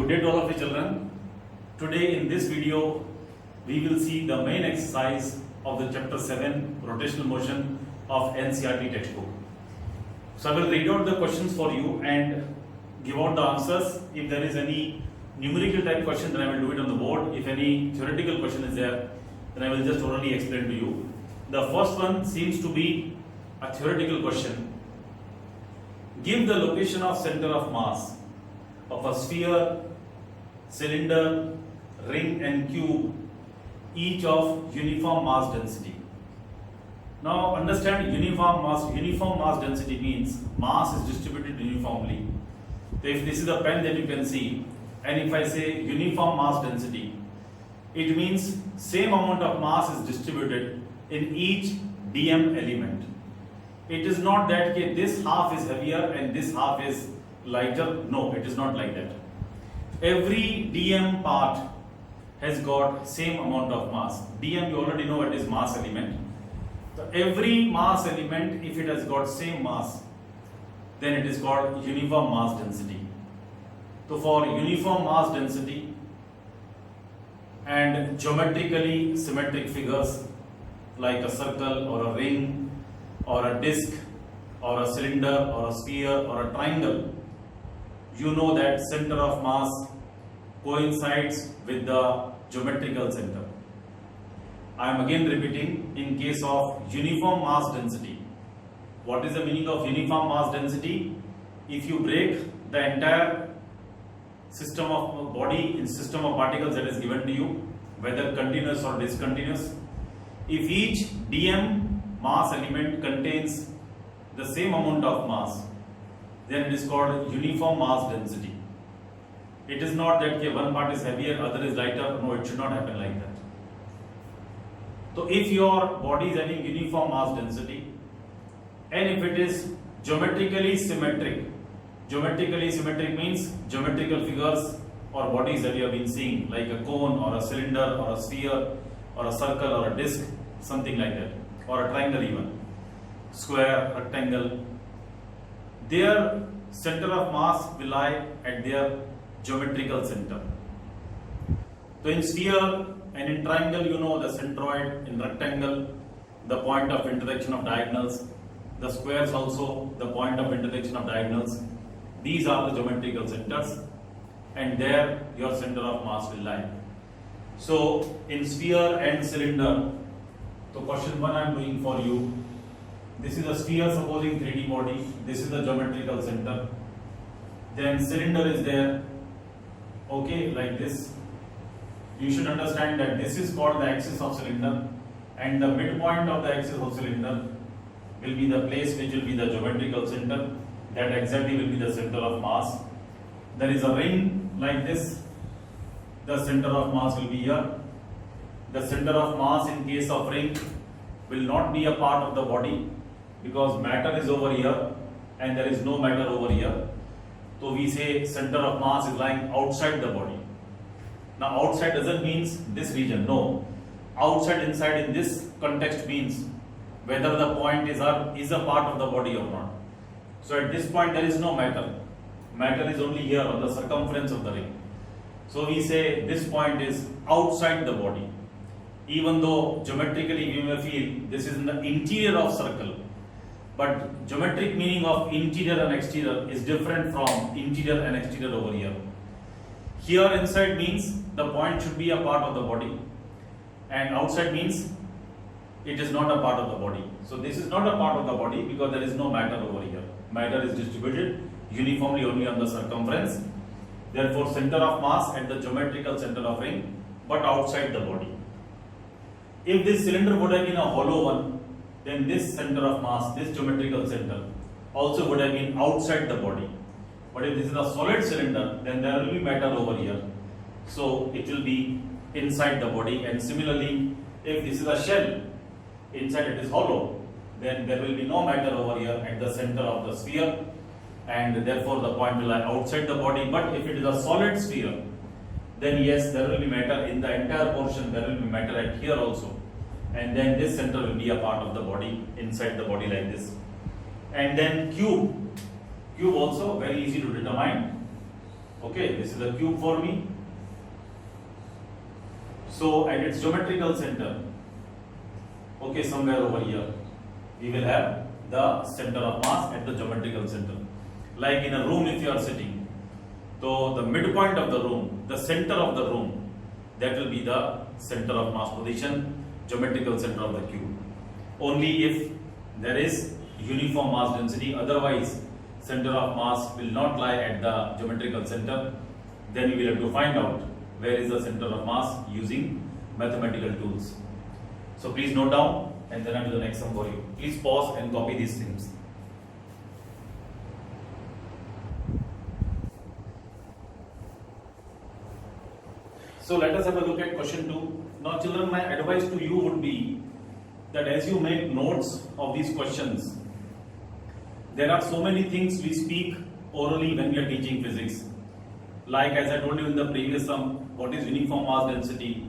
Good day to all of you children. Today in this video we will see the main exercise of the chapter 7 rotational motion of NCERT textbook. So I will read out the questions for you and give out the answers. If there is any numerical type question, then I will do it on the board. If any theoretical question is there, then I will just orally explain to you. The first one seems to be a theoretical question. Give the location of center of mass of a sphere, cylinder, ring and cube, each of uniform mass density. Now understand uniform mass density means mass is distributed uniformly. So if this is a pen, then you can see, and if I say uniform mass density, it means same amount of mass is distributed in each dm element. It is not that okay, this half is heavier and this half is lighter. No, it is not like that. Every dm part has got same amount of mass. Dm, you already know it is mass element. So every mass element, if it has got same mass, then it is called uniform mass density. So for uniform mass density and geometrically symmetric figures like a circle or a ring or a disc or a cylinder or a sphere or a triangle, you know that center of mass coincides with the geometrical center. I am again repeating, in case of uniform mass density. What is the meaning of uniform mass density? If you break the entire system of body in system of particles that is given to you, whether continuous or discontinuous, if each dm mass element contains the same amount of mass, then it is called uniform mass density. It is not that okay, one part is heavier, other is lighter. No, it should not happen like that. So if your body is having uniform mass density and if it is geometrically symmetric means geometrical figures or bodies that you have been seeing like a cone or a cylinder or a sphere or a circle or a disc, something like that, or a triangle even, square, rectangle, their center of mass will lie at their geometrical center. So in sphere and in triangle, you know the centroid. In rectangle, the point of intersection of diagonals. The squares also the point of intersection of diagonals. These are the geometrical centers, and there your center of mass will lie. So in sphere and cylinder, so question 1 I am doing for you. This is a sphere, supposing 3D body. This is the geometrical center. Then cylinder is there. Okay, like this. You should understand that this is called the axis of cylinder, and the midpoint of the axis of cylinder will be the place which will be the geometrical center. That exactly will be the center of mass. There is a ring like this. The center of mass will be here. The center of mass in case of ring will not be a part of the body because matter is over here and there is no matter over here. So we say center of mass is lying outside the body. Now outside doesn't mean this region, no. Outside, inside in this context means whether the point is a part of the body or not. So at this point there is no matter. Matter is only here on the circumference of the ring. So we say this point is outside the body. Even though geometrically we may feel this is in the interior of circle, but geometric meaning of interior and exterior is different from interior and exterior over here. Here inside means the point should be a part of the body, and outside means it is not a part of the body. So this is not a part of the body because there is no matter over here. Matter is distributed uniformly only on the circumference. Therefore center of mass at the geometrical center of ring, but outside the body. If this cylinder would have been a hollow one, then this center of mass, this geometrical center, also would have been outside the body. But if this is a solid cylinder, then there will be matter over here. So it will be inside the body. And similarly, if this is a shell, inside it is hollow, then there will be no matter over here at the center of the sphere, and therefore the point will lie outside the body. But if it is a solid sphere, then yes, there will be matter in the entire portion, there will be matter at here also. And then this center will be a part of the body, inside the body like this. And then cube also very easy to determine. Okay, this is a cube for me. So at its geometrical center, okay, somewhere over here, we will have the center of mass at the geometrical center. Like in a room, if you are sitting, so the midpoint of the room, the center of the room, that will be the center of mass position, geometrical center of the cube. Only if there is uniform mass density, otherwise center of mass will not lie at the geometrical center. Then we will have to find out where is the center of mass using mathematical tools. So please note down and then I will do the next sum for you. Please pause and copy these things. So let us have a look at question 2. Now children, my advice to you would be that as you make notes of these questions, there are so many things we speak orally when we are teaching physics. Like as I told you in the previous sum, what is uniform mass density?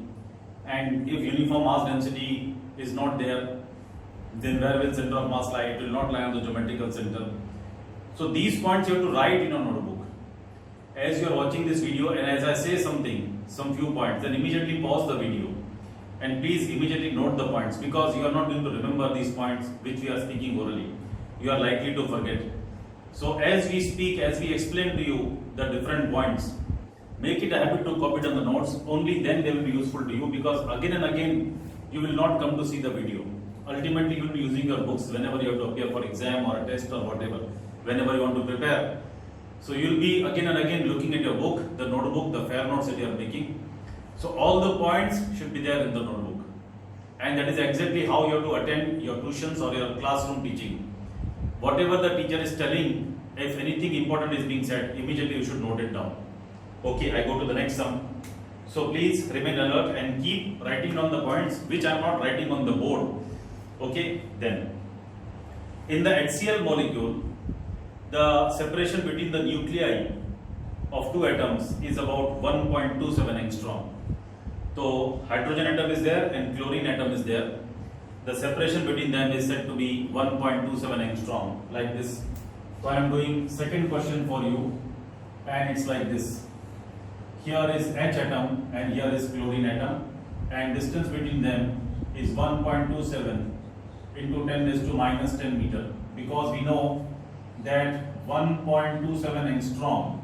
And if uniform mass density is not there, then where will center of mass lie? It will not lie on the geometrical center. So these points you have to write in a notebook. As you are watching this video and as I say something, some few points, then immediately pause the video and please immediately note the points, because you are not going to remember these points which we are speaking orally. You are likely to forget. So as we speak, as we explain to you the different points, make it a habit to copy it on the notes. Only then they will be useful to you, because again and again you will not come to see the video. Ultimately you will be using your books whenever you have to appear for exam or a test or whatever, whenever you want to prepare. So you will be again and again looking at your book, the notebook, the fair notes that you are making. So all the points should be there in the notebook. And that is exactly how you have to attend your tuitions or your classroom teaching. Whatever the teacher is telling, if anything important is being said, immediately you should note it down. Okay, I go to the next sum. So please remain alert and keep writing down the points which I am not writing on the board. Okay, then. In the HCl molecule, the separation between the nuclei of two atoms is about 1.27 angstrom. So hydrogen atom is there and chlorine atom is there. The separation between them is said to be 1.27 angstrom, like this. So I am doing second question for you, and it's like this. Here is H atom and here is chlorine atom, and distance between them is 1.27 into 10 raised to minus 10 meter, because we know that 1.27 angstrom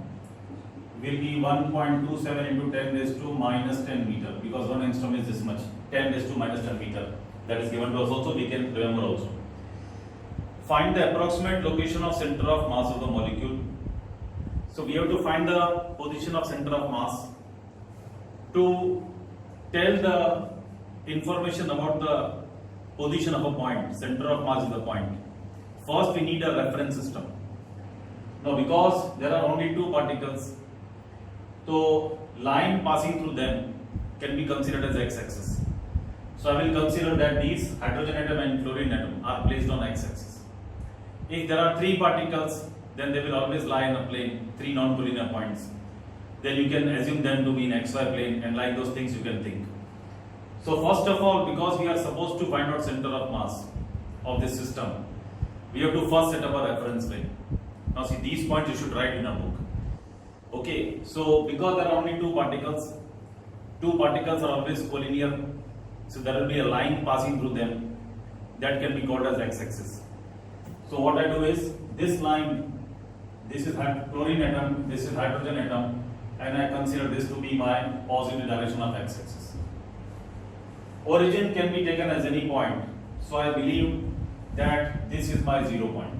will be 1.27 into 10 raised to minus 10 meter, because 1 angstrom is this much, 10 raised to minus 10 meter. That is given to us also, we can remember also. Find the approximate location of center of mass of the molecule. So we have to find the position of center of mass. To tell the information about the position of a point, center of mass is the point. First we need a reference system. Now because there are only two particles, so line passing through them can be considered as x-axis. So I will consider that these hydrogen atom and chlorine atom are placed on x-axis. If there are three particles, then they will always lie in a plane, three non-collinear points. Then you can assume them to be in xy plane, and like those things you can think. So first of all, because we are supposed to find out center of mass of this system, we have to first set up a reference plane. Now see, these points you should write in a book. Okay, so because there are only two particles are always collinear. So there will be a line passing through them that can be called as x-axis. So what I do is, this line, this is chlorine atom, this is hydrogen atom, and I consider this to be my positive direction of x-axis. Origin can be taken as any point. So I believe that this is my 0 point,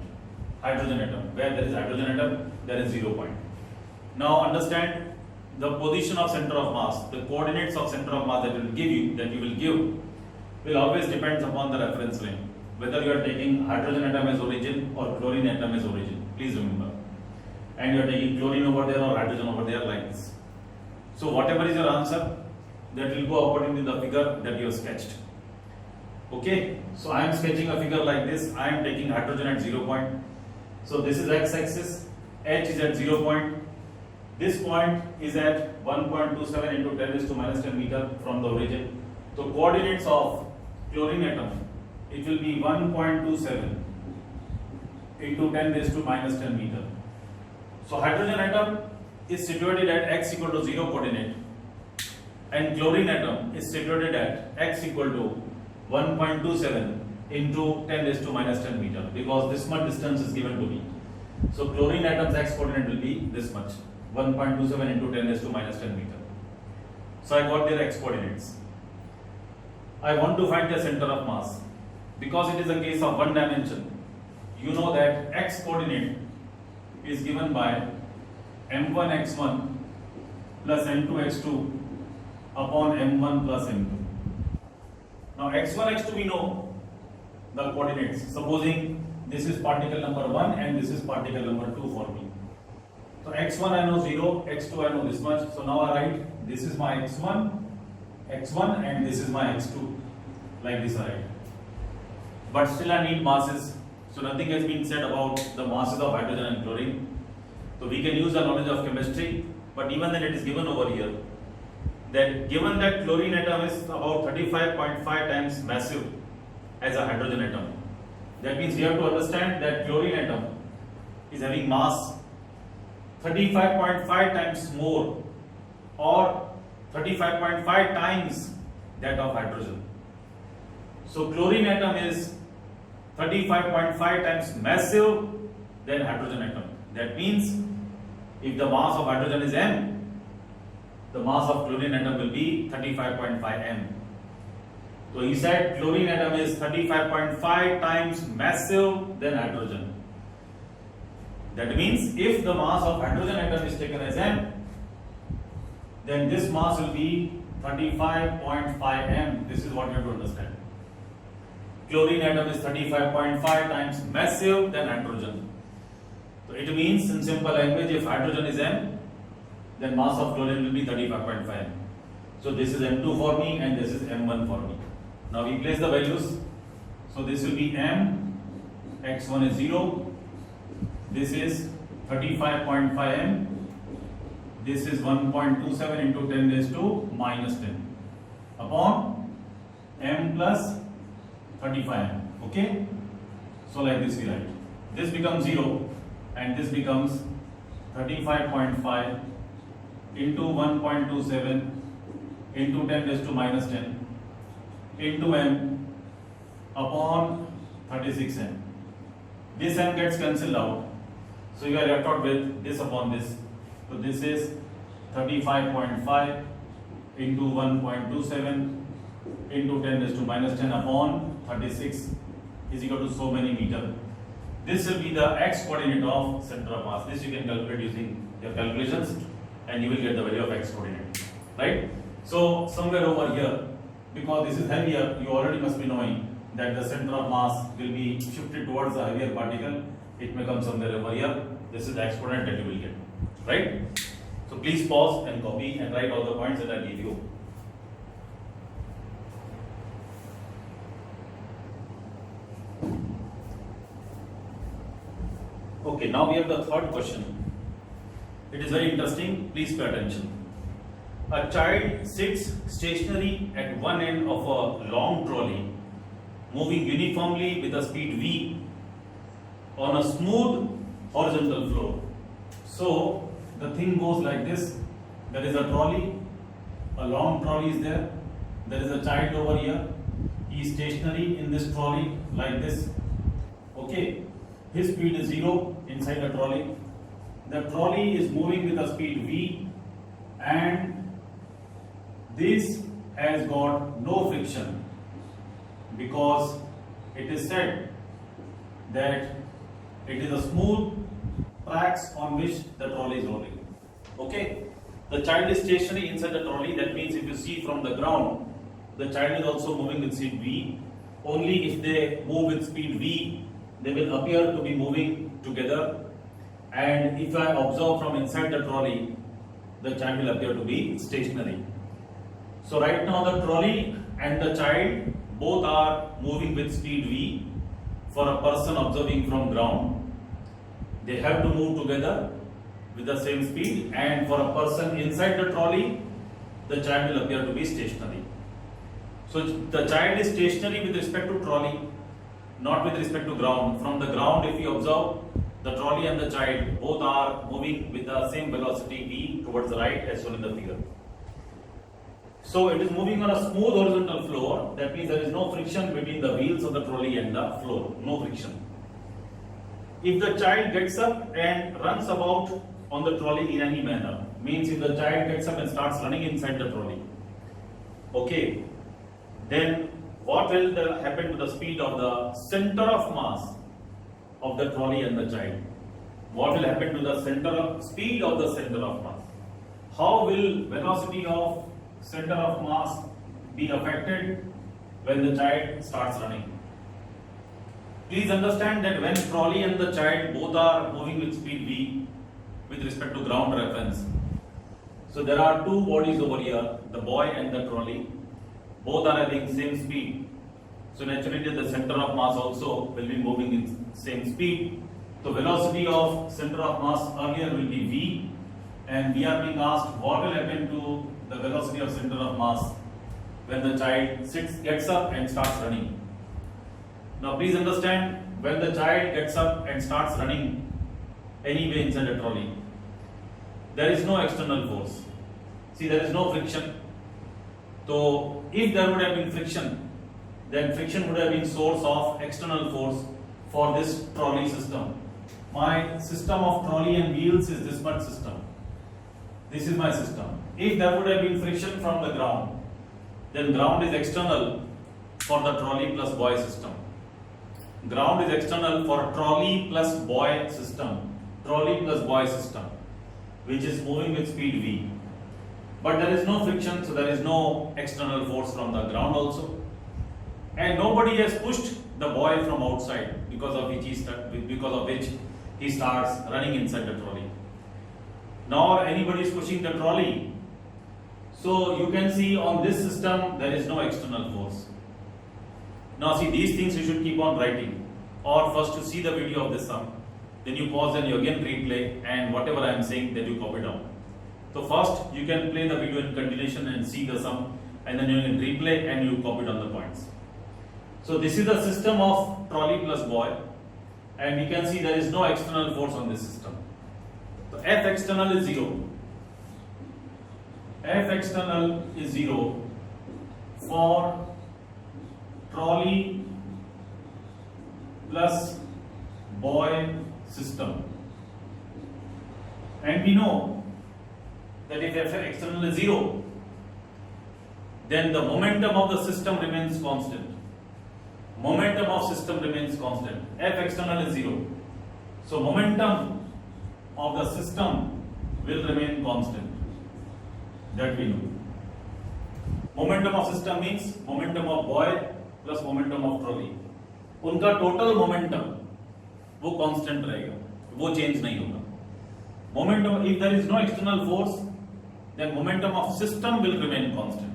hydrogen atom. Where there is hydrogen atom, there is 0 point. Now understand, the position of center of mass, the coordinates of center of mass that you will give will always depends upon the reference frame. Whether you are taking hydrogen atom as origin or chlorine atom as origin, please remember. And you are taking chlorine over there or hydrogen over there, like this. So whatever is your answer, that will go according to the figure that you have sketched. Okay, so I am sketching a figure like this. I am taking hydrogen at 0 point. So this is x-axis, H is at 0 point. This point is at 1.27 into 10 raised to minus 10 meter from the origin. So coordinates of chlorine atom, it will be 1.27 into 10 raised to minus 10 meter. So hydrogen atom is situated at x equal to 0 coordinate and chlorine atom is situated at x equal to 1.27 into 10 raised to minus 10 meter, because this much distance is given to me. So chlorine atom's x coordinate will be this much, 1.27 into 10 raised to minus 10 meter. So I got their x coordinates. I want to find the center of mass. Because it is a case of one dimension, you know that x coordinate is given by m1 x1 plus m2 x2 upon m1 plus m2. Now x1 x2 we know the coordinates. Supposing this is particle number 1 and this is particle number 2 for me. So x1 I know 0, x2 I know this much. So now I write this is my x1 and this is my x2, like this I write. But still I need masses. So nothing has been said about the masses of hydrogen and chlorine. So we can use our knowledge of chemistry, but even then it is given over here that given that chlorine atom is about 35.5 times massive as a hydrogen atom, that means you have to understand that chlorine atom is having mass 35.5 times more or 35.5 times that of hydrogen. So chlorine atom is 35.5 times massive than hydrogen atom. That means if the mass of hydrogen is m, the mass of chlorine atom will be 35.5 m. So he said chlorine atom is 35.5 times massive than hydrogen. That means if the mass of hydrogen atom is taken as m, then this mass will be 35.5 m. This is what you have to understand. Chlorine atom is 35.5 times massive than hydrogen. So it means in simple language, if hydrogen is m, then mass of chlorine will be 35.5 m. So this is m2 for me and this is m1 for me. Now we place the values. So this will be m, x1 is 0, this is 35.5 m, this is 1.27 into 10 raised to minus 10 upon m plus 35m. Okay, so like this we write. This becomes 0 and this becomes 35.5 into 1.27 into 10 raised to minus 10 into m upon 36m. This m gets cancelled out, so you are left out with this upon this. So this is 35.5 into 1.27 into 10 raised to minus 10 upon 36 is equal to so many meter. This will be the x coordinate of center of mass. This you can calculate using your calculations and you will get the value of x coordinate, right? So somewhere over here, because this is heavier, you already must be knowing that the center of mass will be shifted towards the heavier particle. It may come somewhere over here. This is the x coordinate that you will get, right? So please pause and copy and write all the points that I give you. Okay, now we have the third question. It is very interesting. Please pay attention. A child sits stationary at one end of a long trolley, moving uniformly with a speed v on a smooth horizontal floor. So the thing goes like this. There is a trolley, a long trolley is there. There is a child over here. He is stationary in this trolley like this. Okay. His speed is 0 inside the trolley. The trolley is moving with a speed v and this has got no friction because it is said that it is a smooth tracks on which the trolley is rolling. Okay, the child is stationary inside the trolley. That means if you see from the ground, the child is also moving with speed v. Only if they move with speed v, they will appear to be moving together, and if I observe from inside the trolley, the child will appear to be stationary. So right now the trolley and the child both are moving with speed v. For a person observing from ground, they have to move together with the same speed, and for a person inside the trolley, the child will appear to be stationary. So the child is stationary with respect to trolley, not with respect to ground. From the ground, if you observe, the trolley and the child both are moving with the same velocity v towards the right as shown in the figure. So it is moving on a smooth horizontal floor. That means there is no friction between the wheels of the trolley and the floor. No friction. If the child gets up and runs about on the trolley in any manner, means if the child gets up and starts running inside the trolley, okay, then what will happen to the speed of the center of mass of the trolley and the child? What will happen to the speed of the center of mass? How will velocity of center of mass be affected when the child starts running? Please understand that when trolley and the child both are moving with speed v with respect to ground reference, so there are two bodies over here, the boy and the trolley, both are having same speed. So naturally the center of mass also will be moving in same speed. So velocity of center of mass earlier will be v, and we are being asked what will happen to the velocity of center of mass when the child gets up and starts running. Now please understand, when the child gets up and starts running anyway inside a trolley, there is no external force. See, there is no friction. So if there would have been friction, then friction would have been source of external force for this trolley system. My system of trolley and wheels is this much system. This is my system. If there would have been friction from the ground, then ground is external for the trolley plus boy system. Ground is external for trolley plus boy system. Trolley plus boy system, which is moving with speed v. But there is no friction, so there is no external force from the ground also. And nobody has pushed the boy from outside because of which he starts running inside the trolley. Nor anybody is pushing the trolley. So you can see on this system there is no external force. Now see, these things you should keep on writing, or first to see the video of this sum, then you pause and you again replay, and whatever I am saying then you copy down. So first you can play the video in continuation and see the sum, and then you can replay and you copy down the points. So this is the system of trolley plus boy, and we can see there is no external force on this system. So F external is 0. F external is 0 for trolley plus boy system. And we know that if F external is 0, then the momentum of the system remains constant. Momentum of system remains constant. F external is 0. So momentum of the system will remain constant. That we know. Momentum of system means momentum of boy plus momentum of trolley. उनका total momentum वो constant रहेगा, वो change नहीं होगा. Momentum, if there is no external force, then momentum of system will remain constant.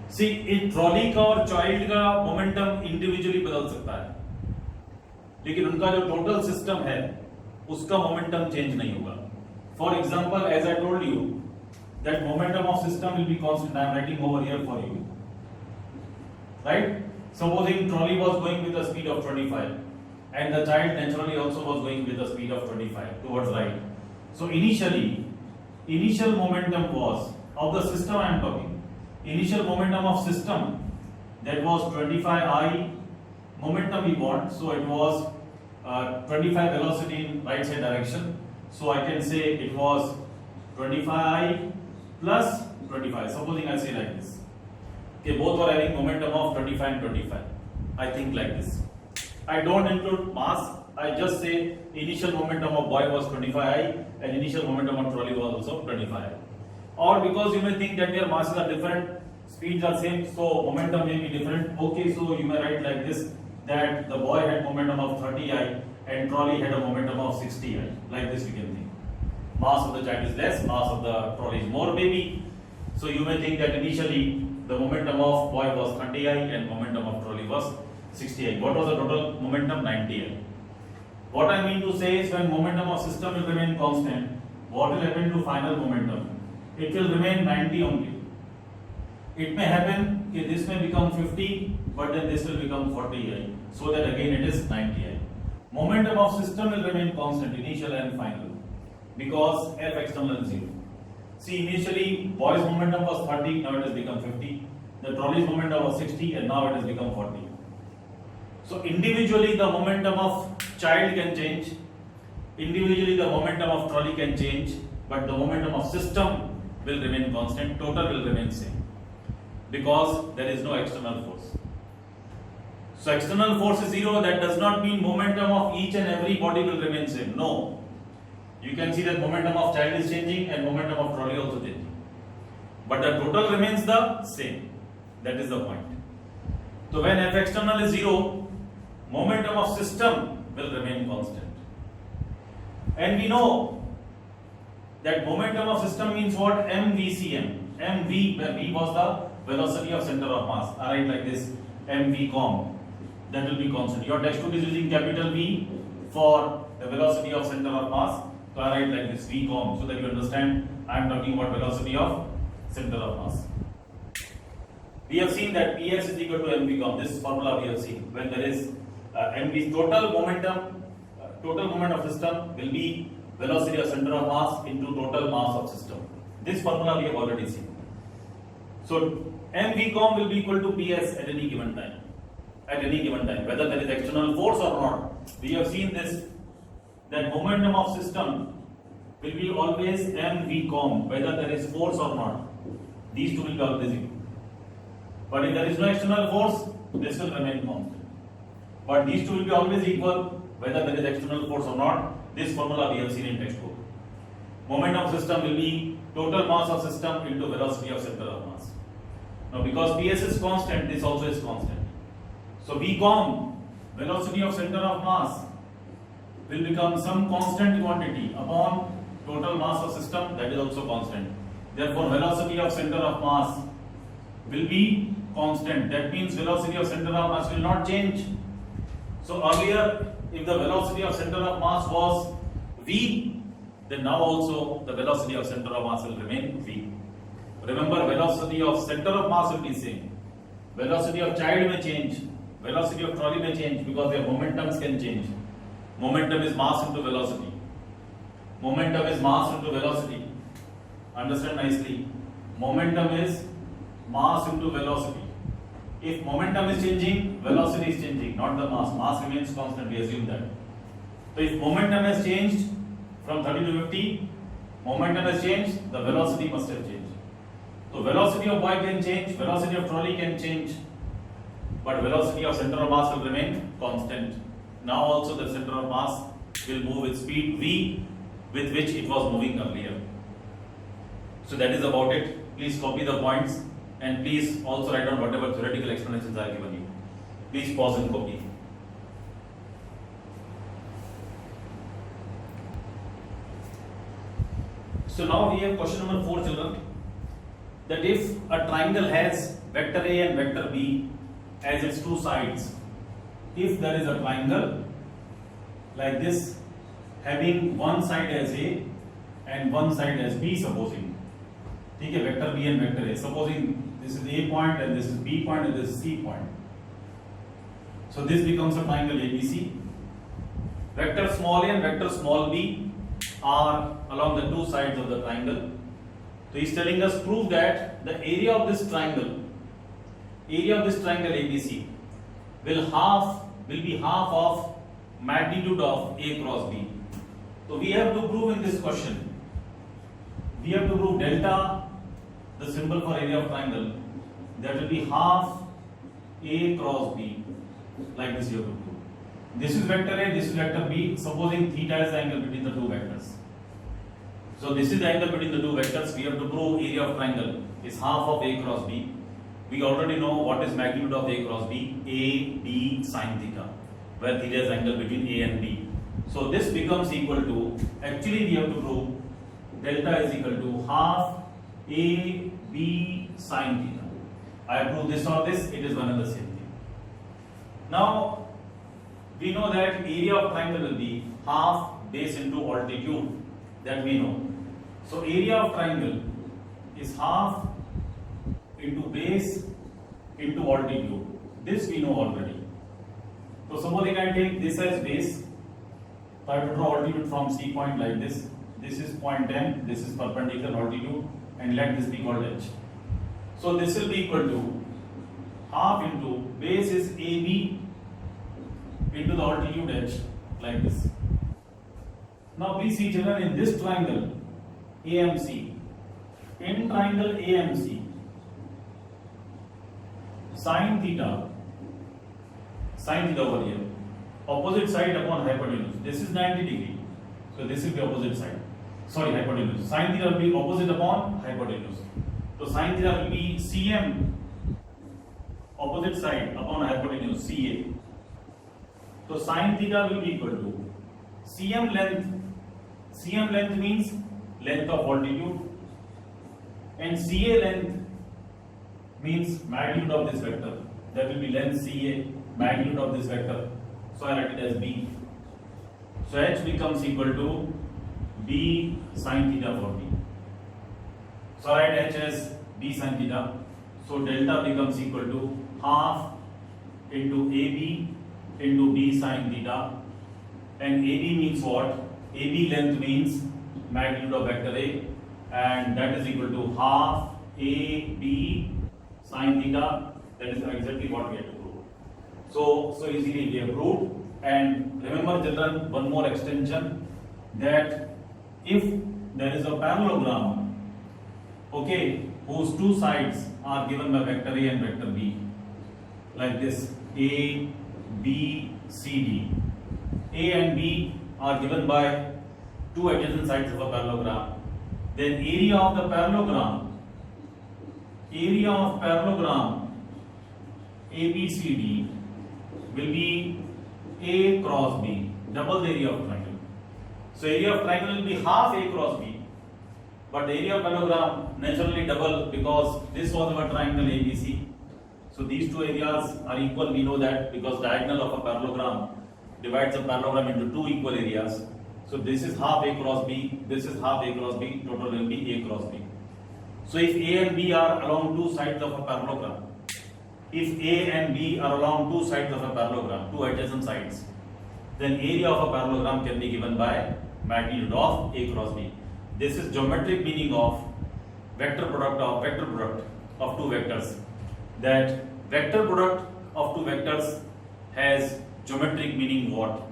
See, एक trolley का और child का मोमेंटम इंडिविजुअली बदल सकता है, लेकिन उनका जो टोटल सिस्टम है उसका मोमेंटम चेंज नहीं होगा. For example, as I told you that momentum of system will be constant. I am writing over here for you. Right? Supposing trolley was going with a speed of 25 and the child naturally also was going with a speed of 25 towards right. So initial momentum was of the system I am talking. Initial momentum of system, that was 25I momentum we want. So it was 25 velocity in right side direction. So I can say it was 25I plus 25. Supposing I say like this. Okay, both are having momentum of 25 and 25. I think like this. I don't include mass. I just say initial momentum of boy was 25I and initial momentum of trolley was also 25I. Or because you may think that their masses are different, speeds are same, so momentum may be different. Okay, so you may write like this, that the boy had momentum of 30I and trolley had a momentum of 60I. Like this we can think. Mass of the child is less, mass of the trolley is more maybe. So you may think that initially the momentum of boy was 30I and momentum of trolley was 60I. What was the total momentum? 90I. What I mean to say is, when momentum of system will remain constant, what will happen to final momentum? It will remain 90 only. It may happen that this may become 50, but then this will become 40I. So that again it is 90I. momentum of system will remain constant, initial and final, because F external is 0. See, initially boy's momentum was 30, now it has become 50. The trolley's momentum was 60 and now it has become 40. So individually the momentum of child can change, individually the momentum of trolley can change, but the momentum of system will remain constant, total will remain same, because there is no external force. So external force is 0, that does not mean momentum of each and every body will remain same. No. You can see that momentum of child is changing and momentum of trolley also changing. But the total remains the same. That is the point. So when F external is 0, momentum of system will remain constant. And we know that momentum of system means what? MVCM. MV, where V was the velocity of center of mass. I write like this, MVCOM. That will be constant. Your textbook is using capital V for the velocity of center of mass. So I write like this, VCOM, so that you understand I am talking about velocity of center of mass. We have seen that PS is equal to MVCOM. This formula we have seen. When there is MV, total moment of system will be velocity of center of mass into total mass of system. This formula we have already seen. So MVCOM will be equal to PS at any given time. At any given time, whether there is external force or not. We have seen this, that momentum of system will be always MVCOM, whether there is force or not. These two will be always equal. But if there is no external force, this will remain constant. But these two will be always equal, whether there is external force or not. This formula we have seen in textbook. Momentum of system will be total mass of system into velocity of center of mass. Now because PS is constant, this also is constant. So VCOM, velocity of center of mass, will become some constant quantity upon total mass of system, that is also constant. Therefore, velocity of center of mass will be constant. That means velocity of center of mass will not change. So earlier, if the velocity of center of mass was V, then now also the velocity of center of mass will remain V. Remember, velocity of center of mass will be same. Velocity of child may change. Velocity of trolley may change because their momentums can change. Momentum is mass into velocity. Momentum is mass into velocity. Understand nicely. Momentum is mass into velocity. If momentum is changing, velocity is changing, not the mass. Mass remains constant, we assume that. So if momentum has changed from 30 to 50, momentum has changed, the velocity must have changed. So velocity of boy can change, velocity of trolley can change, but velocity of center of mass will remain constant. Now also the center of mass will move with speed v with which it was moving earlier. So that is about it. Please copy the points and please also write down whatever theoretical explanations I have given you. Please pause and copy. So now we have question number 4, children. That if a triangle has vector A and vector B as its two sides, if there is a triangle like this having one side as A and one side as B, supposing, ठीक है, vector B and vector A, supposing this is A point and this is B point and this is C point, so this becomes a triangle ABC. Vector small a and vector small b are along the two sides of the triangle. So he is telling us, prove that the area of this triangle ABC will be half of magnitude of A cross B. So we have to prove in this question, we have to prove delta, the symbol for area of triangle, that will be half A cross B. Like this you have to prove. This is vector A, this is vector B, supposing theta is the angle between the two vectors. So this is the angle between the two vectors. We have to prove area of triangle is half of A cross B. We already know what is magnitude of A cross B, A, B sin theta, where theta is the angle between A and B. So this becomes equal to, actually we have to prove delta is equal to half A, B sin theta. I prove this or this, it is one and the same thing. Now, we know that area of triangle will be half base into altitude, that we know. So area of triangle is half into base into altitude. This we know already. So suppose I take this as base So I have to draw altitude from C point like this. This is point M, this is perpendicular altitude, and let this be called H. So this will be equal to half into base is AB into the altitude H like this. Now please see children, in this triangle AMC, in triangle AMC, sin theta over here, opposite side upon hypotenuse, this is 90 degree, so this will be opposite side, sorry, hypotenuse. Sin theta will be opposite upon hypotenuse, so sin theta will be CM, opposite side upon hypotenuse, CA. So sin theta will be equal to CM length means length of altitude, and CA length means magnitude of this vector, that will be length CA, magnitude of this vector, so I write it as B. So H becomes equal to B sin theta for B. So I write H as B sin theta. So delta becomes equal to half into AB into B sin theta, and AB means what? AB length means magnitude of vector A, and that is equal to half AB sin theta. That is exactly what we have to prove. So easily we have proved. And remember children, one more extension, that if there is a parallelogram, okay, whose two sides are given by vector A and vector B, like this, A, B, C, D. A and B are given by two adjacent sides of a parallelogram. Then area of parallelogram ABCD will be A cross B, double the area of triangle. So area of triangle will be half A cross B, but the area of parallelogram naturally double, because this was our triangle ABC. So these two areas are equal, we know that, because diagonal of a parallelogram divides a parallelogram into two equal areas. So this is half A cross B, this is half A cross B, total will be A cross B. So if A and B are along two sides of a parallelogram, if A and B are along two sides of a parallelogram, two adjacent sides, then area of a parallelogram can be given by magnitude of A cross B. This is geometric meaning of vector product of two vectors. That vector product of two vectors has geometric meaning what?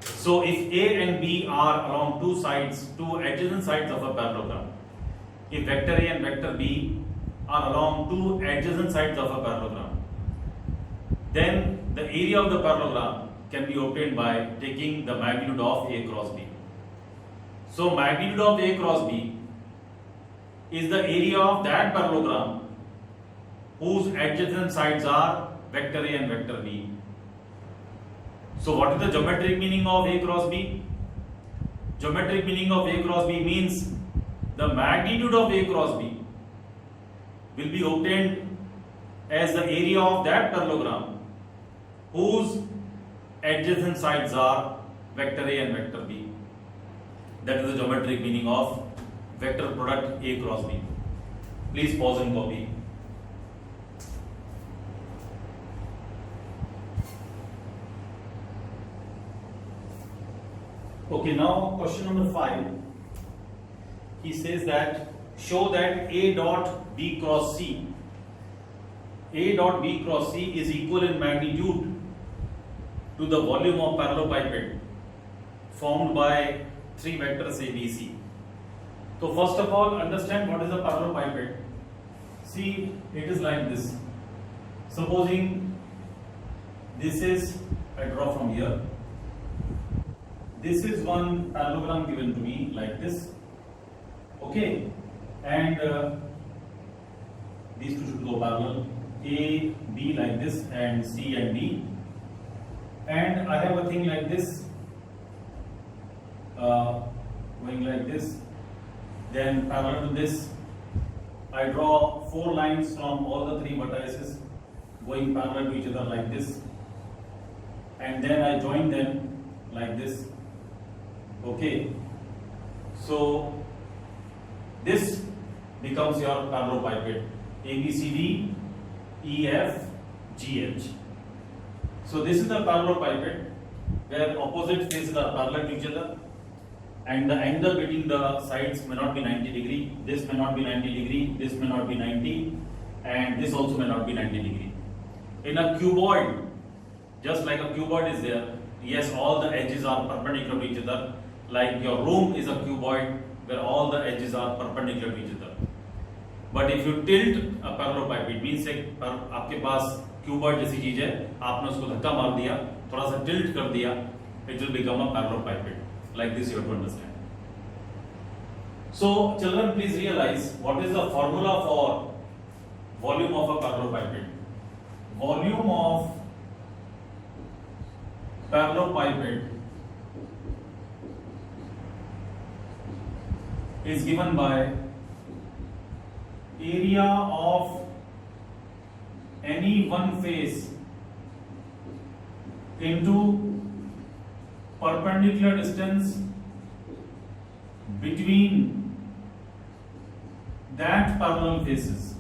So if A and B are along two adjacent sides of a parallelogram, if vector A and vector B are along two adjacent sides of a parallelogram, then the area of the parallelogram can be obtained by taking the magnitude of A cross B. So magnitude of A cross B is the area of that parallelogram whose adjacent sides are vector A and vector B. So what is the geometric meaning of A cross B? Geometric meaning of A cross B means the magnitude of A cross B will be obtained as the area of that parallelogram whose adjacent sides are vector A and vector B. That is the geometric meaning of vector product A cross B. Please pause and copy. Okay, now question number 5. He says that show that A dot B cross C is equal in magnitude to the volume of parallelepiped formed by three vectors A, B, C. So first of all, understand what is a parallelepiped. See, it is like this. Supposing this is, I draw from here. This is one parallelogram given to me like this. Okay, and these two should go parallel. A, B like this, and C and D. And I have a thing like this, going like this. Then parallel to this, I draw four lines from all the three vertices going parallel to each other like this, and then I join them like this. Okay, so this becomes your parallelepiped ABCD, EF, GH. So this is the parallelepiped where opposite faces are parallel to each other and the angle between the sides may not be 90 degree, this may not be 90 degree, this may not be 90 and this also may not be 90 degree. In a cuboid, just like a cuboid is there, yes, all the edges are perpendicular to each other, like your room is a cuboid where all the edges are perpendicular to each other. But if you tilt a parallelepiped, means एक आपके पास cuboid जैसी चीज है, आपने उसको धक्का मार दिया, थोड़ा सा tilt कर दिया, it will become a parallelepiped. Like this you have to understand. So children, please realize what is the formula for volume of a parallelepiped. Volume of parallelepiped is given by area of any one face into perpendicular distance between that parallel faces.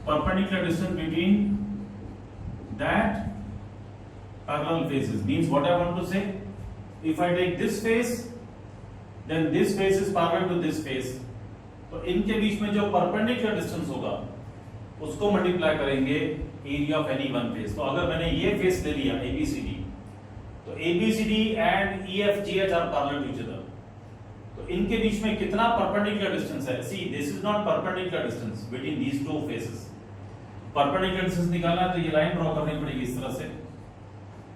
Perpendicular distance between that parallel faces means what I want to say, if I take this face, then this face is parallel to this face, तो इनके बीच में जो perpendicular distance होगा उसको multiply करेंगे area of any one face. तो अगर मैंने ये फेस ले लिया ABCD, तो ABCD and EFGH are parallel to each other, तो इनके बीच में कितना परपेंडिकुलर डिस्टेंस है. See this is not perpendicular distance between these two faces. Perpendicular distance निकालना है तो ये लाइन ड्रॉ करनी पड़ेगी इस तरह से,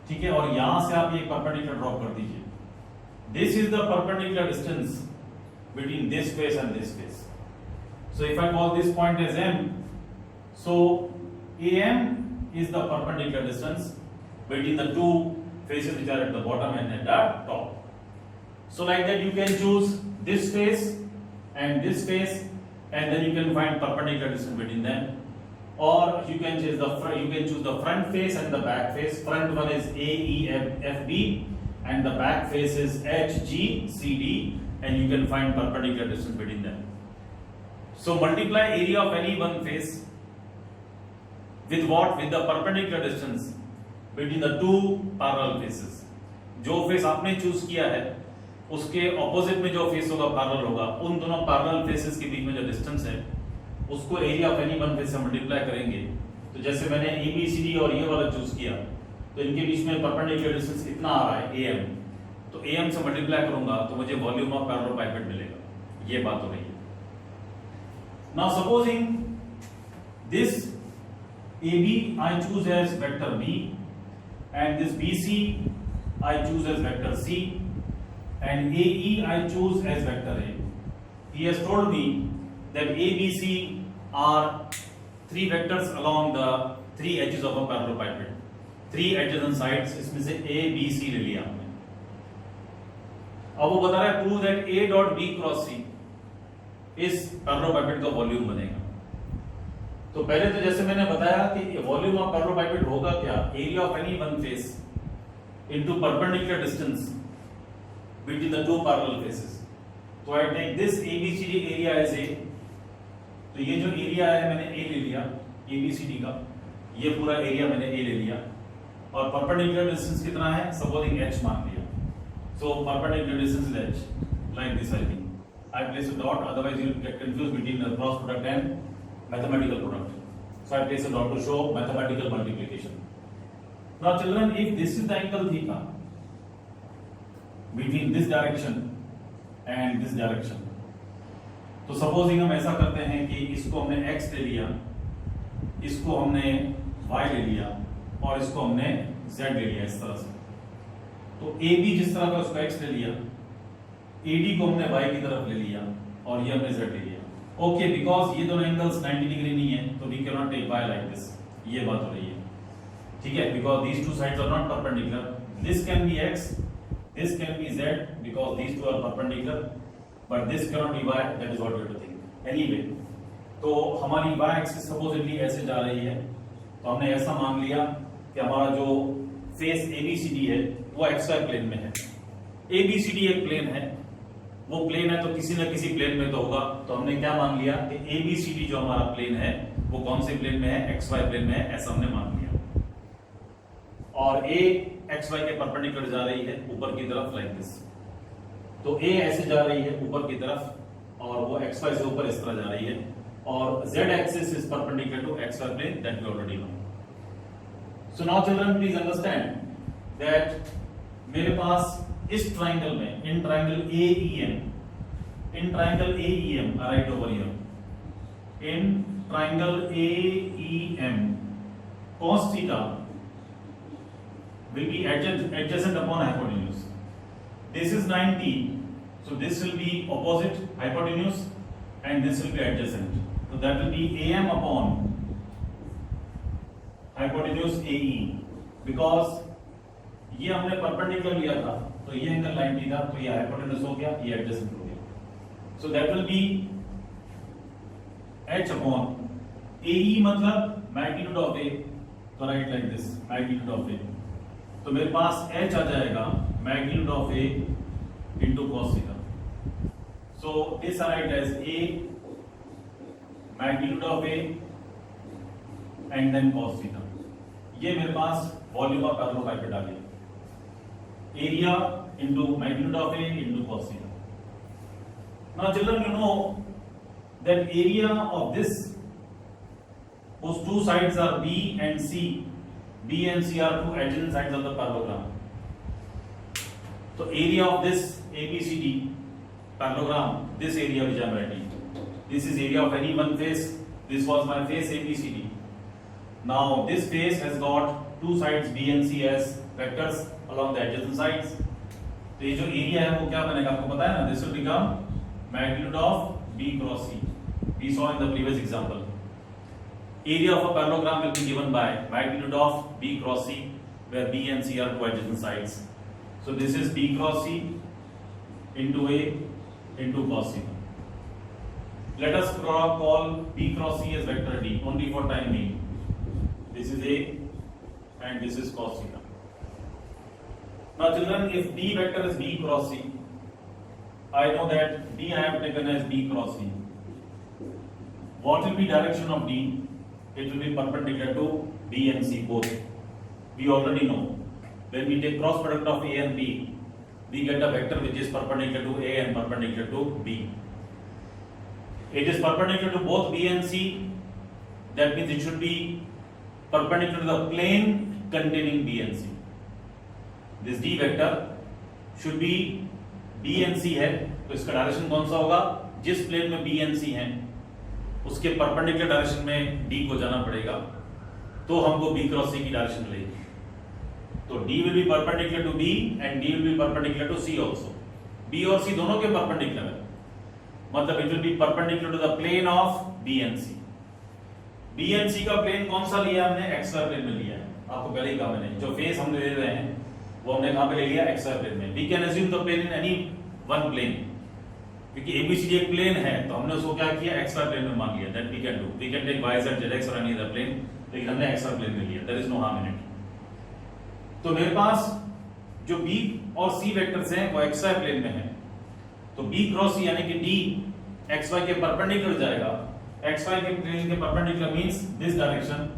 ठीक है, और यहां से आप ये परपेंडिकुलर ड्रॉ कर दीजिए. This is the perpendicular distance between this face and this face. So if I call this point as M, so AM is the perpendicular distance between the two faces which are at the bottom and at the top. So like that you can choose this face and this face and then you can find perpendicular distance between them, or you can choose the front face and the back face. Front one is AEFB and the back face is HGCD, and you can find perpendicular distance between them. So multiply area of any one face with what? With the perpendicular distance between the two parallel faces. जो face आपने choose किया है उसके opposite में जो face होगा parallel होगा, उन दोनों पैरेलल फेसेस के बीच में जो डिस्टेंस है उसको area of any one face से मल्टीप्लाई करेंगे. तो जैसे मैंने ABCD और ये वाला चूज किया तो इनके बीच में परपेंडिकुलर डिस्टेंस कितना आ रहा है AM, तो AM से मल्टीप्लाई करूंगा तो मुझे वॉल्यूम ऑफ पैरेललेपाइपेड मिलेगा. ये बात हो रही है. Now supposing this AB I choose as vector B and this BC I choose as vector C and AE I choose as vector A. He has told me that ABC are three vectors along the three edges of a parallelepiped. Three adjacent sides, इसमें से A B C ले लिया हमने. अब वो बता रहा है prove that A dot B cross C इस पैरेललेपाइपेड का वॉल्यूम बनेगा. तो पहले तो जैसे मैंने बताया कि वॉल्यूम ऑफ पैरेललेपाइपेड होगा क्या, area of any one face into perpendicular distance between the two parallel faces. तो I take this ABCD area as A. तो ये जो एरिया है मैंने A ले लिया ABCD का, ये पूरा एरिया मैंने A ले लिया और परपेंडिकुलर डिस्टेंस कितना है, सपोजिंग H मान लिया. So perpendicular distance is H, like this I think. I place a dot, otherwise you will get confused between the cross product and mathematical product. So I place a dot to show mathematical multiplication. Now children, if this is the angle theta between this direction and this direction, तो supposing हम ऐसा करते हैं कि इसको हमने x ले लिया, इसको हमने y ले लिया और इसको हमने z ले लिया इस तरह से. तो AB जिस तरह का उसका x ले लिया, AD को हमने y की तरफ ले लिया और ये हमने z ले लिया. ओके, बिकॉज ये दोनों एंगल्स 90 डिग्री नहीं है तो we can not take y like this. ये बात हो रही है, ठीक है, because these two sides are not perpendicular. This can be x, this can be z because these two are perpendicular, but this can not be y. That is what we have to think. Anyway, तो हमारी y axis supposedly ऐसे जा रही है, तो हमने ऐसा मान लिया कि हमारा जो फेस ABCD है वो XY प्लेन में है. ABCD एक प्लेन है, वो प्लेन है तो किसी न किसी प्लेन में तो होगा. तो हमने क्या मान लिया कि ABCD जो हमारा प्लेन है वो कौन से प्लेन में है, XY प्लेन में है, ऐसा हमने मान लिया. और ए एक्स वाई के परपेंडिकुलर जा रही है ऊपर की तरफ लाइक दिस। तो ए ऐसे जा रही है ऊपर की तरफ और वो एक्स वाई से ऊपर इस तरह जा रही है, और z axis is perpendicular to xy plane that we already know. So now children please understand that मेरे पास इस ट्राइंगल में in triangle AEM right over here, in triangle AEM cos theta will be adjacent upon hypotenuse. This is 90, so this will be opposite hypotenuse and this will be adjacent. So that will be AM upon hypotenuse AE, because ये हमने perpendicular लिया था तो ये angle 90 था, तो ये hypotenuse हो गया, ये एडजेसेंट हो गया। So that will B H upon AE मतलब मैग्नीट्यूड ऑफ A, तो right like this magnitude of A। तो मेरे पास H आ जाएगा magnitude of A into cos theta. So this I write as A magnitude of A and then cos theta. ये मेरे पास volume of पैरेललोपाइपेड आ गया, area into magnitude of A into cos theta. Now children, you know that area of this, whose two sides are B and C, B and C are two adjacent sides of the parallelogram. So area of this ABCD parallelogram, this area which I am writing, this is area of any one face. This was my face ABCD. Now this face has got two sides B and C as vectors along the adjacent sides. तो ये जो area है वो क्या बनेगा आपको पता है ना, this will become magnitude of B cross C. We saw in the previous example. Area of a parallelogram will be given by magnitude of B cross C, where B and C are two adjacent sides. So this is B cross C into A into cos theta. Let us call B cross C as vector D only for time being. This is A and this is cos theta. Now children, if D vector is B cross C, I know that D I have taken as B cross C. What will be direction of D? It will be perpendicular to B and C both. We already know. When we take cross product of A and B, we get a vector which is perpendicular to A and perpendicular to B. It is perpendicular to both B and C. That means it should be perpendicular to the plane containing B and C. This D vector should be B and C है, तो इसका direction कौन सा होगा? जिस plane में B and C हैं उसके परपेंडिकुलर डायरेक्शन में D को जाना पड़ेगा, तो हमको B क्रॉस C की डायरेक्शन मिलेगी। तो D will be perpendicular to B and D will be perpendicular to C also. B और C दोनों के परपेंडिकुलर है, मतलब it will be perpendicular to the plane of B and C. B and C का plane कौन सा लिया हमने? XY प्लेन में लिया है। आपको पहले ही कहा मैंने, जो फेस हम ले रहे हैं वो हमने कहां पे ले लिया? XY प्लेन में। We can assume the plane in any one plane, क्योंकि ABCD एक प्लेन है तो हमने उसको क्या किया? XY प्लेन में मान लिया। That we can do. We can take YZ, ZX or any other plane, लेकिन हमने XY प्लेन में लिया। There is no harm in it. तो मेरे पास जो B और C वेक्टर्स हैं वो XY प्लेन में है, तो B क्रॉस C यानी कि D XY के परपेंडिकुलर जाएगा। XY के प्लेन के perpendicular means this direction.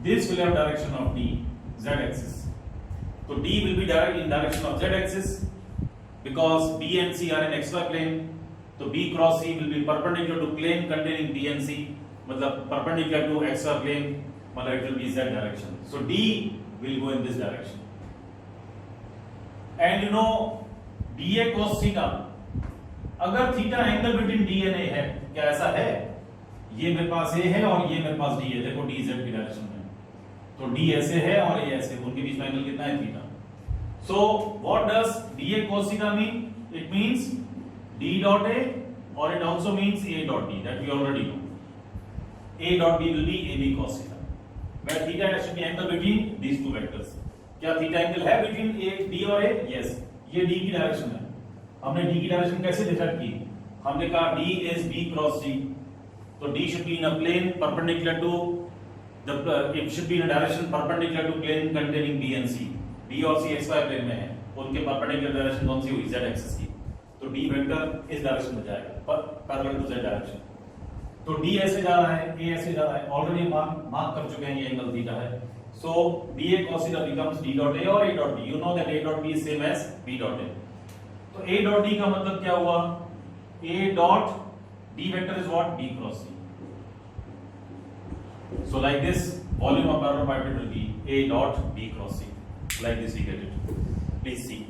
This will have direction of D, Z axis. So D will be direct in direction of Z axis because B and C are in XY plane. So B cross C will be perpendicular to plane containing B and C, मतलब perpendicular to XY plane, मतलब it will be Z direction. So D will go in this direction. And you know DA cos theta, अगर theta angle between D and A है, क्या ऐसा है? ये मेरे पास A है और ये मेरे पास D है, देखो D Z की डायरेक्शन में, तो D ऐसे है और A ऐसे, उनके बीच में एंगल कितना है? Theta. So what does DA cos theta mean? It means D dot A, or it also means A dot B, that we already know. A dot B will be AB cos theta, where theta should be angle between these two vectors. क्या theta angle है between A, D और A? Yes. ये D की direction है। हमने D की direction कैसे decide की? हमने कहा D is B cross C, तो D should be in a plane perpendicular to it should be in a direction perpendicular to plane containing B and C. B और C XY plane में है, उनके perpendicular direction कौन सी हुई? Z axis की। तो D vector इस direction में जाएगा, पैरेलल टू Z डायरेक्शन। तो D ऐसे जा रहा है, A ऐसे जा रहा है, ऑलरेडी मार्क कर चुके हैं, ये एंगल थीटा है। So dA cos theta becomes d dot A or A dot B. You know that A dot B is same as B dot A. तो A dot D का मतलब क्या हुआ? A dot D vector is what? B cross C. So like this, volume of parallel pipette will be A dot B cross C. Like this we get it. Please see.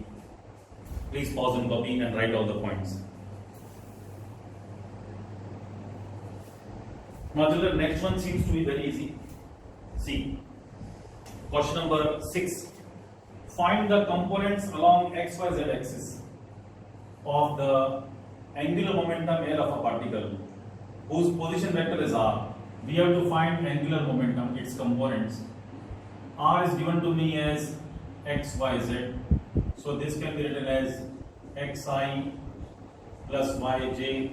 Please pause and copy and write all the points. Now the next one seems to be very easy. See. Question number 6. Find the components along XYZ axis of the angular momentum L of a particle whose position vector is R. We have to find angular momentum, its components. R is given to me as XYZ. So this can be written as XI plus YJ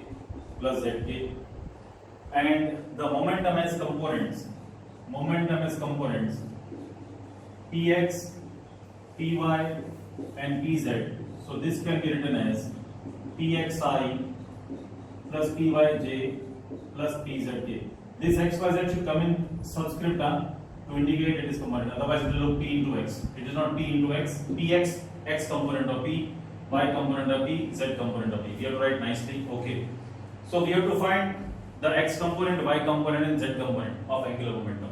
plus ZK. And the momentum as components. Px, Py and Pz. So this can be written as Pxi plus Pyj plus Pzk. This xyz should come in subscript to indicate it is component. Otherwise it will look P into x. It is not P into x. Px, x component of P, y component of P, z component of P. We have to write nicely. Okay. So we have to find the x component, y component and z component of angular momentum.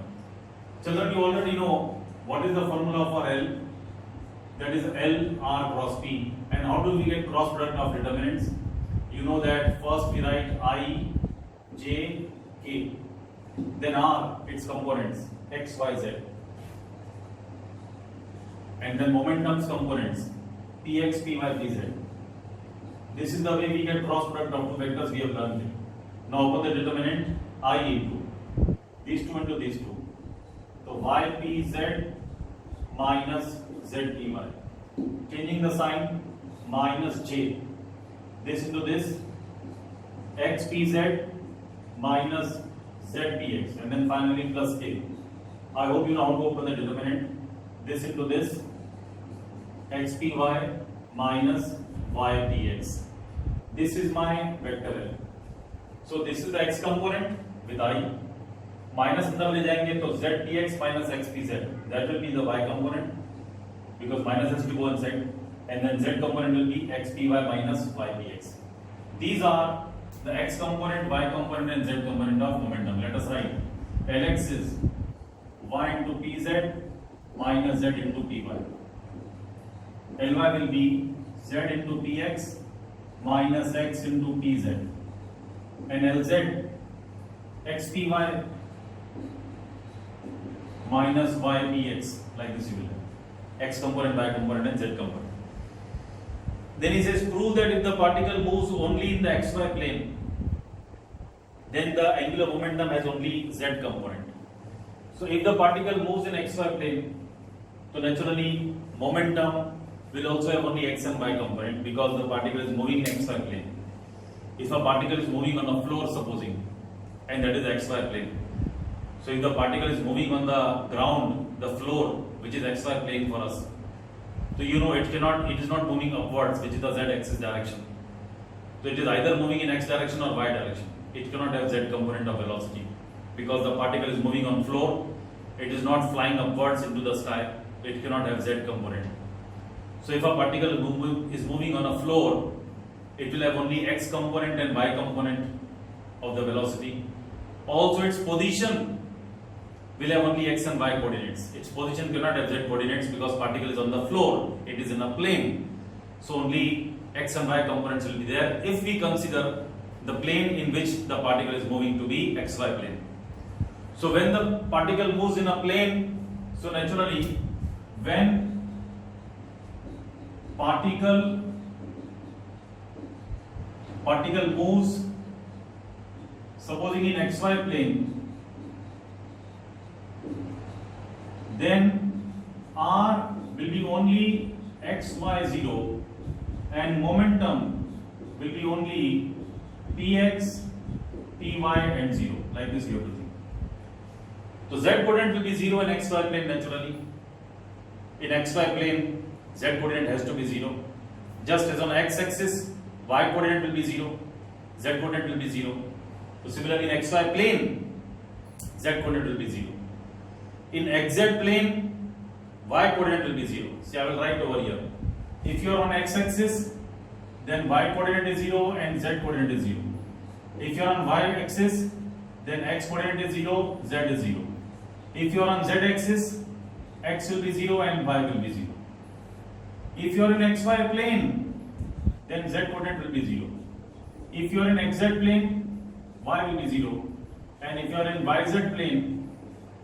Children, you already know what is the formula for L? That is L R cross P. And how do we get cross product of determinants? You know that first we write I, J, K. Then R, its components, X, Y, Z. And then momentum's components, Px, Py, Pz. This is the way we get cross product of two vectors we have learned it. Now open the determinant I into these two into these two. So Ypz minus Zpy. Changing the sign, minus J. This into this, Xpz minus Zpx, and then finally plus K. I hope you know how to open the determinant. This into this, Xpy minus Ypx. This is my vector L. So this is the x component with I. Minus अंदर ले जाएंगे तो Zpx minus Xpz. That will be the y component because minus has to go inside, and then z component will be Xpy minus Ypx. These are the x component, y component, and z component of momentum. Let us write Lx is y into Pz minus z into Py. Ly will be z into Px minus x into Pz, and Lz Xpy minus Ypx, like this you will have x component, y component and z component. Then he says prove that if the particle moves only in the xy plane, then the angular momentum has only z component. So if the particle moves in xy plane, so naturally momentum will also have only x and y component because the particle is moving in xy plane. If a particle is moving on a floor, supposing, and that is xy plane. So if the particle is moving on the ground, the floor, which is xy plane for us, so you know it is not moving upwards, which is the z-axis direction. So it is either moving in x direction or y direction. It cannot have z component of velocity because the particle is moving on floor. It is not flying upwards into the sky. It cannot have z component. So if a particle is moving on a floor, it will have only x component and y component of the velocity. Also its position will have only x and y coordinates. Its position cannot have z coordinates because particle is on the floor. It is in a plane. So only x and y components will be there if we consider the plane in which the particle is moving to be xy plane. So when the particle moves in a plane, so naturally when particle moves, supposing in xy plane, then r will be only xy0 and momentum will be only px, py and 0. Like this you have to think. So z coordinate will be 0 in xy plane naturally. In xy plane, z coordinate has to be 0. Just as on x axis, y coordinate will be 0, z coordinate will be 0. So similarly in xy plane, z coordinate will be 0. In XZ plane, y coordinate will be 0. See, I will write over here. If you are on x axis, then y coordinate is 0 and z coordinate is 0. If you are on y axis, then x coordinate is 0, z is 0. If you are on z axis, x will be 0 and y will be 0. If you are in xy plane, then z coordinate will be 0. If you are in xz plane, y will be 0. And if you are in yz plane,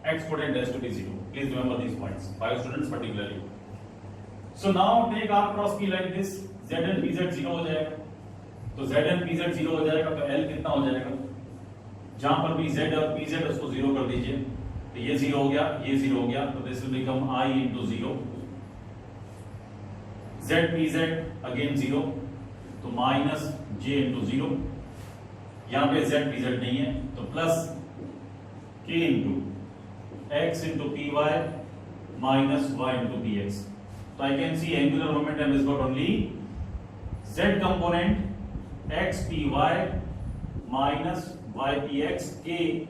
x coordinate has to be 0. Please remember these points, bio students particularly. So now take r cross p like this, z and pz 0 हो जाएगा. तो z and pz 0 हो जाएगा तो l कितना हो जाएगा? जहां पर भी z और pz उसको 0 कर दीजिए. तो ये 0 हो गया, ये 0 हो गया, तो this will become I into 0. z pz again 0, तो minus j into 0. यहाँ पे z pz नहीं है, तो plus k into x into py minus y into px. So I can see angular momentum is got only z component x py minus y px k.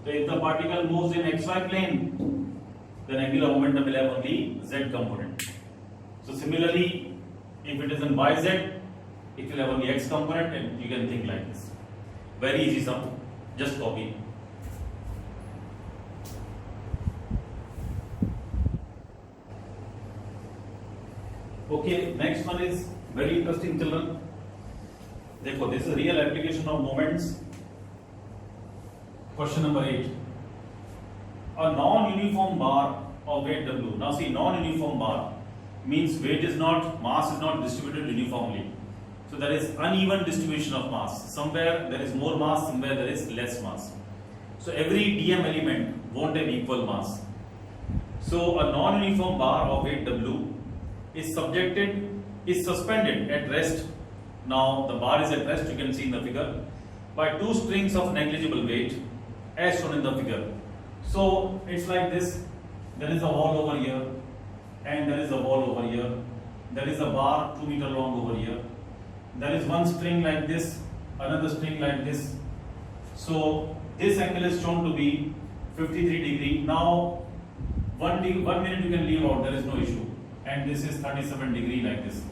So if the particle moves in xy plane, then angular momentum will have only z component. So similarly, if it is in yz, it will have only x component, and you can think like this. Very easy sum, just copy. Okay, next one is very interesting, children. देखो, this is real application of moments. Question number 8. A non-uniform bar of weight W. Now see, non-uniform bar means weight is not, mass is not distributed uniformly. So there is uneven distribution of mass. Somewhere there is more mass, somewhere there is less mass. So every dm element won't have equal mass. So a non-uniform bar of weight W is suspended at rest. Now the bar is at rest, you can see in the figure, by two strings of negligible weight as shown in the figure. So it's like this. There is a wall over here and there is a wall over here. There is a bar 2 meter long over here. There is one string like this, another string like this. So this angle is shown to be 53 degree. Now 1 minute you can leave out, there is no issue. And this is 37 degree like this.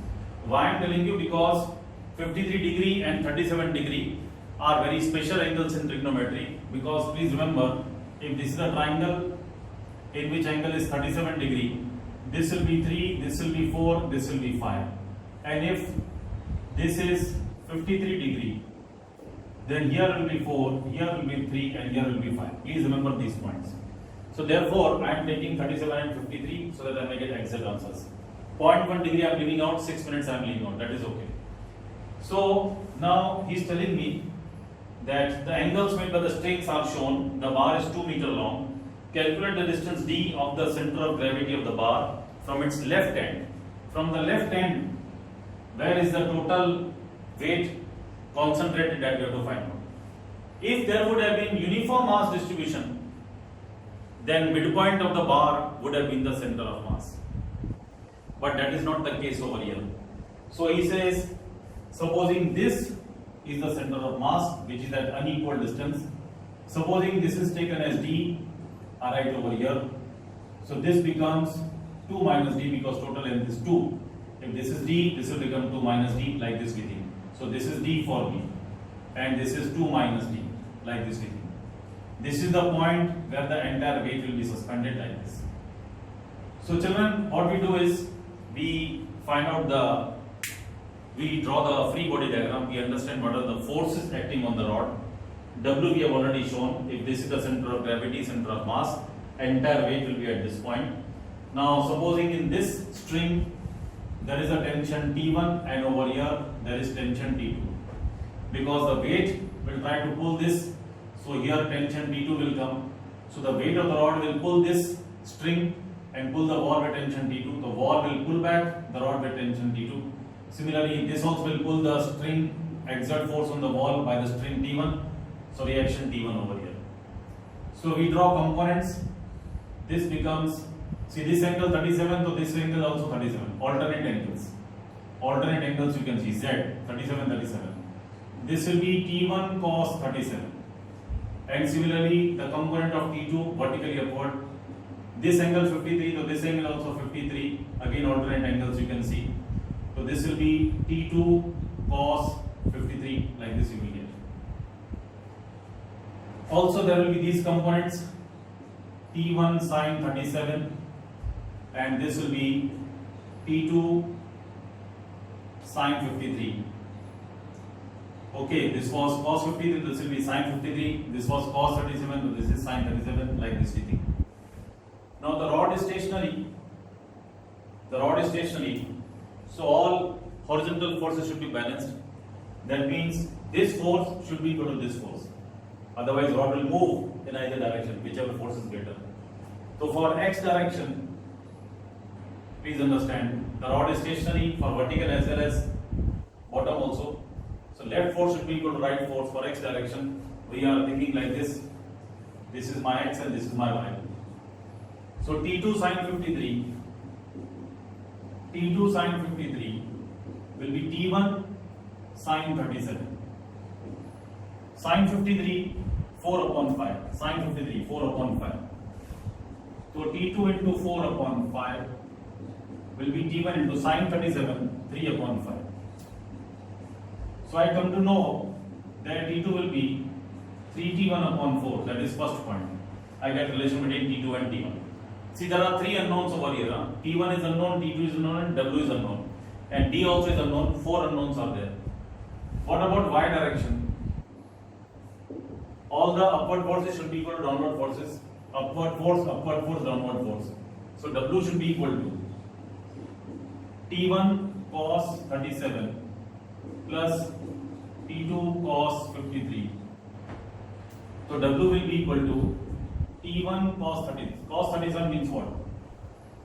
Why I am telling you? Because 53 degree and 37 degree are very special angles in trigonometry. Because please remember, if this is a triangle in which angle is 37 degree, this will be 3, this will be 4, this will be 5. And if this is 53 degree, then here will be 4, here will be 3, and here will be 5. Please remember these points. So therefore, I am taking 37 and 53 so that I may get exact answers. 0.1 degree I am leaving out, 6 minutes I am leaving out, that is okay. So now he is telling me that the angles made by the strings are shown. The bar is 2 meter long. Calculate the distance d of the center of gravity of the bar from its left end. From the left end, where is the total weight concentrated that we have to find out. If there would have been uniform mass distribution, then midpoint of the bar would have been the center of mass. But that is not the case over here. So he says, supposing this is the center of mass, which is at unequal distance. Supposing this is taken as d, I write over here. So this becomes 2 minus d because total length is 2. If this is d, this will become 2 minus d, like this we think. So this is d for me. And this is 2 minus d, like this we think. This is the point where the entire weight will be suspended like this. So children, what we do is, we draw the free body diagram, we understand what are the forces acting on the rod. W we have already shown. If this is the center of gravity, center of mass, entire weight will be at this point. Now supposing in this string there is a tension T1 and over here there is tension T2. Because the weight will try to pull this, so here tension T2 will come. So the weight of the rod will pull this string and pull the ball with tension T2. The ball will pull back the rod with tension T2. Similarly, this also will pull the string, exert force on the ball by the string T1. So reaction T1 over here. So we draw components. This becomes, see this angle 37, so this angle also 37. Alternate angles. Alternate angles you can see Z 37, 37. This will be T1 cos 37. And similarly, the component of T2 vertically upward This angle 53, so this angle also 53. Again alternate angles you can see. So this will be T2 cos 53, like this you will get. Also there will be these components, T1 sin 37, and this will be T2 sin 53. Okay, this was cos 53, this will be sin 53, this was cos 37, so this is sin 37, like this we think. Now the rod is stationary. The rod is stationary, so all horizontal forces should be balanced. That means this force should be equal to this force. Otherwise, rod will move in either direction, whichever force is greater. So for x direction, please understand, the rod is stationary for vertical as well as bottom also. So left force should be equal to right force for x direction. We are thinking like this. This is my x and this is my y. So T2 sin 53, T2 sin 53 will be T1 sin 37. Sin 53, 4 upon 5. Sin 53, 4 upon 5. So T2 into 4 upon 5 will be T1 into sin 37, 3 upon 5. So I come to know that T2 will be 3T1 upon 4. That is first point. I get relation between T2 and T1. See, there are three unknowns over here. T1 is unknown, T2 is unknown, and W is unknown. And D also is unknown. 4 unknowns are there. What about y direction? All the upward forces should be equal to downward forces. Upward force, downward force. So W should be equal to T1 cos 37 plus T2 cos 53. So W will be equal to T1 cos 30. Cos 37 means what?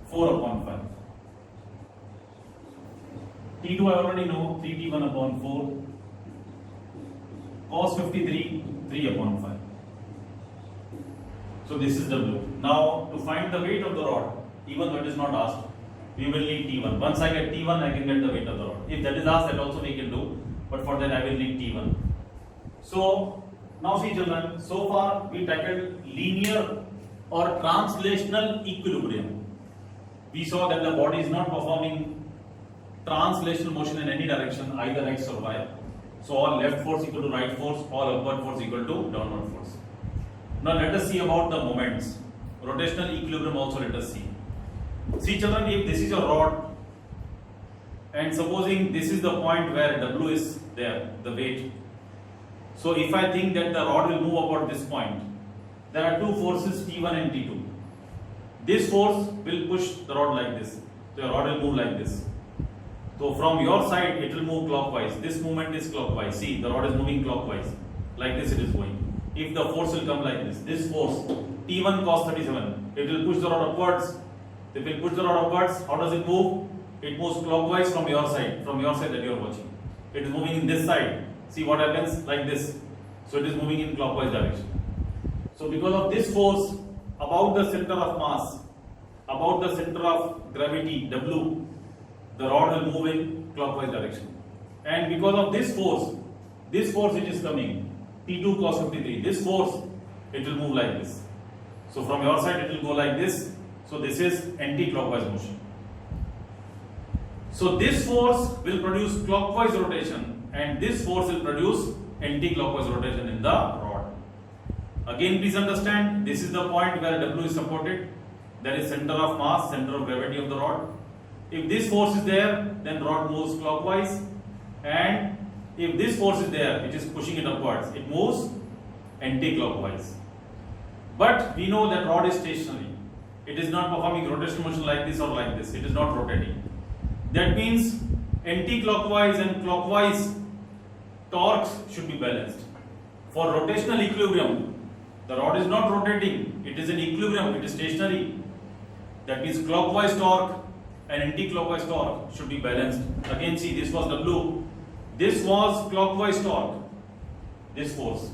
4 upon 5. T2 I already know, 3T1 upon 4. Cos 53, 3 upon 5. So this is W. Now to find the weight of the rod, even though it is not asked, we will need T1. Once I get T1, I can get the weight of the rod. If that is asked, that also we can do. But for that I will need T1. So now see children, so far we tackled linear or translational equilibrium. We saw that the body is not performing translational motion in any direction, either x or y. So all left force equal to right force, all upward force equal to downward force. Now let us see about the moments. Rotational equilibrium also let us see. See children, if this is your rod and supposing this is the point where W is there, the weight. So if I think that the rod will move about this point, there are two forces T1 and T2. This force will push the rod like this. So your rod will move like this. So from your side it will move clockwise. This movement is clockwise. See, the rod is moving clockwise. Like this it is going. If the force will come like this force T1 cos 37, it will push the rod upwards. If it push the rod upwards, how does it move? It moves clockwise from your side that you are watching. It is moving in this side. See what happens? Like this. So it is moving in clockwise direction. So because of this force about the center of mass, about the center of gravity W, the rod will move in clockwise direction. And because of this force which is coming, T2 cos 53, this force, it will move like this. So from your side it will go like this. So this is anti-clockwise motion. So this force will produce clockwise rotation and this force will produce anti-clockwise rotation in the rod. Again please understand, this is the point where W is supported. That is center of mass, center of gravity of the rod. If this force is there, then rod moves clockwise, and if this force is there, which is pushing it upwards, it moves anti-clockwise. But we know that rod is stationary. It is not performing rotational motion like this or like this. It is not rotating. That means anti-clockwise and clockwise torques should be balanced. For rotational equilibrium, the rod is not rotating. It is in equilibrium. It is stationary. That means clockwise torque and anti-clockwise torque should be balanced. Again see, this was W. This was clockwise torque. This force.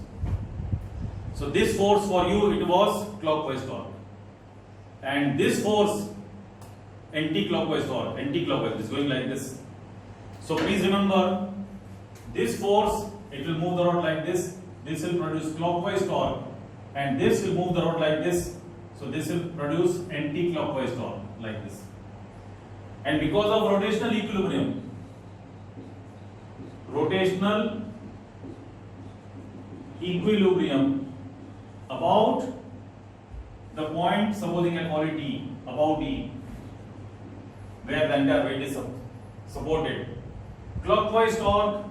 So this force for you, it was clockwise torque. And this force, anti-clockwise torque. Anti-clockwise is going like this. So please remember, this force, it will move the rod like this. This will produce clockwise torque. And this will move the rod like this. So this will produce anti-clockwise torque like this. And because of rotational equilibrium about the point, supposing I call it E, about E, where the entire weight is supported, clockwise torque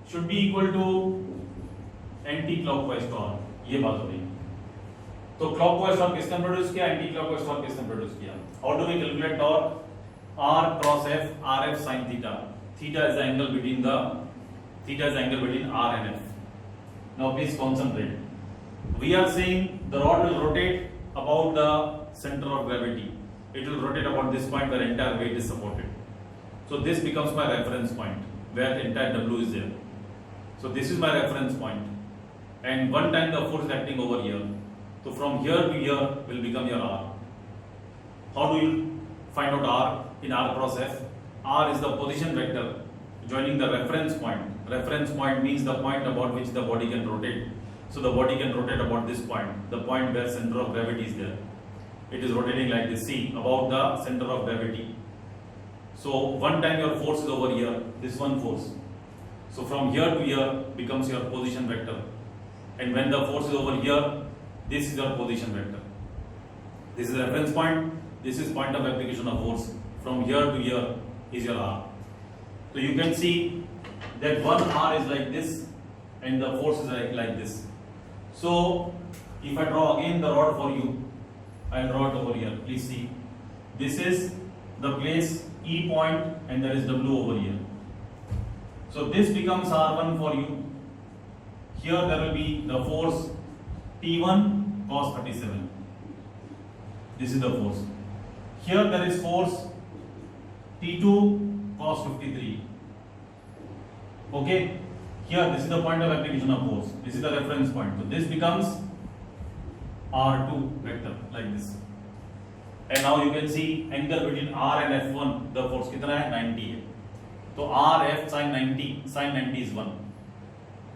should be equal to anti-clockwise torque. ये बात हो रही है. तो clockwise torque किसने produce किया, anti clockwise torque किसने produce किया? How do we calculate torque? R cross F, RF sin theta. Theta is the angle between R and F. Now please concentrate. We are saying the rod will rotate about the center of gravity. It will rotate about this point where entire weight is supported. So this becomes my reference point where the entire W is there. So this is my reference point. And one time the force is acting over here. So from here to here will become your R. How do you find out R in R cross F? R is the position vector joining the reference point. Reference point means the point about which the body can rotate. So the body can rotate about this point, the point where center of gravity is there. It is rotating like this, see, about the center of gravity. So one time your force is over here, this one force. So from here to here becomes your position vector. And when the force is over here, this is your position vector. This is reference point, this is point of application of force. From here to here is your R. So you can see that one R is like this and the force is like this. So if I draw again the rod for you, I'll draw it over here. Please see. This is the place E point and there is W over here. So this becomes R1 for you. Here there will be the force T1 cos 37. This is the force. Here there is force T2 cos 53. Okay. Here this is the point of application of force. This is the reference point. So this becomes R2 vector like this. And now you can see angle between R and F1. The force कितना है 90 है. तो RF sin 90 is 1.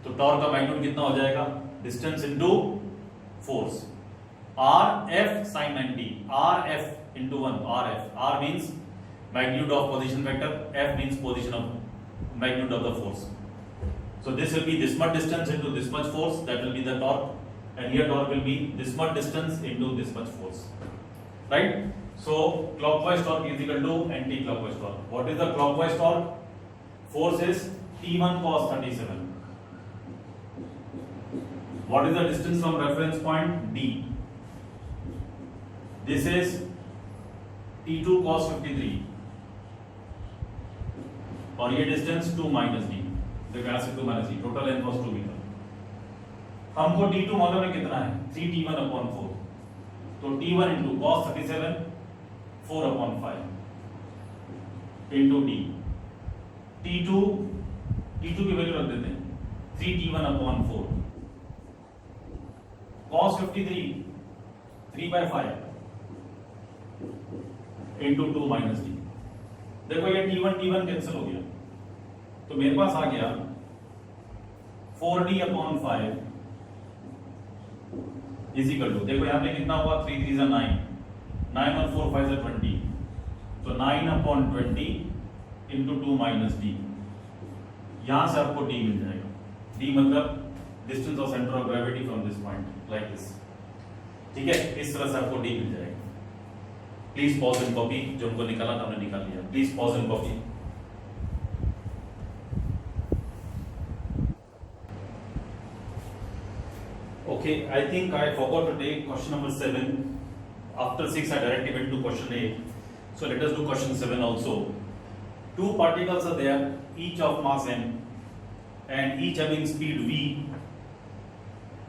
तो torque का magnitude कितना हो जाएगा? Distance into force. RF sin 90. RF into 1. RF. R means magnitude of position vector. F means position of magnitude of the force. So this will be this much distance into this much force. That will be the torque. And here torque will be this much distance into this much force. Right? So clockwise torque is equal to anti-clockwise torque. What is the clockwise torque? Force is T1 cos 37. What is the distance from reference point? D. This is T2 cos 53. और ये distance 2 minus D. देखो यहाँ से 2 minus D. Total length was 2 metre. हमको T2 मालूम है कितना है? 3T1 upon 4. तो T1 into cos 37 4 upon 5 into D. T2 की वैल्यू रख देते हैं 3T1 upon 4. cos 53 3 by 5 into 2 minus D. देखो ये T1 कैंसिल हो गया. तो मेरे पास आ गया 4D upon 5 is equal to, देखो यहाँ पे कितना हुआ 3 3 9, 9 और 4 5 20. तो 9 upon 20 into 2 minus D. यहाँ से आपको D मिल जाएगा. D मतलब distance of centre of gravity from this point like this. ठीक है, इस तरह से आपको D मिल जाएगा. Please pause and copy. जो हमको निकाला था हमने निकाल लिया. Please pause and copy. Okay, I think I forgot to take question number 7. After 6, I directly went to question 8. So let us do question 7 also. Two particles are there, each of mass m, and each having speed v,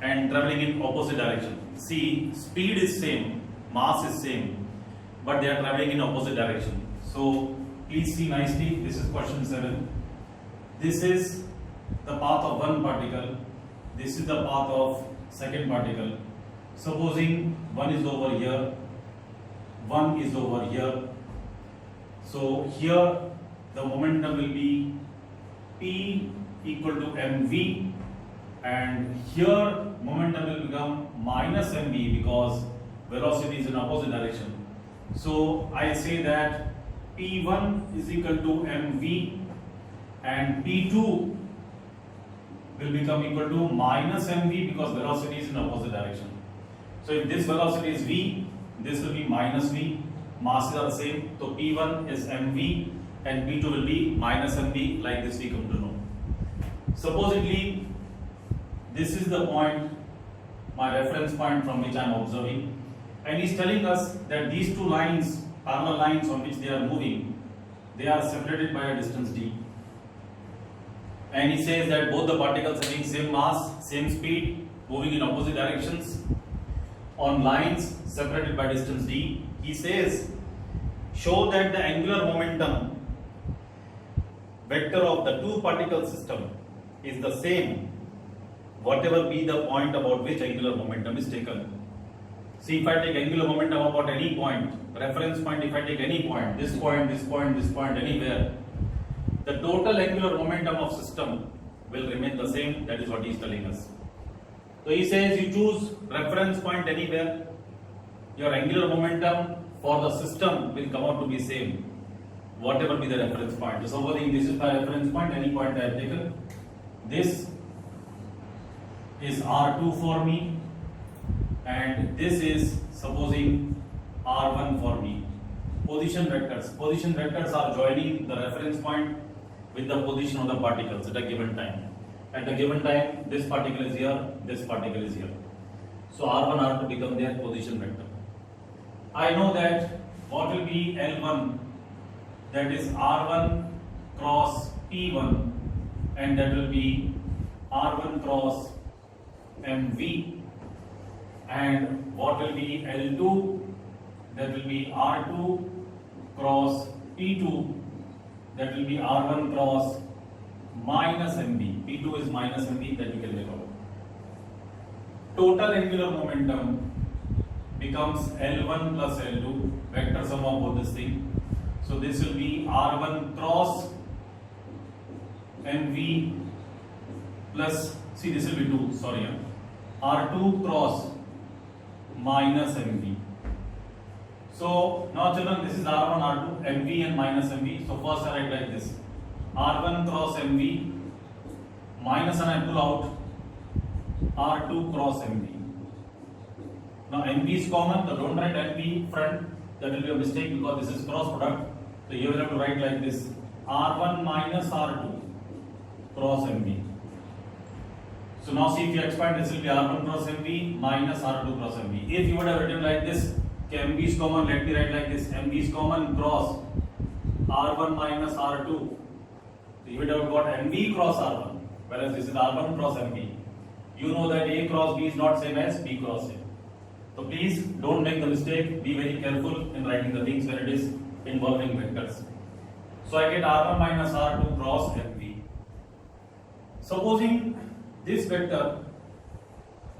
and traveling in opposite direction. See, speed is same, mass is same, but they are traveling in opposite direction. So please see nicely. This is question 7. This is the path of one particle. This is the path of second particle. Supposing one is over here, one is over here. So here the momentum will be P equal to mv and here momentum will become minus mv because velocity is in opposite direction. So I say that P1 is equal to mv and P2 will become equal to minus mv because velocity is in opposite direction. So if this velocity is v, this will be minus v, masses are the same, so P1 is mv and P2 will be minus mv, like this we come to know. Supposedly this is the point, my reference point from which I am observing, and he is telling us that these two lines, parallel lines on which they are moving, they are separated by a distance d. And he says that both the particles having same mass, same speed, moving in opposite directions on lines separated by distance d. He says, show that the angular momentum vector of the two particle system is the same, whatever be the point about which angular momentum is taken. See, if I take angular momentum about any point, reference point, if I take any point, this point, this point, this point, anywhere, the total angular momentum of system will remain the same. That is what he is telling us. So he says you choose reference point anywhere, your angular momentum for the system will come out to be same, whatever be the reference point. So supposing this is my reference point, any point I have taken, this is R2 for me, and this is supposing R1 for me. Position vectors are joining the reference point with the position of the particles at a given time. At a given time, this particle is here, this particle is here. So R1, R2 become their position vector. I know that what will be L1, that is R1 cross P1, and that will be R1 cross MV, and what will be L2, that will be R2 cross P2, that will be R1 cross minus MV. P2 is minus MV, that you can make out. Total angular momentum becomes L1 plus L2, vector sum of both this thing. So this will be R1 cross MV plus, see this will be 2, sorry, R2 cross minus MV. So now children, this is R1, R2, MV and minus MV. So first I write like this, R1 cross MV minus, and I pull out R2 cross MV. Now MV is common, so don't write MV front, that will be a mistake because this is cross product. So you will have to write like this, R1 minus R2 cross MV. So now see, if you expand, this will be R1 cross MV minus R2 cross MV. If you would have written like this, MV is common, let me write like this, MV is common cross R1 minus R2. So you would have got MV cross R1, whereas this is R1 cross MV. You know that A cross B is not same as B cross A. So please don't make the mistake, be very careful in writing the things when it is involving vectors. So I get R1 minus R2 cross MV. Supposing this vector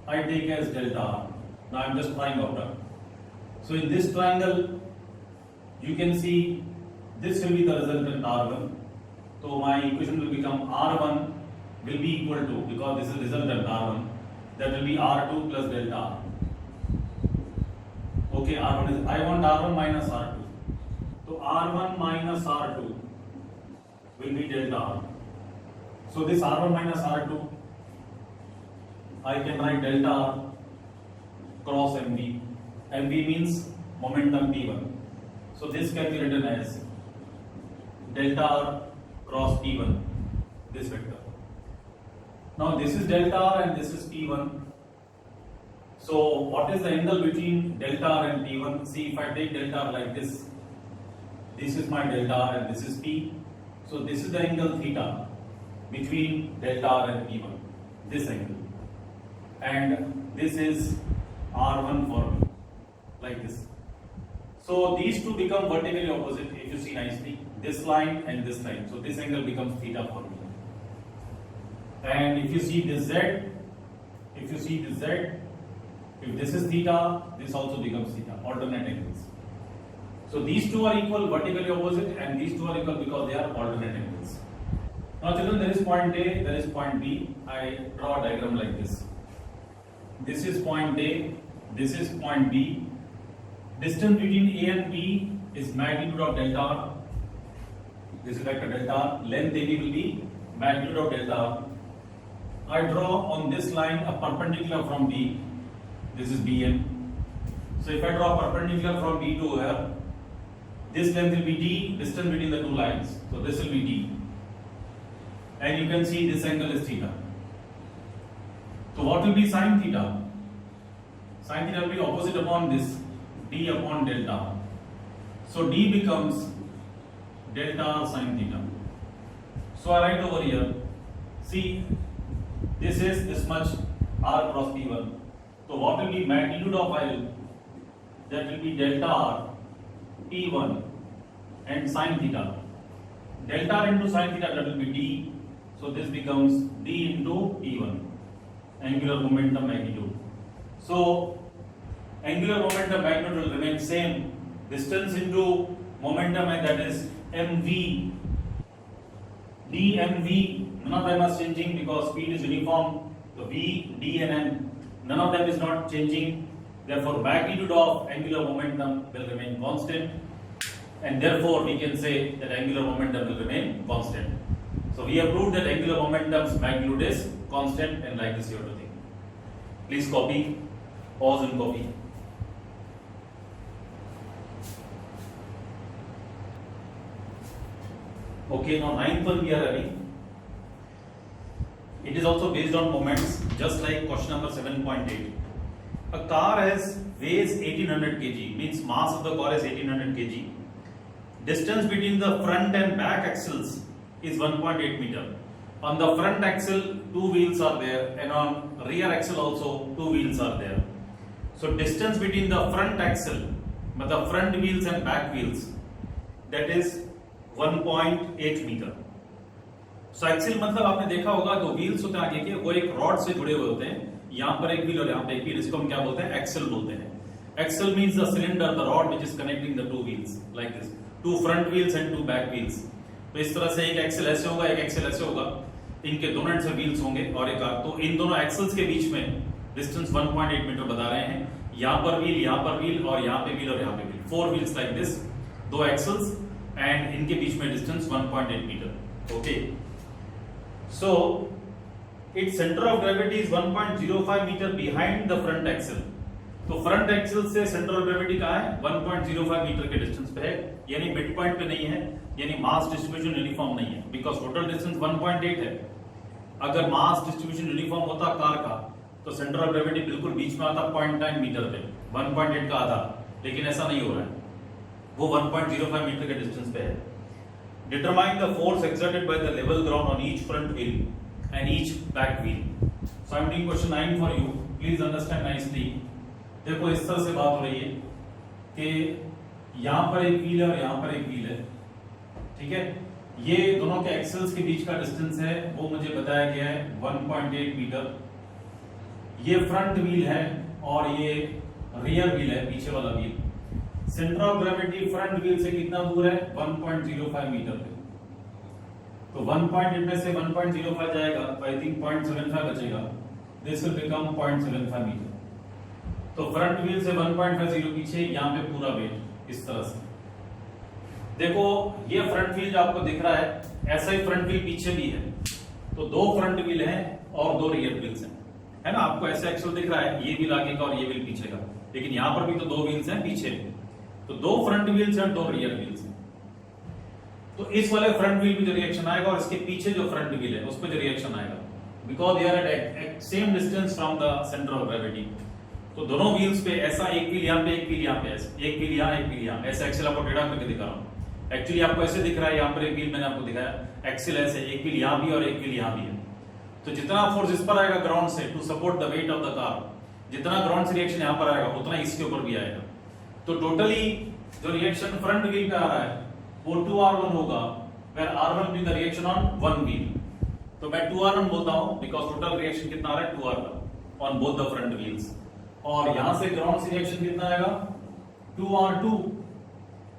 I take as delta R. Now I am just trying out. So in this triangle, you can see this will be the resultant R1. So my equation will become R1 will be equal to, because this is resultant R1, that will be R2 plus delta R. Okay, R1 is, I want R1 minus R2. So R1 minus R2 will be delta R. So this R1 minus R2, I can write delta R cross MV. MV means momentum P1. So this can be written as delta R cross P1, this vector. Now this is delta R and this is P1. So what is the angle between delta R and P1? See, if I take delta R like this is my delta R and this is P. So this is the angle theta between delta R and P1, this angle. And this is R1 for me, like this. So these two become vertically opposite, if you see nicely, this line and this line. So this angle becomes theta for me. And if you see this Z, if this is theta, this also becomes theta, alternate angles. So these two are equal, vertically opposite, and these two are equal because they are alternate angles. Now children, there is point A, there is point B. I draw a diagram like this. This is point A, this is point B. Distance between A and B is magnitude of delta R. This is vector delta R. Length AB will be magnitude of delta R. I draw on this line a perpendicular from B. This is BN. So if I draw perpendicular from B to here, this length will be D, distance between the two lines. So this will be D. And you can see this angle is theta. So what will be sin theta? Sin theta will be opposite upon this, D upon delta. So D becomes delta R sin theta. So I write over here, see, this is this much R cross P1. So what will be magnitude of L? That will be delta R P1 and sin theta. Delta R into sin theta, that will be D. So this becomes D into P1, angular momentum magnitude. So angular momentum magnitude will remain same. Distance into momentum, and that is mv. dmv, none of them are changing because speed is uniform. So v, d and m, none of them is not changing. Therefore magnitude of angular momentum will remain constant, and therefore we can say that angular momentum will remain constant. So we have proved that angular momentum's magnitude is constant, and like this you have to think. Please copy, pause and copy. Okay, now ninth one we are having. It is also based on moments, just like question number 7.8. A car weighs 1800 kg, means mass of the car is 1800 kg. Distance between the front and back axles is 1.8 meter. On the front axle, 2 wheels are there, and on rear axle also 2 wheels are there. So distance between the front axle, but the front wheels and back wheels, that is 1.8 metre. So axle मतलब आपने देखा होगा, दो wheels होते हैं आगे के, वो एक रॉड से जुड़े हुए होते हैं. यहाँ पर एक व्हील और यहाँ पर एक व्हील, इसको हम क्या बोलते हैं? एक्सेल बोलते हैं. Axle means the cylinder, the rod which is connecting the two wheels, like this, two front wheels and two back wheels. तो इस तरह से एक एक्सेल ऐसे होगा, एक एक्सेल ऐसे होगा, इनके दोनों एंड से व्हील्स होंगे और एक तो इन दोनों एक्सेल्स के बीच में डिस्टेंस 1.8 मीटर बता रहे हैं. यहाँ पर व्हील और यहाँ पे व्हील और यहाँ पे व्हील, 4 व्हील्स लाइक दिस, दो एक्सेल्स, एंड इनके बीच में distance 1.8 metre. Okay, so its centre of gravity is 1.05 metre behind the front axle. तो फ्रंट एक्सेल से सेंटर ऑफ ग्रेविटी कहाँ है? 1.05 मीटर के डिस्टेंस पे है, यानी मिड पॉइंट पे नहीं है, यानी मास डिस्ट्रीब्यूशन यूनिफॉर्म नहीं है, बिकॉज टोटल डिस्टेंस 1.8 है. अगर मास डिस्ट्रीब्यूशन यूनिफॉर्म होता कार का, तो सेंटर ऑफ ग्रेविटी बिल्कुल बीच में आता 0.9 मीटर पे, 1.8 का आधा, लेकिन ऐसा नहीं हो रहा है, वो 1.05 मीटर के डिस्टेंस पे है. Determine the force exerted by the level ground on each front wheel and each back wheel. So I am doing question 9 for you, please understand nicely. देखो इस तरह से बात हो रही है कि यहाँ पर एक व्हील है और यहाँ पर एक व्हील है, ठीक है. ये दोनों के एक्सेल्स के बीच का डिस्टेंस है, वो मुझे बताया गया है 1.8 मीटर. ये फ्रंट व्हील है और ये रियर व्हील है, पीछे वाला wheel. Centre of gravity front wheel से कितना दूर है? 1.05 मीटर पे. तो 1.8 में से 1.05 जाएगा, तो आई थिंक 0.75 बचेगा. This will become 0.75 metre. तो फ्रंट व्हील से 1.50 पीछे, यहाँ पे पूरा वेट इस तरह से. देखो ये फ्रंट व्हील जो आपको दिख रहा है, ऐसा ही फ्रंट व्हील पीछे भी है. तो दो फ्रंट व्हील हैं और दो रियर व्हील्स हैं, है ना. आपको ऐसा एक्सल दिख रहा है, ये व्हील आगे का और ये व्हील पीछे का, लेकिन यहाँ पर भी तो दो व्हील्स हैं पीछे. तो दो फ्रंट व्हील्स हैं, दो रियर व्हील्स हैं. तो इस वाले फ्रंट व्हील पे जो रिएक्शन आएगा और इसके पीछे जो फ्रंट व्हील है उस पे जो रिएक्शन आएगा, because they are at same distance from the centre of gravity. तो दोनों व्हील्स पे ऐसा एक व्हील यहाँ पे, एक व्हील यहाँ पे, एक व्हील यहाँ, एक व्हील यहाँ, ऐसा एक्सेल आपको टेढ़ा करके दिखा रहा हूँ. एक्चुअली आपको ऐसे दिख रहा है, यहाँ पर एक व्हील मैंने आपको दिखाया, एक्सेल ऐसे, एक व्हील यहाँ भी और एक व्हील यहाँ भी है. तो जितना फोर्स इस पर आएगा ग्राउंड से to support the weight of the car, जितना ग्राउंड से रिएक्शन यहाँ पर आएगा उतना इसके ऊपर भी आएगा. तो टोटली जो रिएक्शन फ्रंट व्हील पे आ रहा है वो 2R1 होगा, where R1 be the reaction on one wheel. तो मैं 2R1 बोलता हूँ because total reaction कितना आ रहा है? 2R1 on both the front wheels. और यहाँ से ग्राउंड से रिएक्शन कितना आएगा? 2R2,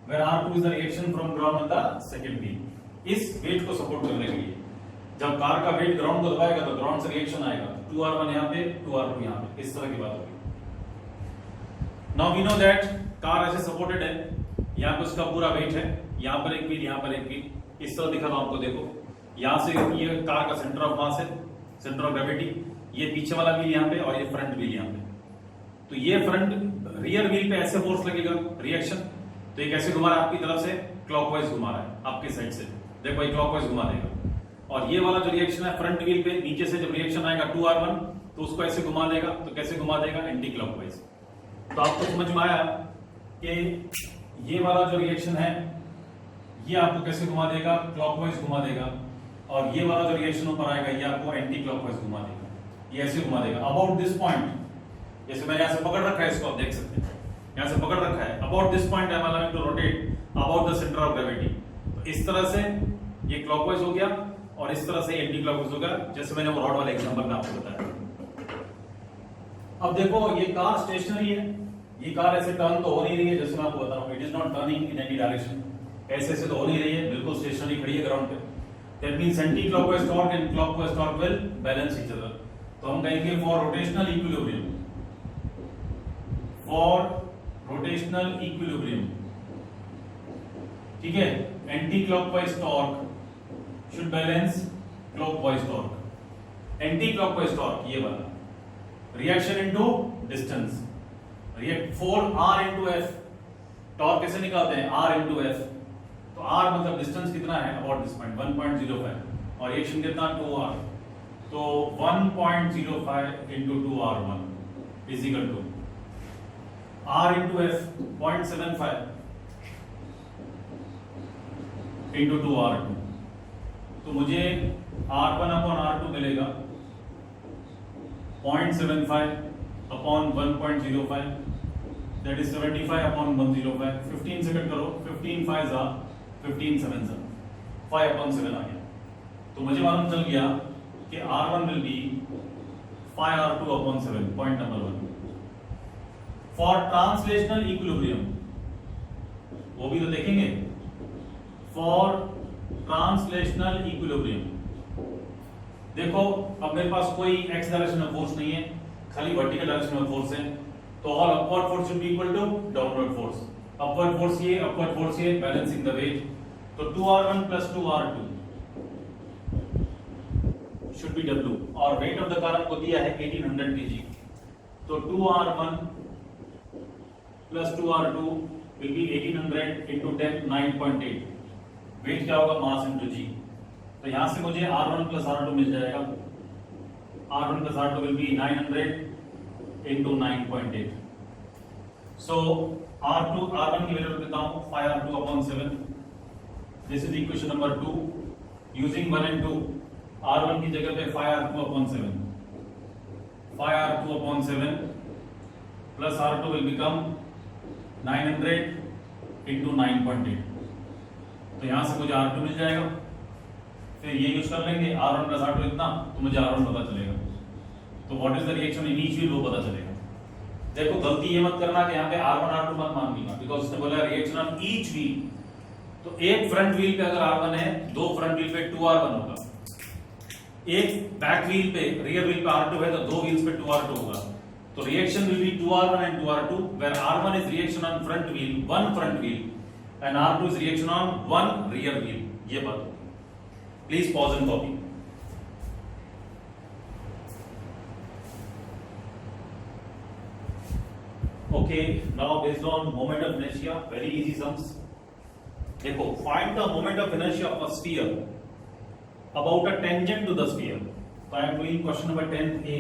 where R2 is the reaction from ground on the second wheel. इस वेट को सपोर्ट करने के लिए. जब कार का वेट ग्राउंड को दबाएगा तो ग्राउंड से रिएक्शन आएगा, 2r1 यहाँ पे 2r2 यहाँ पे, इस तरह की बात होगी। Now we know that car ऐसे सपोर्टेड है, यहाँ पे उसका पूरा वेट है, यहाँ पर एक व्हील, यहाँ पर एक व्हील, इस तरह दिखा रहा हूं आपको। देखो यहाँ से ये कार का सेंटर ऑफ मास है, सेंटर ऑफ ग्रेविटी, ये पीछे वाला व्हील यहाँ पे और ये फ्रंट व्हील यहाँ पे। तो ये फ्रंट रियर व्हील पे ऐसे फोर्स लगेगा रिएक्शन, तो ये कैसे घुमा रहा है आपकी तरफ से, क्लॉकवाइज घुमा रहा है आपकी साइड से, देखो ये क्लॉकवाइज घुमा देगा। और ये वाला जो रिएक्शन है फ्रंट व्हील पे, नीचे से जब रिएक्शन आएगा 2r1 तो उसको ऐसे घुमा देगा, तो कैसे घुमा देगा, एंटी क्लॉकवाइज। तो आपको समझ में आया कि ये वाला जो रिएक्शन है ये आपको कैसे घुमा देगा, क्लॉकवाइज घुमा देगा, और ये वाला जो रिएक्शन ऊपर आएगा ये आपको एंटी क्लॉकवाइज घुमा देगा, ये ऐसे घुमा देगा। अबाउट दिस पॉइंट, जैसे मैंने यहां से पकड़ रखा है, इसको आप देख सकते हैं, यहां से पकड़ रखा है, about this point I am allowing to rotate about the centre of gravity. तो इस तरह से ये क्लॉकवाइज हो गया और इस तरह से एंटी क्लॉकवाइज हो गया, जैसे मैंने वो रॉड वाले एग्जांपल में आपको बताया। अब देखो ये कार स्टेशनरी है, ये कार ऐसे टर्न तो हो नहीं रही है, जैसे मैं आपको बता रहा हूं, it is not turning in any direction, ऐसे ऐसे तो हो नहीं रही है, बिल्कुल स्टेशनरी खड़ी है ग्राउंड पे। That means anti clockwise torque and clockwise torque will balance each other. तो हम कहेंगे for rotational equilibrium, for rotational equilibrium, ठीक है, anti clockwise torque should balance clockwise torque. Anticlockwise torque ये वाला, reaction into distance, react 4r into f, torque कैसे निकालते हैं, r इनटू f। तो r मतलब डिस्टेंस कितना है, अबाउट दिस पॉइंट 1.05, और रिएक्शन कितना 2r, तो 1.05 into 2r1 is equal to r into f 0.75 into 2r2। तो मुझे r1 अपॉन r2 मिलेगा 0.75 upon 1.05, that is 75 upon 105। 15 second करो, 15 5 जा 15 7 जा 5 अपॉन 7 आ गया। तो मुझे मालूम चल गया कि r1 will be 5r2 upon 7, point number 1। For translational equilibrium, वो भी तो देखेंगे, फॉर ट्रांसलेशनल इक्विलिब्रियम देखो अब मेरे पास कोई x डायरेक्शन में फोर्स नहीं है, खाली वर्टिकल डायरेक्शन में फोर्स है, तो all upward force should be equal to downward force. Upward force ये, अपवर्ड फोर्स ये, बैलेंसिंग द वेट। तो 2r1 plus 2r2 should be w, और वेट ऑफ द कार को दिया है 1800 kg। तो 2r1 plus 2r2 will be 1800 into 10 9.8। Weight क्या होगा, मास इनटू g। तो यहां से मुझे r1 प्लस r2 मिल जाएगा, r1 plus r2 will be 900 into 9.8। So r1 की वैल्यू देता हूं 5r2 upon 7, this is equation number 2। Using 1 and 2, r1 की जगह पे 5r2 upon 7, 5r2 upon 7 plus r2 will become 900 into 9.8। तो यहां से मुझे r2 मिल जाएगा, फिर ये यूज कर लेंगे, r1 प्लस r2 इतना, तो मुझे r1 पता चलेगा। तो what is the reaction in each wheel, वो पता चलेगा। देखो गलती ये मत करना कि यहाँ पे r1 r2 मत मान लेना, बिकॉज उसने बोला रिएक्शन ऑन ईच व्हील। तो एक फ्रंट व्हील पे अगर r1 है, दो फ्रंट व्हील पे 2r1 होगा, एक बैक व्हील पे, रियर व्हील पे r2 है, तो दो व्हील्स पे 2r2 होगा। तो reaction will be 2r1 and 2r2, where r1 is reaction on front wheel, one front wheel, and r2 is reaction on one rear wheel। ये बात, please pause and copy. Okay, now based on moment of inertia, very easy sums. देखो, find the moment of inertia of a sphere about a tangent to the sphere. So I am doing question number 10A.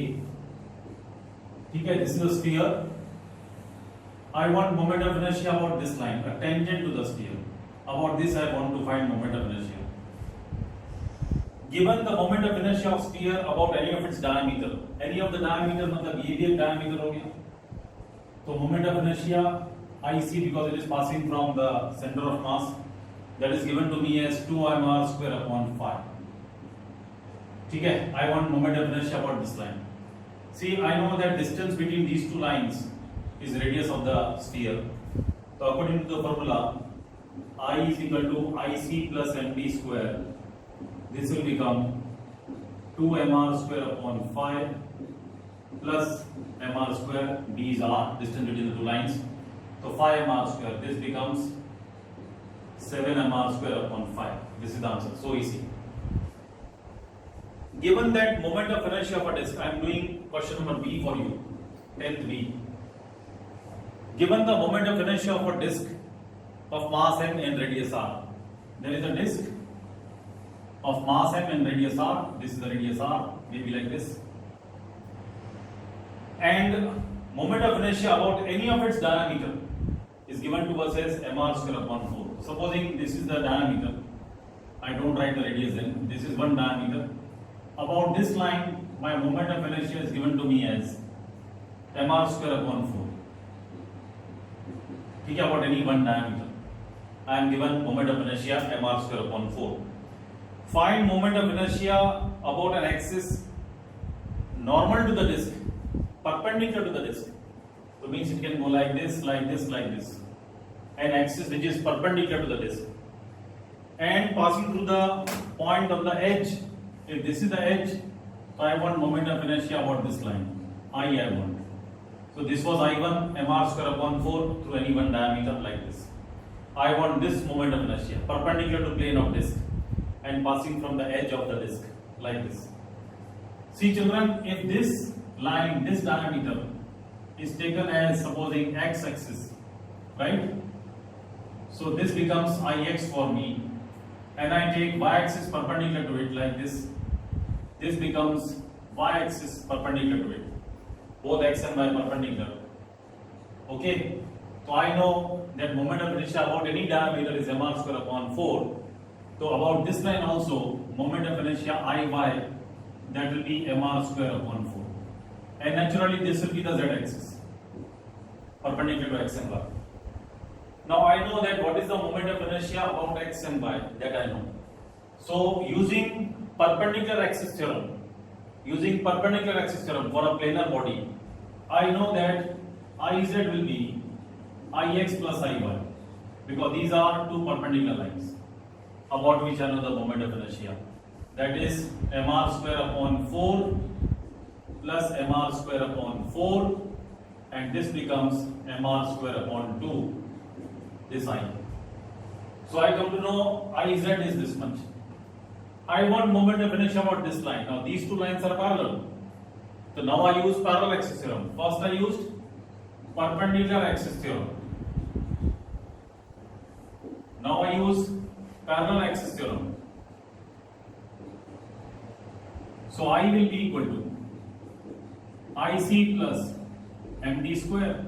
ठीक है, this is a sphere. I want moment of inertia about this line, a tangent to the sphere. About this I want to find moment of inertia. Given the moment of inertia of sphere about any of its diameter, any of the diameter मतलब ये भी एक diameter हो गया। तो moment of inertia IC, because it is passing from the center of mass, that is given to me as 2mr square upon 5. ठीक है, I want moment of inertia about this line. See, I know that distance between these two lines is radius of the sphere. So according to the formula, I is equal to IC plus MD square. This will become 2 mr square upon 5 plus mr square. These are distance between the two lines. So 5 mr square. This becomes 7 mr square upon 5. This is the answer. So easy. Given that moment of inertia of a disk, I am doing question number B for you. 10th B. Given the moment of inertia of a disk of mass m and radius r, there is a disk of mass m and radius r. This is the radius r, maybe like this. And moment of inertia about any of its diameter is given to us as mr square upon 4. Supposing this is the diameter, I don't write the radius then. This is one diameter. About this line, my moment of inertia is given to me as mr square upon 4. ठीक है, about any one diameter, I am given moment of inertia mr square upon 4. Find moment of inertia about an axis normal to the disk, perpendicular to the disk. So means it can go like this, like this, like this. An axis which is perpendicular to the disk and passing through the point of the edge. If this is the edge, so I want moment of inertia about this line. I want. So this was I1 mr square upon 4 through any one diameter like this. I want this moment of inertia perpendicular to plane of disk and passing from the edge of the disk like this. See children, if this line, this diameter is taken as supposing x-axis, right? So this becomes Ix for me, and I take y-axis perpendicular to it like this. This becomes y-axis perpendicular to it. Both x and y perpendicular. Okay. So I know that moment of inertia about any diameter is mr square upon 4. So about this line also, moment of inertia Iy, that will be mr square upon 4. And naturally this will be the z-axis, perpendicular to x and y. Now I know that what is the moment of inertia about x and y, that I know. So using perpendicular axis theorem for a planar body, I know that Iz will be Ix plus Iy, because these are two perpendicular lines about which I know the moment of inertia. That is mr square upon 4 plus mr square upon 4, and this becomes mr square upon 2, this I. So I come to know Iz is this much. I want moment of inertia about this line. Now these two lines are parallel. So now I use parallel axis theorem. First I used perpendicular axis theorem. Now I use parallel axis theorem. So I will be equal to Ic plus md square.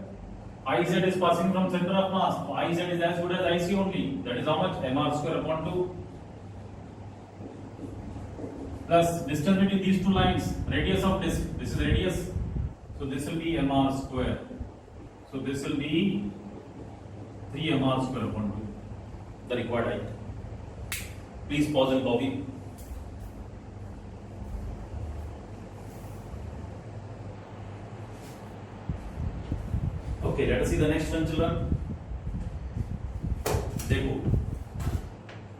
Iz is passing from center of mass. So Iz is as good as Ic only. That is how much? Mr square upon 2. Plus distance between these two lines, radius of disk. This is radius. So this will be mr square. So this will be 3 mr square upon 2. The required height. Please pause and copy. Okay, let us see the next one, children. Dekho.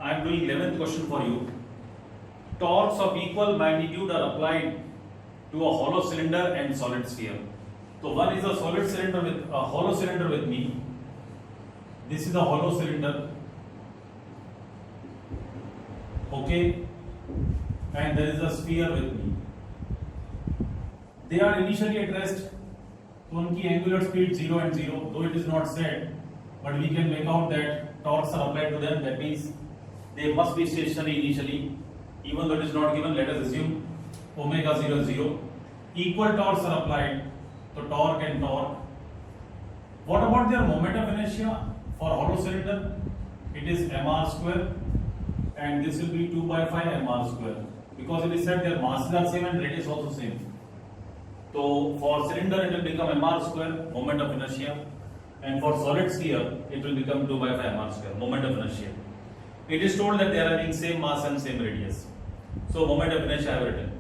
I am doing 11th question for you. Torques of equal magnitude are applied to a hollow cylinder and solid sphere. So one is a solid cylinder with a hollow cylinder with me. This is a hollow cylinder. Okay, and there is a sphere with me. They are initially at rest. So उनकी angular speed 0 and 0, though it is not said, but we can make out that torques are applied to them. That means they must be stationary initially, even though it is not given. Let us assume omega 0 is 0. Equal torques are applied, so torque and torque. What about their moment of inertia for hollow cylinder? It is mr square, and this will be 2 by 5 mr square, because it is said their masses are same and radius also same. So for cylinder it will become mr square, moment of inertia, and for solid sphere it will become 2 by 5 mr square, moment of inertia. It is told that they are having same mass and same radius. So moment of inertia I have written.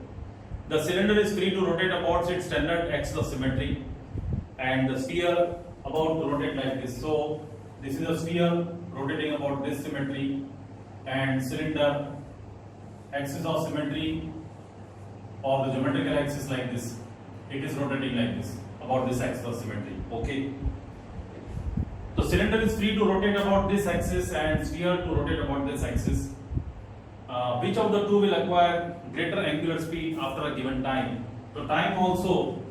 The cylinder is free to rotate about its standard axis of symmetry, and the sphere about to rotate like this. So this is a sphere rotating about this symmetry, and cylinder axis of symmetry or the geometrical axis like this, it is rotating like this about this axis of symmetry. Okay. The cylinder is free to rotate about this axis and sphere to rotate about this axis. Which of the two will acquire greater angular speed after a given time? So time also,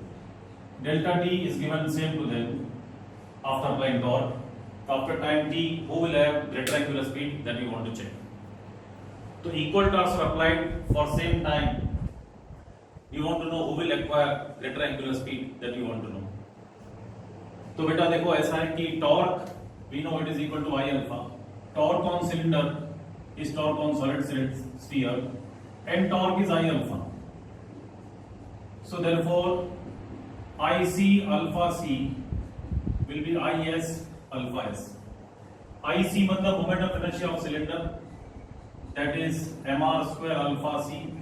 delta t is given same to them after applying torque. After time t, who will have greater angular speed, that we want to check. So equal torques are applied for same time. You want to know who will acquire greater angular speed, that you want to know. तो बेटा देखो ऐसा है कि torque we know it is equal to I alpha. Torque on cylinder is torque on solid sphere, and torque is I alpha. So therefore, IC alpha C will be IS alpha S. IC मतलब moment of inertia of cylinder, that is mr square alpha C,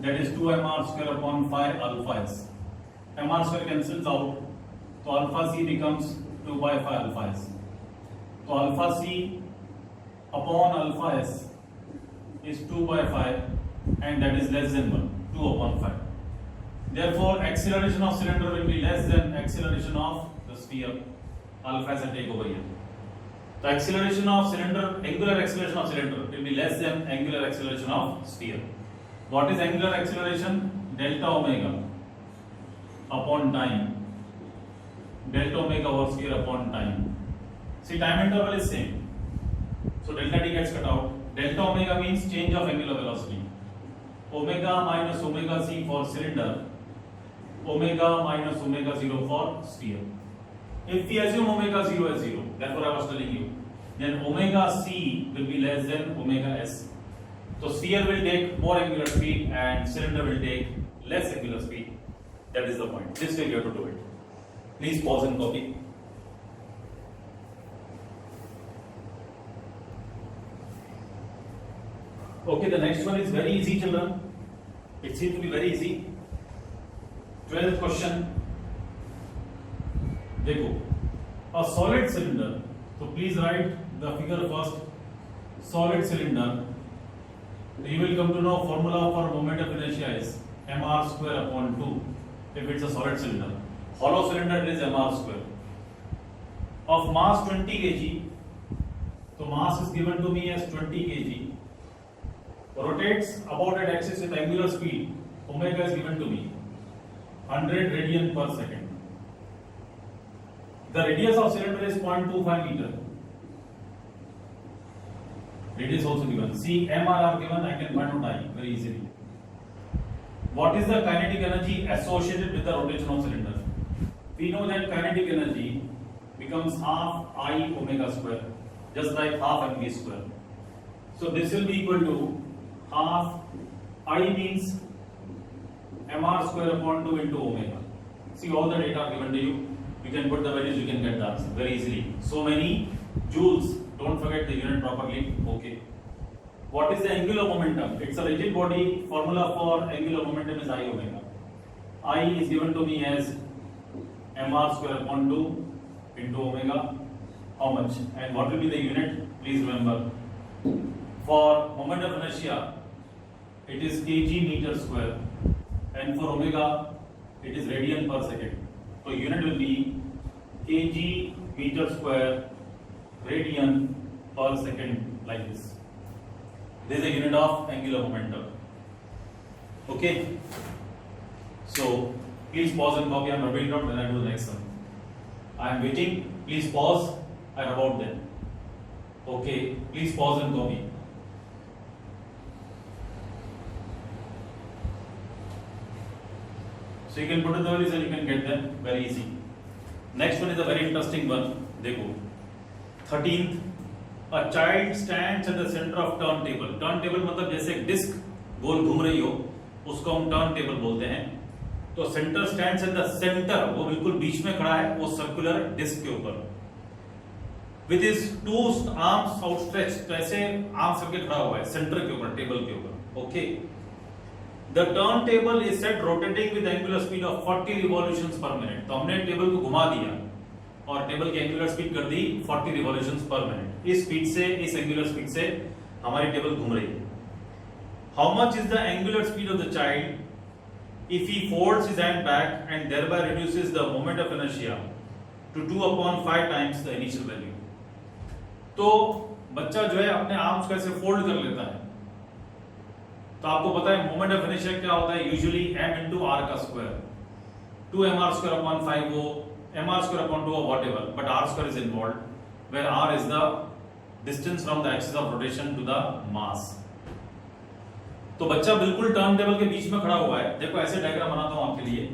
that is 2 mr square upon phi alpha S. mr square cancels out, so alpha C becomes 2 by phi alpha S. So alpha C upon alpha S is 2 by phi, and that is less than 1, 2 upon phi. Therefore, acceleration of cylinder will be less than acceleration of the sphere. Alpha is a take over here. The acceleration of cylinder, angular acceleration of cylinder will be less than angular acceleration of sphere. What is angular acceleration? Delta omega upon time. Delta omega over sphere upon time. See, time interval is same. So delta t gets cut out. Delta omega means change of angular velocity. Omega minus omega c for cylinder. Omega minus omega 0 for sphere. If we assume omega 0 as 0, therefore I was telling you, then omega c will be less than omega s. So sphere will take more angular speed and cylinder will take less angular speed. That is the point. This way you have to do it. Please pause and copy. Okay, the next one is very easy, children. It seems to be very easy. 12th question. देखो, a solid cylinder. So please write the figure first. Solid cylinder. You will come to know formula for moment of inertia is mr square upon 2. If it's a solid cylinder. Hollow cylinder is mr square. Of mass 20 kg. So mass is given to me as 20 kg. Rotates about an axis with angular speed. Omega is given to me 100 radian per second. The radius of cylinder is 0.25 meter. Radius also given. C, M, R are given. I can find out I very easily. What is the kinetic energy associated with the rotation of cylinder? We know that kinetic energy becomes half I omega square, just like half mv square. So this will be equal to half I means mr square upon 2 into omega. See, all the data are given to you. You can put the values, you can get the answer very easily. So many joules. Don't forget the unit properly. Okay. What is the angular momentum? It's a rigid body. Formula for angular momentum is I omega. I is given to me as mr square upon 2 into omega. How much? And what will be the unit? Please remember. For moment of inertia, it is kg meter square. And for omega, it is radian per second. So unit will be kg meter square radian per second, like this. This is a unit of angular momentum. Okay. So please pause and copy. I am rubbing it out when I do the next one. I am waiting. Please pause. I am about them. Okay. Please pause and copy. So you can put in the values and you can get them very easy. Next one is a very interesting one. देखो. 13th. A child stands at the center of turntable. Turntable मतलब जैसे एक disc गोल घूम रही हो, उसको हम turntable बोलते हैं. तो centre stands eight the centre, वो बिल्कुल बीच में खड़ा है, वो सर्कुलर डिस्क के ऊपर. With his two arms outstretched, तो ऐसे आर्म्स करके खड़ा हुआ है सेंटर के ऊपर, टेबल के ऊपर. Okay. The turntable is set rotating with angular speed of 40 revolutions per minute. तो हमने टेबल को घुमा दिया और टेबल की एंगुलर स्पीड कर दी 40 रिवॉल्यूशंस पर मिनट. इस स्पीड से, इस एंगुलर स्पीड से हमारी टेबल घूम रही है. how much is the angular speed of the child if he folds his hand back and thereby reduces the moment of inertia to 2/5 times the initial value. तो बच्चा जो है अपने आर्म्स को ऐसे फोल्ड कर लेता है, तो आपको पता है मोमेंट ऑफ इनर्शिया क्या होता है, यूजुअली m into r का स्क्वायर, 2mr² हो, mr² 2 or whatever, but r² is involved, where r is the distance from the axis of rotation to the mass. तो बच्चा बिल्कुल टर्न टेबल के बीच में खड़ा हुआ है. देखो ऐसे डायग्राम बनाता हूं आपके लिए.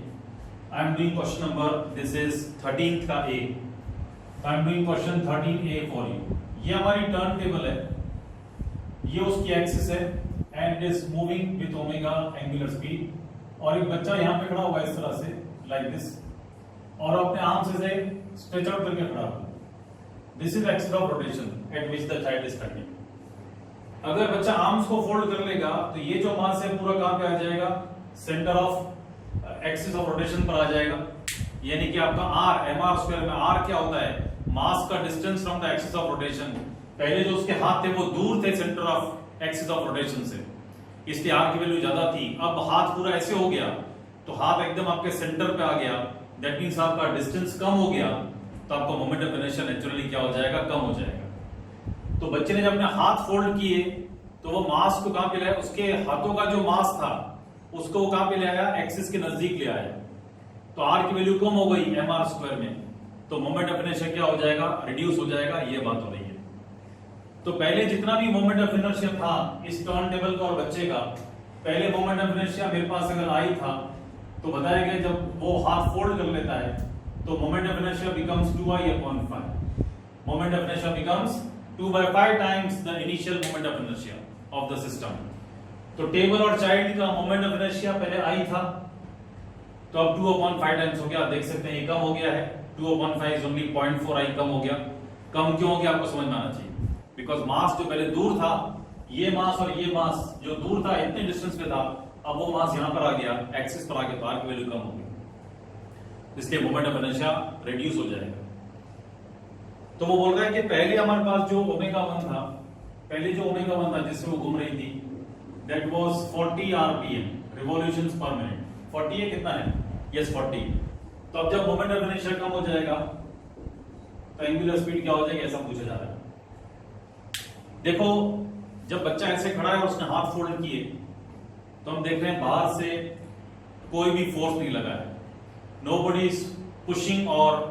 I am doing question number, this is 13th का A. I am doing question 13A for you. ये हमारी टर्न टेबल है, ये उसकी एक्सिस है and is moving with omega angular speed. और एक बच्चा यहां पे खड़ा हुआ है इस तरह से, लाइक दिस, और अपने आर्म से स्ट्रेच आउट करके खड़ा हुआ. This is axis of rotation eight which the child is standing. अगर बच्चा आर्म्स को फोल्ड कर लेगा तो ये जो मास है पूरा कहां पे आ जाएगा, centre of axis of rotation पर आ जाएगा. यानी कि आपका r, mr² में r क्या होता है, मास का distance from the axis of rotation. पहले जो उसके हाथ थे वो दूर थे centre of axis of rotation से, इसलिए r की वैल्यू ज्यादा थी. अब हाथ पूरा ऐसे हो गया तो हाथ एकदम आपके सेंटर पे आ गया, दैट मींस आपका डिस्टेंस कम हो गया, तो आपका मोमेंट ऑफ इनर्शिया नेचुरली क्या हो जाएगा, कम हो जाएगा. तो बच्चे ने जब अपने हाथ फोल्ड किए तो वो मास को कहां पे लाया, उसके हाथों का जो मास था उसको वो कहां पे ले आया, एक्सिस के नजदीक ले आया. तो r की वैल्यू कम हो गई mr² में, तो मोमेंट ऑफ इनर्शिया क्या हो जाएगा, रिड्यूस हो जाएगा. ये बात हो रही है. तो पहले जितना भी मोमेंट ऑफ इनर्शिया था इस टर्न टेबल का और बच्चे का, पहले मोमेंट ऑफ इनर्शिया मेरे पास अगर आई था तो बताया गया जब वो हाथ फोल्ड कर लेता है तो moment of inertia becomes 2i/5. Moment of inertia becomes 2/5 times the initial moment of inertia of the system. तो टेबल और चाइल्ड का मोमेंट ऑफ इनर्शिया पहले आई था, तो अब 2/5 टाइम्स हो गया. आप देख सकते हैं ये कम हो गया है, 2/5 is only 0.4i कम हो गया. कम क्यों हो गया आपको समझ में आना चाहिए, बिकॉज मास जो पहले दूर था, ये मास और ये मास जो दूर था इतने डिस्टेंस पे था, अब वो मास यहां पर आ गया, एक्सिस पर आ गया, तो आर की वैल्यू कम हो गई, इसलिए मोमेंट ऑफ इनर्शिया रिड्यूस हो जाएगा. तो वो बोल रहा है कि पहले हमारे पास जो ओमेगा 1 था, पहले जो ओमेगा 1 था जिससे वो घूम रही थी, दैट वाज 40 rpm, रिवॉल्यूशंस पर मिनट. 40 है, कितना है, यस 40. तो अब जब मोमेंट ऑफ इनर्शिया कम हो जाएगा तो एंगुलर स्पीड क्या हो जाएगी, ऐसा पूछा जा रहा है. देखो जब बच्चा ऐसे खड़ा है और उसने हाथ फोल्ड किए तो हम देख रहे हैं बाहर से कोई भी फोर्स नहीं लगा है. नोबडी इज पुशिंग और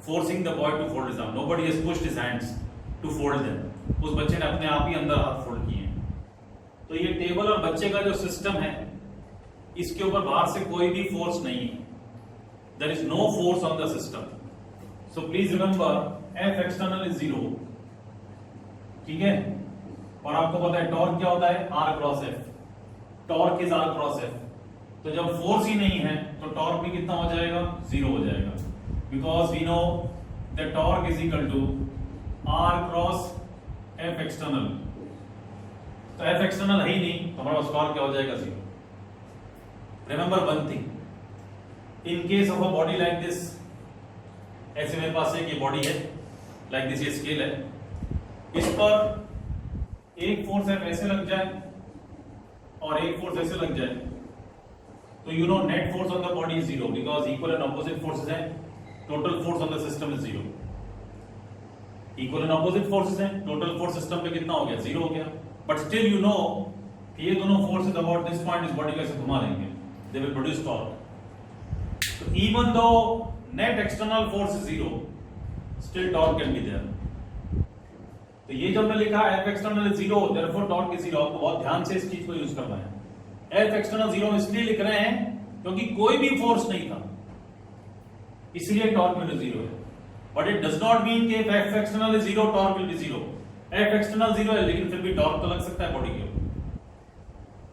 forcing the boy to fold his arm. Nobody has pushed his hands to fold them. उस बच्चे ने अपने आप ही अंदर हाथ फोल्ड किए हैं. तो ये टेबल और बच्चे का जो सिस्टम है, इसके ऊपर बाहर से कोई भी फोर्स नहीं है. There is no force on the system. So please remember, F external is 0. ठीक है. और आपको पता है टॉर्क क्या होता है, R cross F. Torque is R cross F. तो जब फोर्स ही नहीं है तो टॉर्क भी कितना हो जाएगा, 0 हो जाएगा. Because we know that torque is equal to R cross F external. तो F external है ही नहीं, तो हमारा torque क्या हो जाएगा, 0. Remember one thing. In case of a body like this, ऐसे मेरे पास एक ये बॉडी है, like this ये स्केल है, इस पर एक फोर्स F ऐसे लग जाए और एक फोर्स ऐसे लग जाए, तो you know net force on the body is 0 because equal and opposite forces हैं. Total force on the system is 0. Equal and opposite forces हैं, टोटल फोर्स सिस्टम पे कितना हो गया, 0 हो गया. बट स्टिल यू नो कि ये दोनों फोर्सेस अबाउट दिस पॉइंट इस बॉडी को ऐसे घुमा देंगे, दे विल प्रोड्यूस टॉर्क. तो even though net external force is 0, still torque can be there. तो ये जो हमने लिखा F external is 0, therefore torque is 0. आपको बहुत ध्यान से इस चीज को यूज करना है. F एक्सटर्नल 0 इसलिए लिख रहे हैं क्योंकि कोई भी फोर्स नहीं था, इसलिए टॉर्क में 0 है. But it does not mean कि F external is 0 torque will be 0. F external 0 है लेकिन फिर भी टॉर्क तो लग सकता है बॉडी के ऊपर.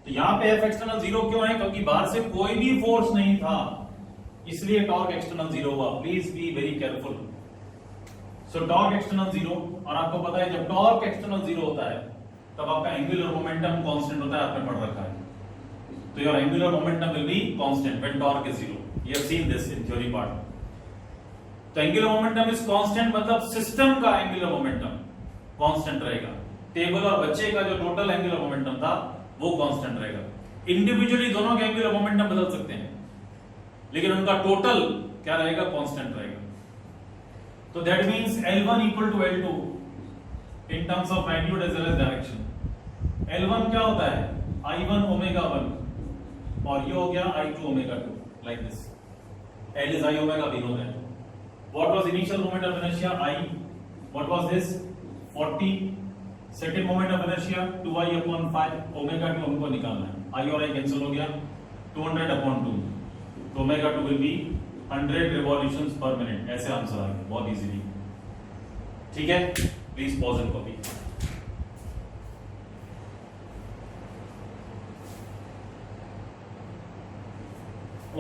तो यहां पे F एक्सटर्नल 0 क्यों है, क्योंकि बाहर से कोई भी फोर्स नहीं था, इसलिए टॉर्क एक्सटर्नल 0 हुआ. Please be very careful. So torque external 0, और आपको पता है जब टॉर्क एक्सटर्नल 0 होता है तब आपका एंगुलर मोमेंटम कांस्टेंट होता है, आपने पढ़ रखा है. तो your angular momentum will be constant when torque is 0. You have seen this in theory part. तो एंगुलर मोमेंटम इज कांस्टेंट, मतलब सिस्टम का एंगुलर मोमेंटम कांस्टेंट रहेगा. टेबल और बच्चे का जो टोटल एंगुलर मोमेंटम था वो कांस्टेंट रहेगा। इंडिविजुअली दोनों के एंगुलर मोमेंटम बदल सकते हैं, लेकिन उनका टोटल क्या रहेगा, कांस्टेंट रहेगा। तो that means L1 equal to L2 in terms of magnitude as well as direction. L1 क्या होता है, I1 ओमेगा 1 और ये हो गया I2 omega 2 like this. L is I omega, we know that. What was initial moment of inertia? I. What was this? 40. Second moment of inertia 2I upon 5. Omega 2 हमको निकालना है। I और I cancel हो गया, 200 upon 2. तो omega 2 will be 100 revolutions per minute। ऐसे answer आ गया बहुत इजीली। ठीक है, please pause and copy.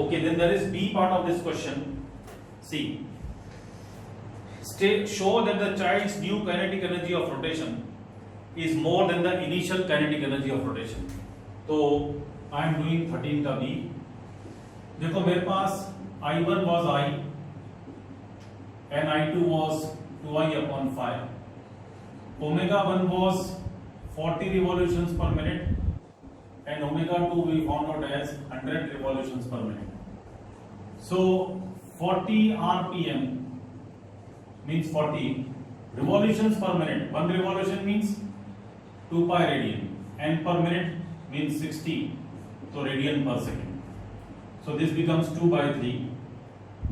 Okay, then there is B part of this question. See, show that the child's new kinetic energy of rotation is more than the initial kinetic energy of rotation. तो I am doing 13 का B। देखो मेरे पास I1 was I and I2 was 2I upon 5. Omega 1 was 40 revolutions per minute and omega 2 we found out as 100 revolutions per minute. So 40 RPM means 40 revolutions per minute. One revolution means 2 pi radian and per minute means 60, so radian per second. So this becomes 2 by 3,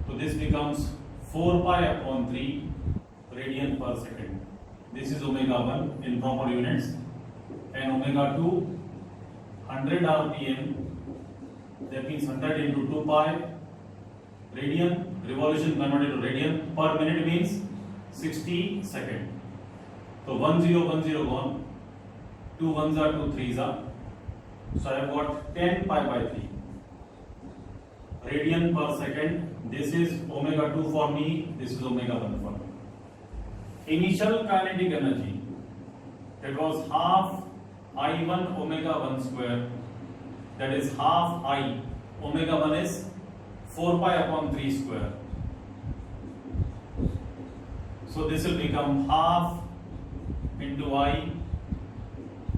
so this becomes 4 pi upon 3 radian per second. This is omega 1 in proper units, and omega 2 100 RPM, that means 100 into 2 pi radian, revolution converted to radian per minute means 60 second. So 1010 gone, 2 ones are 2 threes are, so I have got 10 pi by 3 radian per second. This is omega 2 for me, this is omega 1 for me. Initial kinetic energy, that was half I1 omega 1 square, that is half I, omega 1 is 4 pi upon 3 square. So this will become half into I,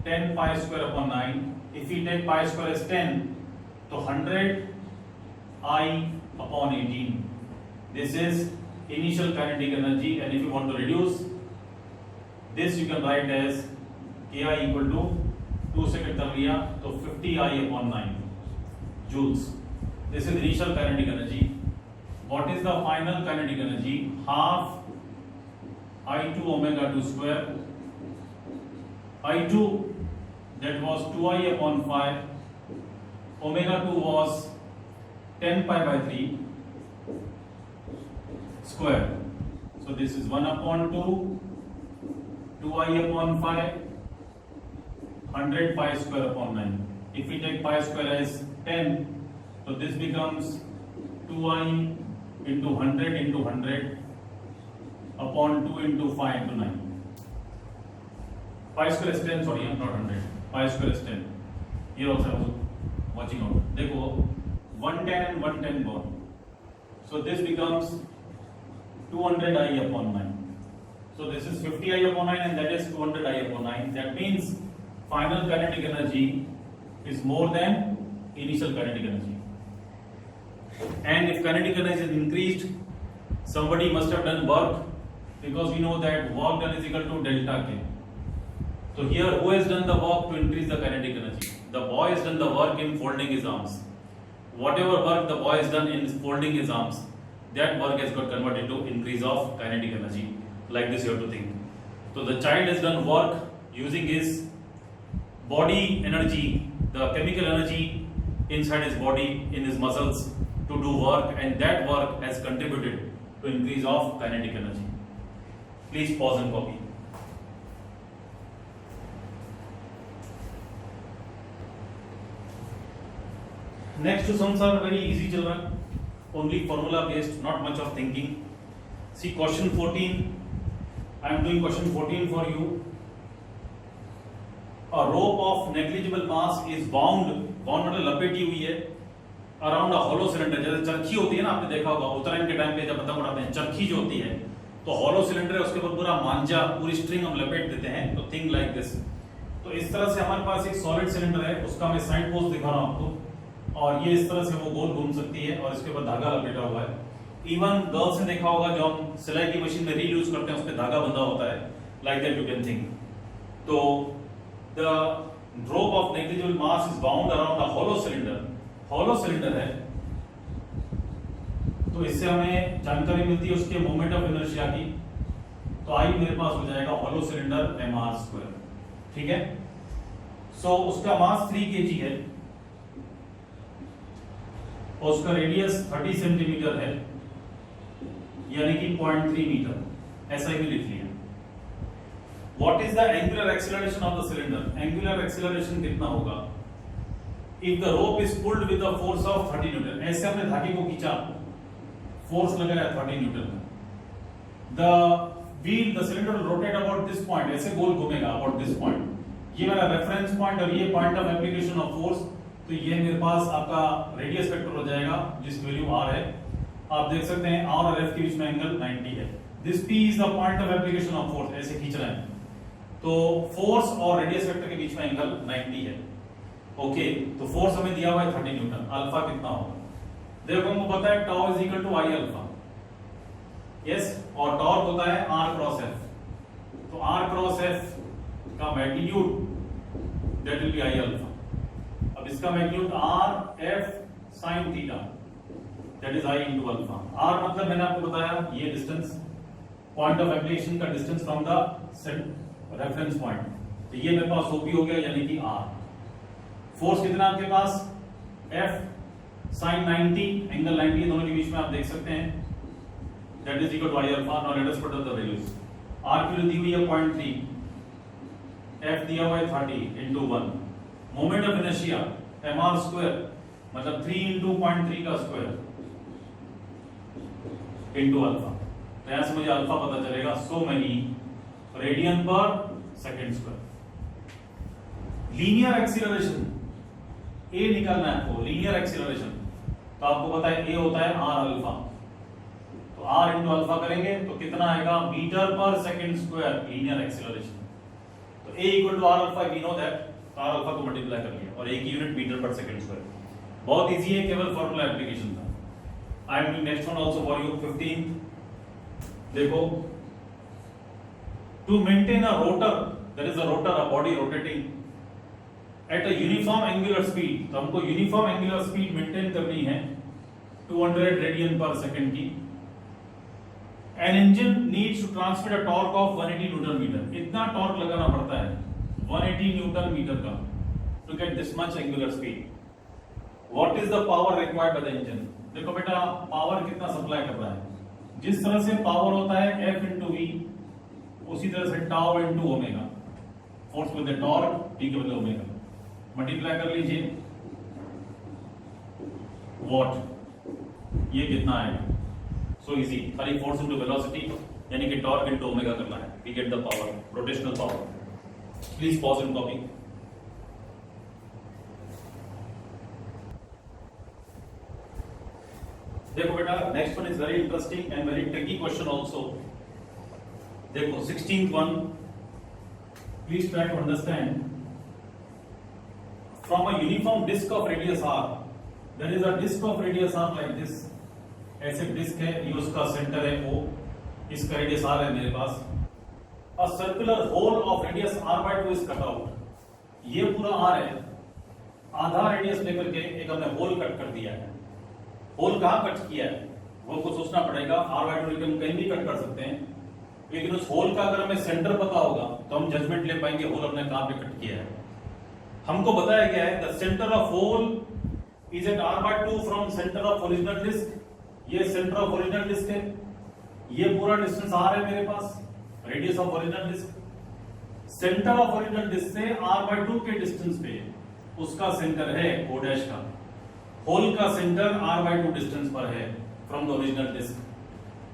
10 pi square upon 9. If we take pi square as 10, so 100 I upon 18. This is initial kinetic energy, and if you want to reduce this, you can write as Ki equal to 2 second कर लिया तो 50 I upon 9 joules. This is initial kinetic energy. What is the final kinetic energy? Half I2 omega 2 square. I2 that was 2I upon 5. Omega 2 was 10 pi by 3 square. So this is 1 upon 2, 2I upon 5. 100 pi square upon 9. If we take pi square as 10, so this becomes 2I into 100 into 100 upon 2 into 5 into 9. Pi square is 10, sorry, not 100. Pi square is 10. Here also I was watching out. देखो 110 and 110 gone. So this becomes 200 I upon 9. So this is 50 I upon 9 and that is 200 I upon 9. That means final kinetic energy is more than initial kinetic energy. And if kinetic energy is increased, somebody must have done work, because we know that work done is equal to delta K. So here, who has done the work to increase the kinetic energy? The boy has done the work in folding his arms. Whatever work the boy has done in folding his arms, that work has got converted to increase of kinetic energy. Like this you have to think. So the child has done work using his body energy, the chemical energy inside his body, in his muscles, to do work, and that work has contributed to increase of kinetic energy. Please pause and copy. Next two sums are very easy, children, only formula based, not much of thinking. See question 14. I am doing question 14 for you. A rope of negligible mass is bound मतलब लपेटी हुई है around a hollow cylinder. जैसे चरखी होती है ना, आपने देखा होगा उत्तरायण के टाइम पे जब पतंग उड़ाते हैं, चरखी जो होती है तो हॉलो सिलेंडर है, उसके ऊपर पूरा मांझा पूरी स्ट्रिंग हम लपेट देते हैं। तो थिंक लाइक दिस, तो इस तरह से हमारे पास एक सॉलिड सिलेंडर है, उसका मैं साइड पोस्ट दिखा रहा हूं आपको, और ये इस तरह से वो गोल घूम सकती है और इसके ऊपर धागा लपेटा हुआ है। इवन गर्ल्स ने देखा होगा जो हम सिलाई की मशीन में रीयूज करते हैं, उस पर धागा बंधा होता है, like that you can think. तो the drop of negligible mass is bound around a hollow cylinder. Hollow cylinder है तो इससे हमें जानकारी मिलती है उसके मोमेंट ऑफ इनर्शिया की। तो आई मेरे पास हो जाएगा हॉलो सिलेंडर mr², ठीक है। सो उसका मास 3 kg है और उसका रेडियस 30 सेंटीमीटर है, यानी कि 0.3 मीटर, ऐसा ही लिख लिया। What is the angular acceleration of the cylinder? Angular acceleration कितना होगा if the rope is pulled with the force of 30 Newton. ऐसे हमने धागे को खींचा, फोर्स लगाया 30 Newton. The wheel, the cylinder will rotate about this point, ऐसे गोल घूमेगा अबाउट दिस पॉइंट। ये मेरा रेफरेंस पॉइंट और ये point of application of force. तो ये मेरे पास आपका रेडियस वेक्टर हो जाएगा जिस वैल्यू r है। आप देख सकते हैं r और f के बीच में एंगल 90 है। This p is the point of application of force, ऐसे खींच रहे हैं तो फोर्स और रेडियस वेक्टर के बीच में एंगल 90 है। ओके, तो फोर्स हमें दिया हुआ है 30 न्यूटन। अल्फा कितना होगा? देखो हमको पता है tau is equal to I alpha, yes, और टॉर्क होता है r क्रॉस f। तो r क्रॉस f का magnitude that will be I alpha. अब इसका magnitude r f sin theta that is i into alpha. r मतलब मैंने आपको बताया ये डिस्टेंस, पॉइंट ऑफ एप्लीकेशन का distance from the reference point. तो ये मेरे पास OP हो गया, यानी कि r। फोर्स कितना आपके पास? F sin 90, एंगल 90 दोनों के बीच में आप देख सकते हैं, that is equal to I alpha. Now let us put the values. r की वैल्यू दी हुई है 0.3, F दिया हुआ है 30 into 1, moment of inertia mr² मतलब 3 into 0.3 का स्क्वायर into अल्फा। तो यहां से मुझे अल्फा पता चलेगा, सो मेनी रेडियन पर सेकेंड स्क्वायर। लीनियर एक्सीलरेशन ए निकालना है आपको, लीनियर एक्सीलरेशन। तो आपको पता है ए होता है r अल्फा, तो r इंटू अल्फा करेंगे तो कितना आएगा? मीटर पर सेकेंड स्क्वायर लीनियर एक्सीलरेशन। तो a equal to r alpha, we know that, r alpha को मल्टीप्लाई कर लिया और a की यूनिट मीटर पर सेकेंड स्क्वायर। बहुत इजी है, केवल फार्मूला एप्लीकेशन था। I am doing next one also for you. 15 देखो, to maintain a rotor, that is a rotor, a body rotating at a uniform angular speed. तो हमको uniform angular speed maintain करनी है 200 radian पर second की। An engine needs to transmit a torque of 180 newton metre. इतना torque लगाना पड़ता है 180 न्यूटन मीटर का to get this much angular speed. What is the power required by the engine? देखो बेटा, पावर कितना सप्लाई कर रहा है? जिस तरह से पावर होता है F इंटू V, उसी तरह से tau into omega. Force with the torque, T के बदले ओमेगा, मल्टीप्लाई कर लीजिए वॉट, ये कितना आएगा? सो इजी, खाली फोर्स इंटू वेलोसिटी यानी कि टॉर्क इंटू ओमेगा करना है, we get the power, rotational power. Please pause and copy. देखो बेटा, next one is very interesting and very tricky question also. देखो 16th one, please try to understand. From a uniform disc of radius r, there is a disc of radius r like this. ऐसे disc है, ये उसका centre है O, इसका radius r है मेरे पास। A circular hole of radius r/2 is cut out. ये पूरा r है, आधा रेडियस लेकर के एक हमने होल कट कर दिया है। होल कहां कट किया है वो को सोचना पड़ेगा। r/2 हम कहीं भी कट कर सकते हैं, लेकिन उस होल का अगर हमें सेंटर पता होगा तो हम जजमेंट ले पाएंगे होल हमने कहां पे कट किया है। हमको बताया गया है the centre of hole is at r/2 from centre of original disc. ये सेंटर ऑफ ओरिजिनल डिस्क है, ये पूरा डिस्टेंस r है मेरे पास, radius of original disc. Centre of original disc से r/2 के डिस्टेंस पे उसका सेंटर है o' का। होल का सेंटर r/2 डिस्टेंस पर है फ्रॉम द ओरिजिनल डिस्क।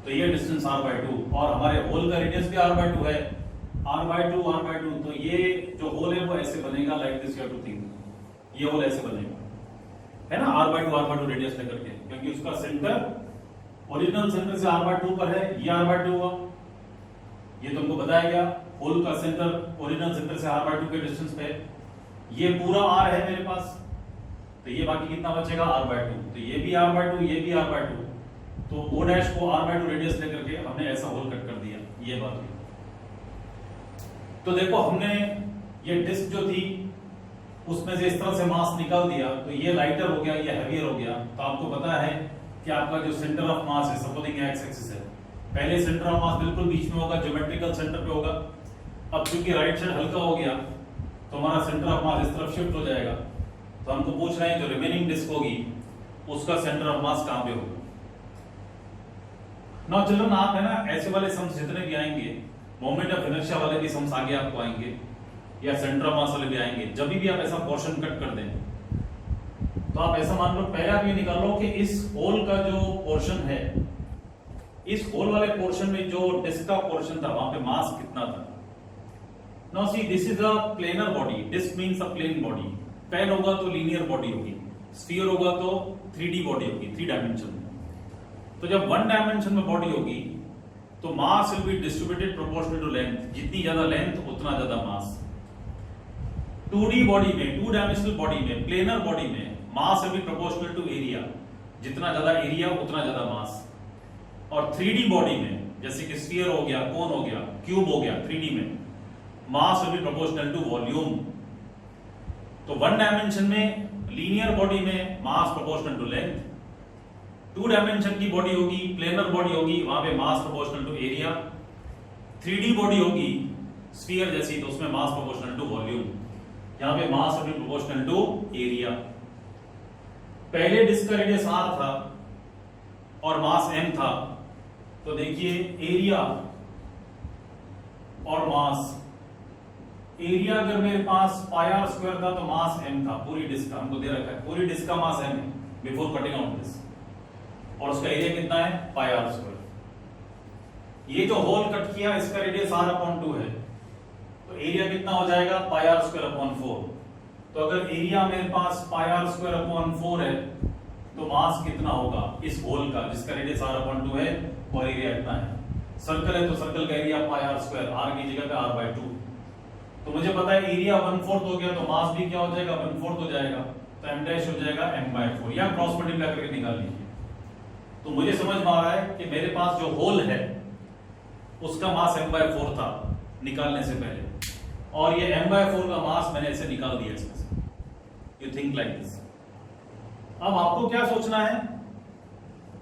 तो ये डिस्टेंस r/2 और हमारे होल का रेडियस भी r/2 है, r/2। तो ये जो होल है वो ऐसे बनेगा, like this you have to think. ये होल ऐसे बनेगा, है ना, r/2 रेडियस लेकर के, क्योंकि उसका सेंटर ओरिजिनल सेंटर से r/2 पर है। ये r/2 हुआ, ये तुमको बताया गया। होल का सेंटर ओरिजिनल सेंटर से r/2 के डिस्टेंस पे, ये पूरा r है मेरे पास, तो ये बाकी कितना बचेगा r/2, तो ये भी r/2, ये भी r/2, तो o डैश को r/2 रेडियस लेकर के हमने ऐसा होल कट कर दिया, ये बात हुई। तो देखो हमने ये डिस्क जो थी उसमें से इस तरह से मास निकाल दिया, तो ये लाइटर हो गया, ये हैवियर हो गया। तो आपको पता है कि आपका जो सेंटर ऑफ मास है, सपोजिंग एक्स एक्सिस है, पहले सेंटर ऑफ मास बिल्कुल बीच में होगा, ज्योमेट्रिकल सेंटर पे होगा। अब क्योंकि राइट साइड हल्का हो गया तो हमारा सेंटर ऑफ मास इस तरफ शिफ्ट हो जाएगा। तो हमको पूछ रहे हैं जो रिमेनिंग डिस्क होगी उसका सेंटर ऑफ मास कहां पे होगा। नाउ चिल्ड्रन, आप है ना ऐसे वाले सम्स जितने भी आएंगे, मोमेंट ऑफ इनर्शिया वाले भी सम्स आगे आपको आएंगे, या सेंटर ऑफ मास वाले भी आएंगे। जब भी आप ऐसा पोर्शन कट कर दें तो आप ऐसा मान लो, पहले आप ये निकाल लो कि इस होल का जो पोर्शन है, इस होल वाले पोर्शन में जो डिस्क का पोर्शन था वहां पे मास कितना था। Now see, this is a planar body, disc means a plane body. Pen होगा तो लीनियर बॉडी होगी, स्फीयर होगा तो 3D बॉडी होगी, 3 डायमेंशन में। तो जब 1 डायमेंशन में बॉडी होगी तो mass will be distributed proportional to length, जितनी ज्यादा लेंथ उतना ज्यादा मास। 2D बॉडी में, 2 डायमेंशनल बॉडी में, प्लेनर बॉडी में mass will be proportional to area, जितना ज्यादा एरिया उतना ज्यादा मास। और 3D बॉडी में, जैसे कि स्फीयर हो गया, कोन हो गया, क्यूब हो गया, 3D में mass will be proportional to volume. तो 1 डायमेंशन में लीनियर बॉडी में mass proportional to length, 2 dimension की बॉडी होगी, प्लेनर बॉडी होगी, वहां पे mass proportional to area. 3D body होगी स्फीयर जैसी, तो उसमें मास प्रोपोर्शनल टू वॉल्यूम, यहां पे mass will be proportional to area. पहले डिस्क का रेडियस r था और मास m था, तो देखिए एरिया और मास, एरिया अगर मेरे पास πr स्क्वायर था तो मास m था, पूरी डिस्क का हमको दे रखा है, पूरी डिस्क का मास m है बिफोर कटिंग आउट दिस, और उसका एरिया कितना है πr स्क्वायर। ये जो होल कट किया इसका रेडियस r/2 है, तो एरिया कितना हो जाएगा πr स्क्वायर अपॉन 4। तो अगर एरिया मेरे पास πr स्क्वायर अपॉन 4 है तो मास कितना होगा इस होल का जिसका रेडियस r/2 है और एरिया इतना है। सर्कल है तो सर्कल का एरिया πr स्क्वायर, r की जगह पे r/2। तो मुझे पता है एरिया 1/4 हो गया तो मास भी क्या हो जाएगा 1/4 हो जाएगा, तो m डैश हो जाएगा m/4, या क्रॉस मल्टीप्लाई करके निकाल लीजिए। तो मुझे समझ में आ रहा है कि मेरे पास जो होल है उसका मास m/4 था निकालने से पहले, और ये m/4 का मास मैंने ऐसे निकाल दिया इसमें से। You think like this. अब आपको क्या सोचना है,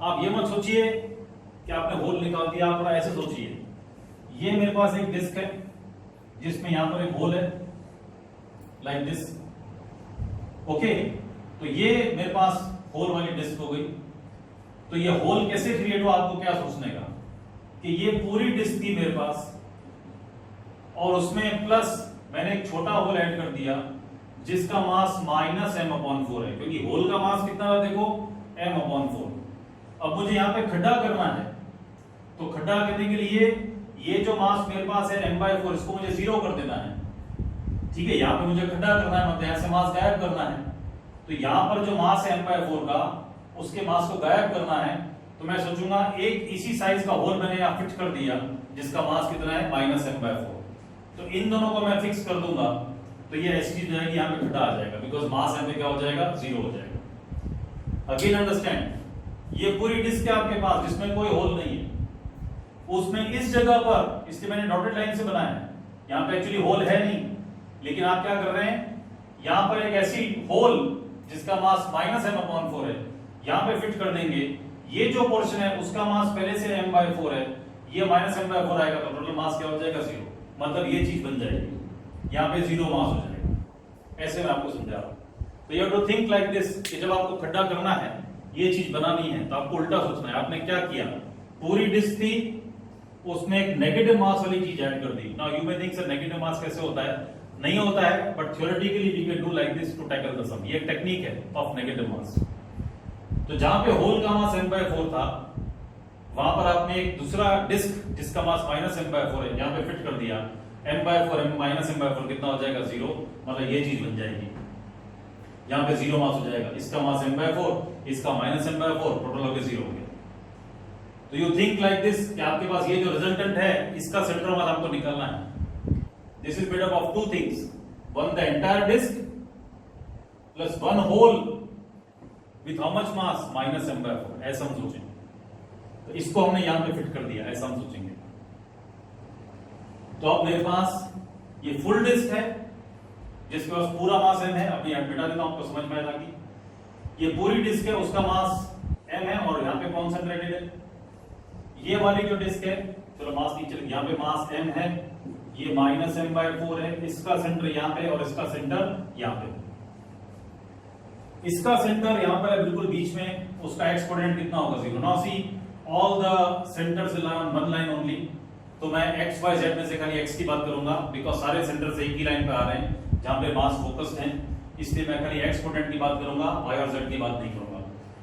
आप ये मत सोचिए कि आपने होल निकाल दिया, आप थोड़ा ऐसे सोचिए, ये मेरे पास एक डिस्क है जिसमें यहां पर एक होल है लाइक दिस, ओके। तो ये मेरे पास होल वाली डिस्क हो गई। तो ये होल कैसे क्रिएट हुआ, आपको क्या सोचने का कि ये पूरी डिस्क थी मेरे पास और उसमें प्लस मैंने एक छोटा होल ऐड कर दिया जिसका मास -m/4 है, क्योंकि होल का मास कितना था देखो m/4। अब मुझे यहां पे खड्डा करना है, तो खड्डा करने के लिए ये जो मास मेरे पास है m/4, इसको मुझे 0 कर देना है, ठीक है। यहां पे मुझे खड्डा करना है, मतलब यहां से मास गायब करना है। तो यहां पर जो मास है m/4 का, उसके मास को गायब करना है, तो मैं सोचूंगा एक इसी साइज का होल मैंने यहां फिट कर दिया जिसका मास कितना है -m/4। तो इन दोनों को मैं फिक्स कर दूंगा, तो ये ऐसी चीज जाएगी, यहां पे खड्डा आ जाएगा, बिकॉज मास यहां पे क्या हो जाएगा 0 हो जाएगा। अगेन अंडरस्टैंड, ये पूरी डिस्क है आपके पास जिसमें कोई होल नहीं है, उसमें इस जगह पर, इसलिए मैंने डॉटेड लाइन से बनाया है, यहां पे एक्चुअली होल है नहीं, लेकिन आप क्या कर रहे हैं, यहां पर एक ऐसी होल जिसका मास -m/4 है यहां पे फिट कर देंगे। ये जो पोर्शन है उसका मास पहले से m/4 है, ये -m/4 आएगा, तो टोटल मास क्या हो जाएगा 0, मतलब ये चीज बन जाएगी, यहां पे 0 मास हो जाएगा। ऐसे मैं आपको समझा रहा हूं। तो you have to think like this कि जब आपको खड्डा करना है, ये चीज बनानी है, तो आपको उल्टा सोचना है। आपने क्या किया, पूरी डिस्क थी, उसमें एक नेगेटिव मास वाली चीज ऐड कर दी। Now you may think sir negative mass कैसे होता है, नहीं होता है, but theoretically we can do like this to tackle the sum. ये एक टेक्निक है ऑफ नेगेटिव मास। तो जहां पे होल का मास m/4 था, वहां पर आपने एक दूसरा डिस्क जिसका मास -m/4 है यहां पे फिट कर दिया, m/4 -m/4 कितना हो जाएगा 0, मतलब ये चीज बन जाएगी, यहां पे 0 मास हो जाएगा, इसका मास m/4, इसका -m/4, टोटल होके 0 हो गया। तो यू थिंक लाइक दिस कि आपके पास ये जो रिजल्टेंट है इसका सेंटर मास आपको निकालना है। This is made up of two things. One, the entire disk plus one hole with how much mass? minus m/4. ऐसा हम सोचेंगे. तो इसको हमने यहां पे फिट कर दिया, ऐसा हम सोचेंगे. तो अब मेरे पास ये फुल डिस्क है जिसके पास पूरा मास m है. अभी यहां मिटा देता हूं, आपको समझ में आएगा कि ये पूरी डिस्क है, उसका मास m है और यहां पे कॉन्सेंट्रेटेड है. ये वाली जो डिस्क है, चलो मास नीचे, यहां पे मास m है, ये माइनस m/4 है. इसका सेंटर यहां पे और इसका सेंटर यहां पे. इसका सेंटर यहां पर है बिल्कुल बीच में. उसका एक्स कोऑर्डिनेट कितना होगा? 0. Now see all the centres will on one line only. तो मैं x y z में से खाली x की बात करूंगा बिकॉज सारे सेंटर से एक ही लाइन पे आ रहे हैं जहां पे मास फोकस्ड है. इसलिए मैं खाली x कोऑर्डिनेट की बात करूंगा, y और z की बात नहीं करूंगा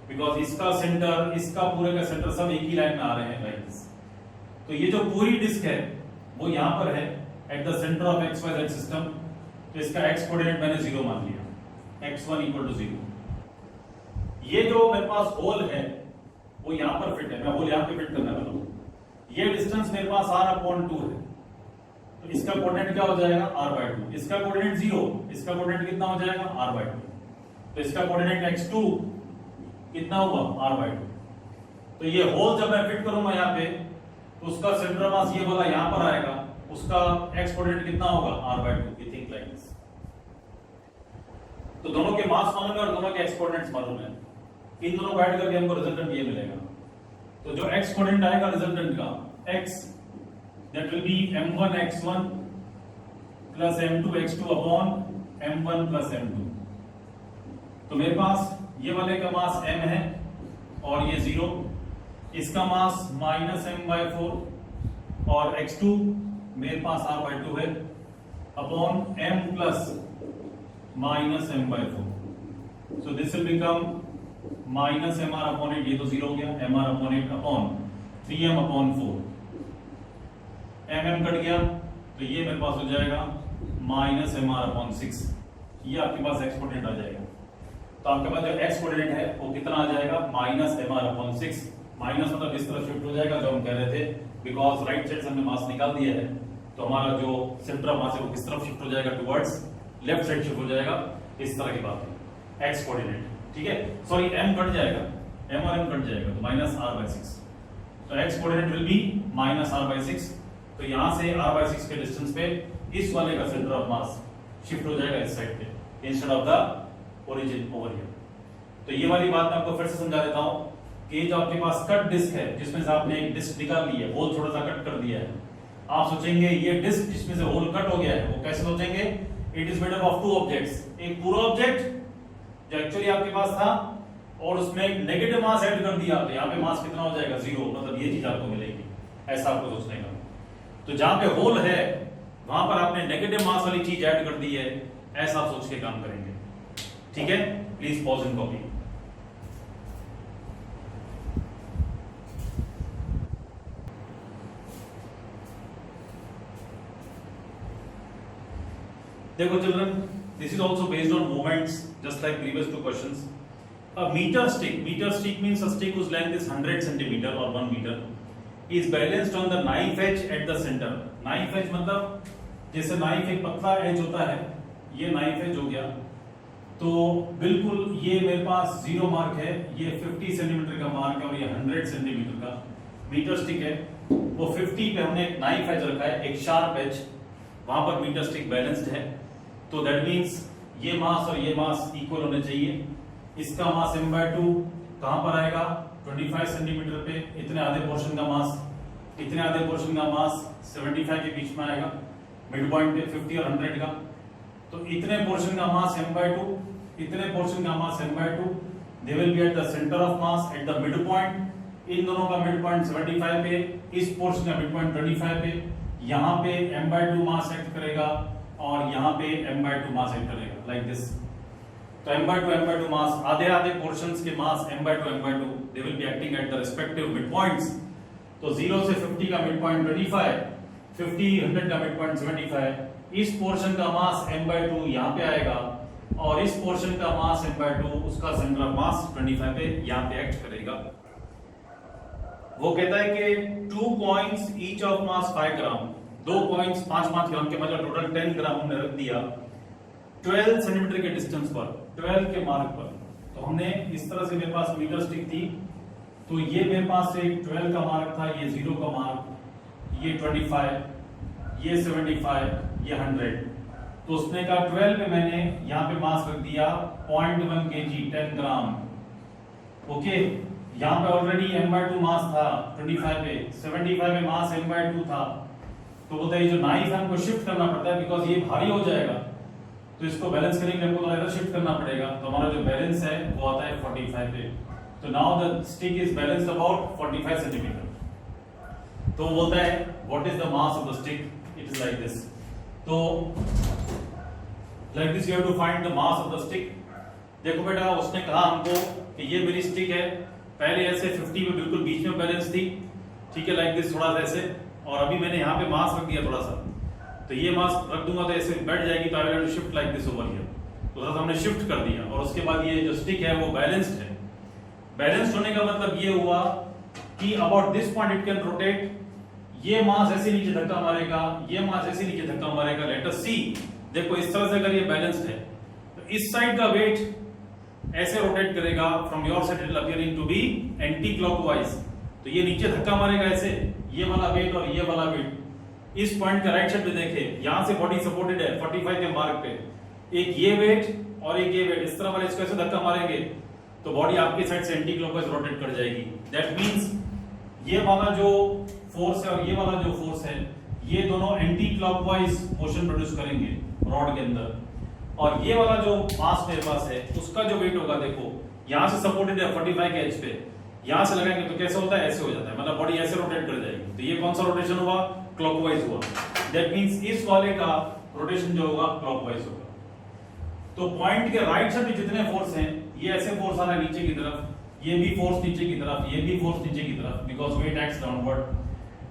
बिकॉज इसका सेंटर, इसका पूरे का सेंटर सब एक ही लाइन में आ रहे हैं लाइक दिस. तो ये जो पूरी डिस्क है वो यहां पर है at the centre of X Y Z system. तो इसका x कोऑर्डिनेट मैंने 0 मान लिया, x1 = 0. ये जो मेरे पास होल है वो यहां पर फिट है, मैं होल यहां पे फिट करने वाला हूं. ये डिस्टेंस मेरे पास r/2 है. तो इसका कोऑर्डिनेट क्या हो जाएगा? r/2. इसका कोऑर्डिनेट 0, इसका कोऑर्डिनेट कितना हो जाएगा? r/2. तो इसका कोऑर्डिनेट x2 कितना हुआ? r/2. तो ये होल जब मैं फिट करूंगा यहाँ पे तो उसका सेंटर मास ये वाला यहां पर आएगा, उसका x कोऑर्डिनेट कितना होगा? r/2. You think like this. तो दोनों के मास मालूम है और दोनों के x कोऑर्डिनेट्स मालूम है. इन दोनों को ऐड करके हमको रिजल्टेंट ये मिलेगा. तो जो x कोऑर्डिनेट आएगा रिजल्टेंट का x, that will be m1 x1 plus m2 x2 upon m1 plus m2. तो मेरे पास ये वाले का मास m है और ये 0. इसका मास माइनस m/4 और x2 मेरे पास r/2 है upon m plus minus m/4. So this will become minus mr upon 8. ये तो 0 हो गया. mr upon 8 upon 3m upon 4. mm cut गया तो ये मेरे पास हो जाएगा माइनस mr अपॉन 6. ये आपके पास x कोऑर्डिनेट आ जाएगा. तो आपके पास जो x कोऑर्डिनेट है वो कितना आ जाएगा? Minus mr upon 6. माइनस मतलब इस तरफ शिफ्ट हो जाएगा जो हम कह रहे थे बिकॉज राइट साइड से हमने मास निकाल दिया है. तो हमारा जो सेंटर ऑफ मास है वो किस तरफ शिफ्ट हो जाएगा? टुवर्ड्स लेफ्ट साइड शिफ्ट हो जाएगा. इस तरह की बात है. x कोऑर्डिनेट ठीक है, सॉरी m कट जाएगा, m और m कट जाएगा तो माइनस r/6. तो x coordinate will be minus r/6. तो यहां से r/6 के डिस्टेंस पे इस वाले का सेंटर ऑफ मास शिफ्ट हो जाएगा इस साइड पे instead of the origin over here. तो ये वाली बात मैं आपको फिर से समझा देता हूं कि जो आपके पास कट डिस्क है जिसमें से आपने एक डिस्क निकाल ली है, होल थोड़ा सा कट कर दिया है, आप सोचेंगे ये डिस्क जिसमें से होल कट हो गया है वो कैसे सोचेंगे? It is made up of two objects. एक पूरा ऑब्जेक्ट जो एक्चुअली आपके पास था और उसमें एक नेगेटिव मास ऐड कर दिया तो यहाँ पे मास कितना हो जाएगा? 0. मतलब ये चीज आपको मिलेगी. ऐसा आपको सोचने का. तो जहां पे होल है वहां पर आपने नेगेटिव मास वाली चीज ऐड कर दी है, ऐसा आप सोच के काम करेंगे. ठीक है, प्लीज पॉज एंड कॉपी. देखो children, this is also based on moments just like previous two questions. A meter stick means a stick whose length is 100 centimeter or 1 meter is balanced on the knife edge at the center. Knife edge मतलब जैसे knife एक पतला as होता है, ये knife edge हो गया. तो बिल्कुल ये मेरे पास 0 मार्क है, ये 50 सेंटीमीटर का मार्क है और ये 100 सेंटीमीटर का मीटर स्टिक है. वो 50 पे हमने एक नाइफ एज रखा है, एक शार्प एज, वहां पर मीटर स्टिक बैलेंस्ड है. तो दैट मींस ये मास और ये मास इक्वल होने चाहिए. इसका मास m/2 कहां पर आएगा? 25 सेंटीमीटर पे. इतने आधे पोर्शन का मास, इतने आधे पोर्शन का मास 75 के बीच में आएगा, मिड पॉइंट पे 50 और 100 का. तो इतने पोर्शन का मास m/2, इतने पोर्शन का mass m/2, they will be at the centre of mass at the mid point. इन दोनों का मिड पॉइंट 75 पे, इस पोर्शन का मिड पॉइंट 25 पे. यहां पे m/2 मास एक्ट करेगा और यहाँ पे m/2 मास ऐड करेगा लाइक दिस. तो m/2 मास, आधे आधे पोर्शंस के मास m/2 they will be acting at the respective mid points. तो 0 से 50 का मिड पॉइंट 25, 50 100 का मिड पॉइंट 75. इस पोर्शन का मास m/2 यहाँ पे आएगा और इस पोर्शन का मास m/2 उसका सेंटर ऑफ मास 25 पे यहाँ पे एक्ट करेगा. वो कहता है कि 2 coins each of mass 5 gram 2 points 5-5 ग्राम के, मतलब टोटल 10 ग्राम हमने रख दिया 12 सेंटीमीटर के डिस्टेंस पर, 12 के मार्क पर। तो हमने इस तरह से, मेरे पास मीटर स्टिक थी, तो ये मेरे पास एक 12 का मार्क था, ये 0 का मार्क, ये 25, ये 75, ये 100। तो उसने कहा 12 पे मैंने यहाँ पे मास रख दिया 0.1 kg, 10 ग्राम। ओके, यहाँ पे ऑलरेडी m/2 मास था 25 पे, 75 पे मास m/2 था। तो बोलते हैं जो नाइफ है हमको शिफ्ट करना पड़ता है, बिकॉज ये भारी हो जाएगा, तो इसको बैलेंस करेंगे हमको थोड़ा इधर शिफ्ट करना पड़ेगा। तो हमारा जो बैलेंस है वो आता है 45 पे। तो now the stick is balanced about 45 centimetre. तो बोलता है what is the mass of the stick, it is like this. तो like this you have to find the mass of the stick. देखो बेटा, उसने कहा हमको कि ये मेरी स्टिक है, पहले ऐसे 50 पे बिल्कुल बीच में बैलेंस थी, ठीक है, लाइक दिस, थोड़ा सा ऐसे, और अभी मैंने यहाँ पे मास रख दिया थोड़ा सा, तो ये मास रख दूंगा तो ऐसे बैठ जाएगी, तो I will shift like this over here. तो थोड़ा सा हमने शिफ्ट कर दिया, और उसके बाद ये जो स्टिक है वो बैलेंस्ड है। बैलेंस्ड होने का मतलब ये हुआ कि about this point it can rotate. ये मास ऐसे नीचे धक्का मारेगा, ये मास ऐसे नीचे धक्का मारेगा। लेट अस सी, देखो इस तरह से अगर ये बैलेंस्ड है तो इस साइड का वेट ऐसे रोटेट करेगा, from your side it will appearing to be anticlockwise. तो ये नीचे धक्का मारेगा ऐसे, ये वाला वेट और ये वाला वेट। इस पॉइंट का राइट साइड पे देखें, यहां से बॉडी सपोर्टेड है 45 के मार्क पे, एक ये वेट और एक ये वेट, इस तरह वाले इसको ऐसे धक्का मारेंगे तो बॉडी आपके साइड से एंटी क्लॉकवाइज रोटेट कर जाएगी। दैट मींस ये वाला जो फोर्स है और ये वाला जो फोर्स है, ये दोनों एंटी क्लॉकवाइज मोशन प्रोड्यूस करेंगे रॉड के अंदर। और ये वाला जो मास मेरे पास है उसका जो वेट होगा, देखो यहां से सपोर्टेड है 45 के एज पे, यहां से लगाएंगे तो कैसे होता है, ऐसे हो जाता है, मतलब बॉडी ऐसे रोटेट कर जाएगी। तो ये कौन सा रोटेशन हुआ, क्लॉकवाइज हुआ। दैट मींस इस वाले का रोटेशन जो होगा क्लॉकवाइज होगा। तो पॉइंट के राइट साइड में जितने फोर्स हैं, ये ऐसे फोर्स आ रहा है नीचे की तरफ, ये भी फोर्स नीचे की तरफ, ये भी फोर्स नीचे की तरफ, बिकॉज वेट एक्ट्स डाउनवर्ड।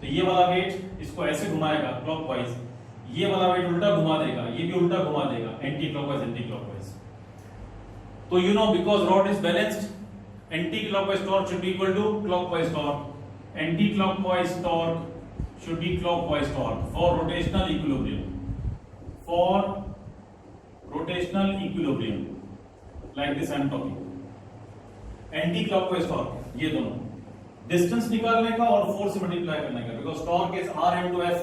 तो ये वाला वेट इसको ऐसे घुमाएगा क्लॉकवाइज, ये वाला वेट उल्टा घुमा देगा, ये भी उल्टा घुमा देगा, एंटी क्लॉकवाइज एंटी क्लॉकवाइज। तो you know, because rod is balanced, anticlockwise torque should be equal to clockwise torque. Anticlockwise torque should be clockwise torque for rotational equilibrium, for rotational equilibrium, like this I am talking. Anti clockwise torque, ये दोनों distance निकालने का और force से multiply करने का, because torque is r into f।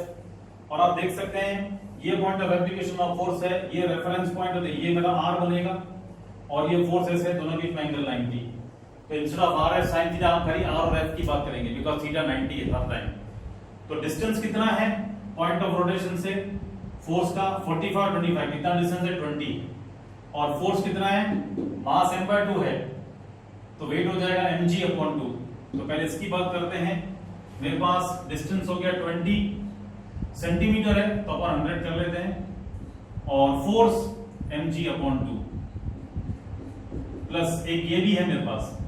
और आप देख सकते हैं ये point of application of force है, ये रेफरेंस पॉइंट है, ये मेरा r बनेगा, और ये फोर्स ऐसे दोनों बीच में एंगल 90। तो इंस्टेड ऑफ r है sin थीटा, हम खाली r और f की बात करेंगे, बिकॉज थीटा 90 है हर टाइम। तो डिस्टेंस कितना है पॉइंट ऑफ रोटेशन से, फोर्स का 45 और 25, कितना डिस्टेंस है 20, और फोर्स कितना है, मास m/2 है, तो वेट हो जाएगा mg/2। तो पहले इसकी बात करते हैं। मेरे पास डिस्टेंस हो गया 20 सेंटीमीटर है, तो अपन 100 कर लेते हैं, और फोर्स mg/2 प्लस एक ये भी है मेरे पास,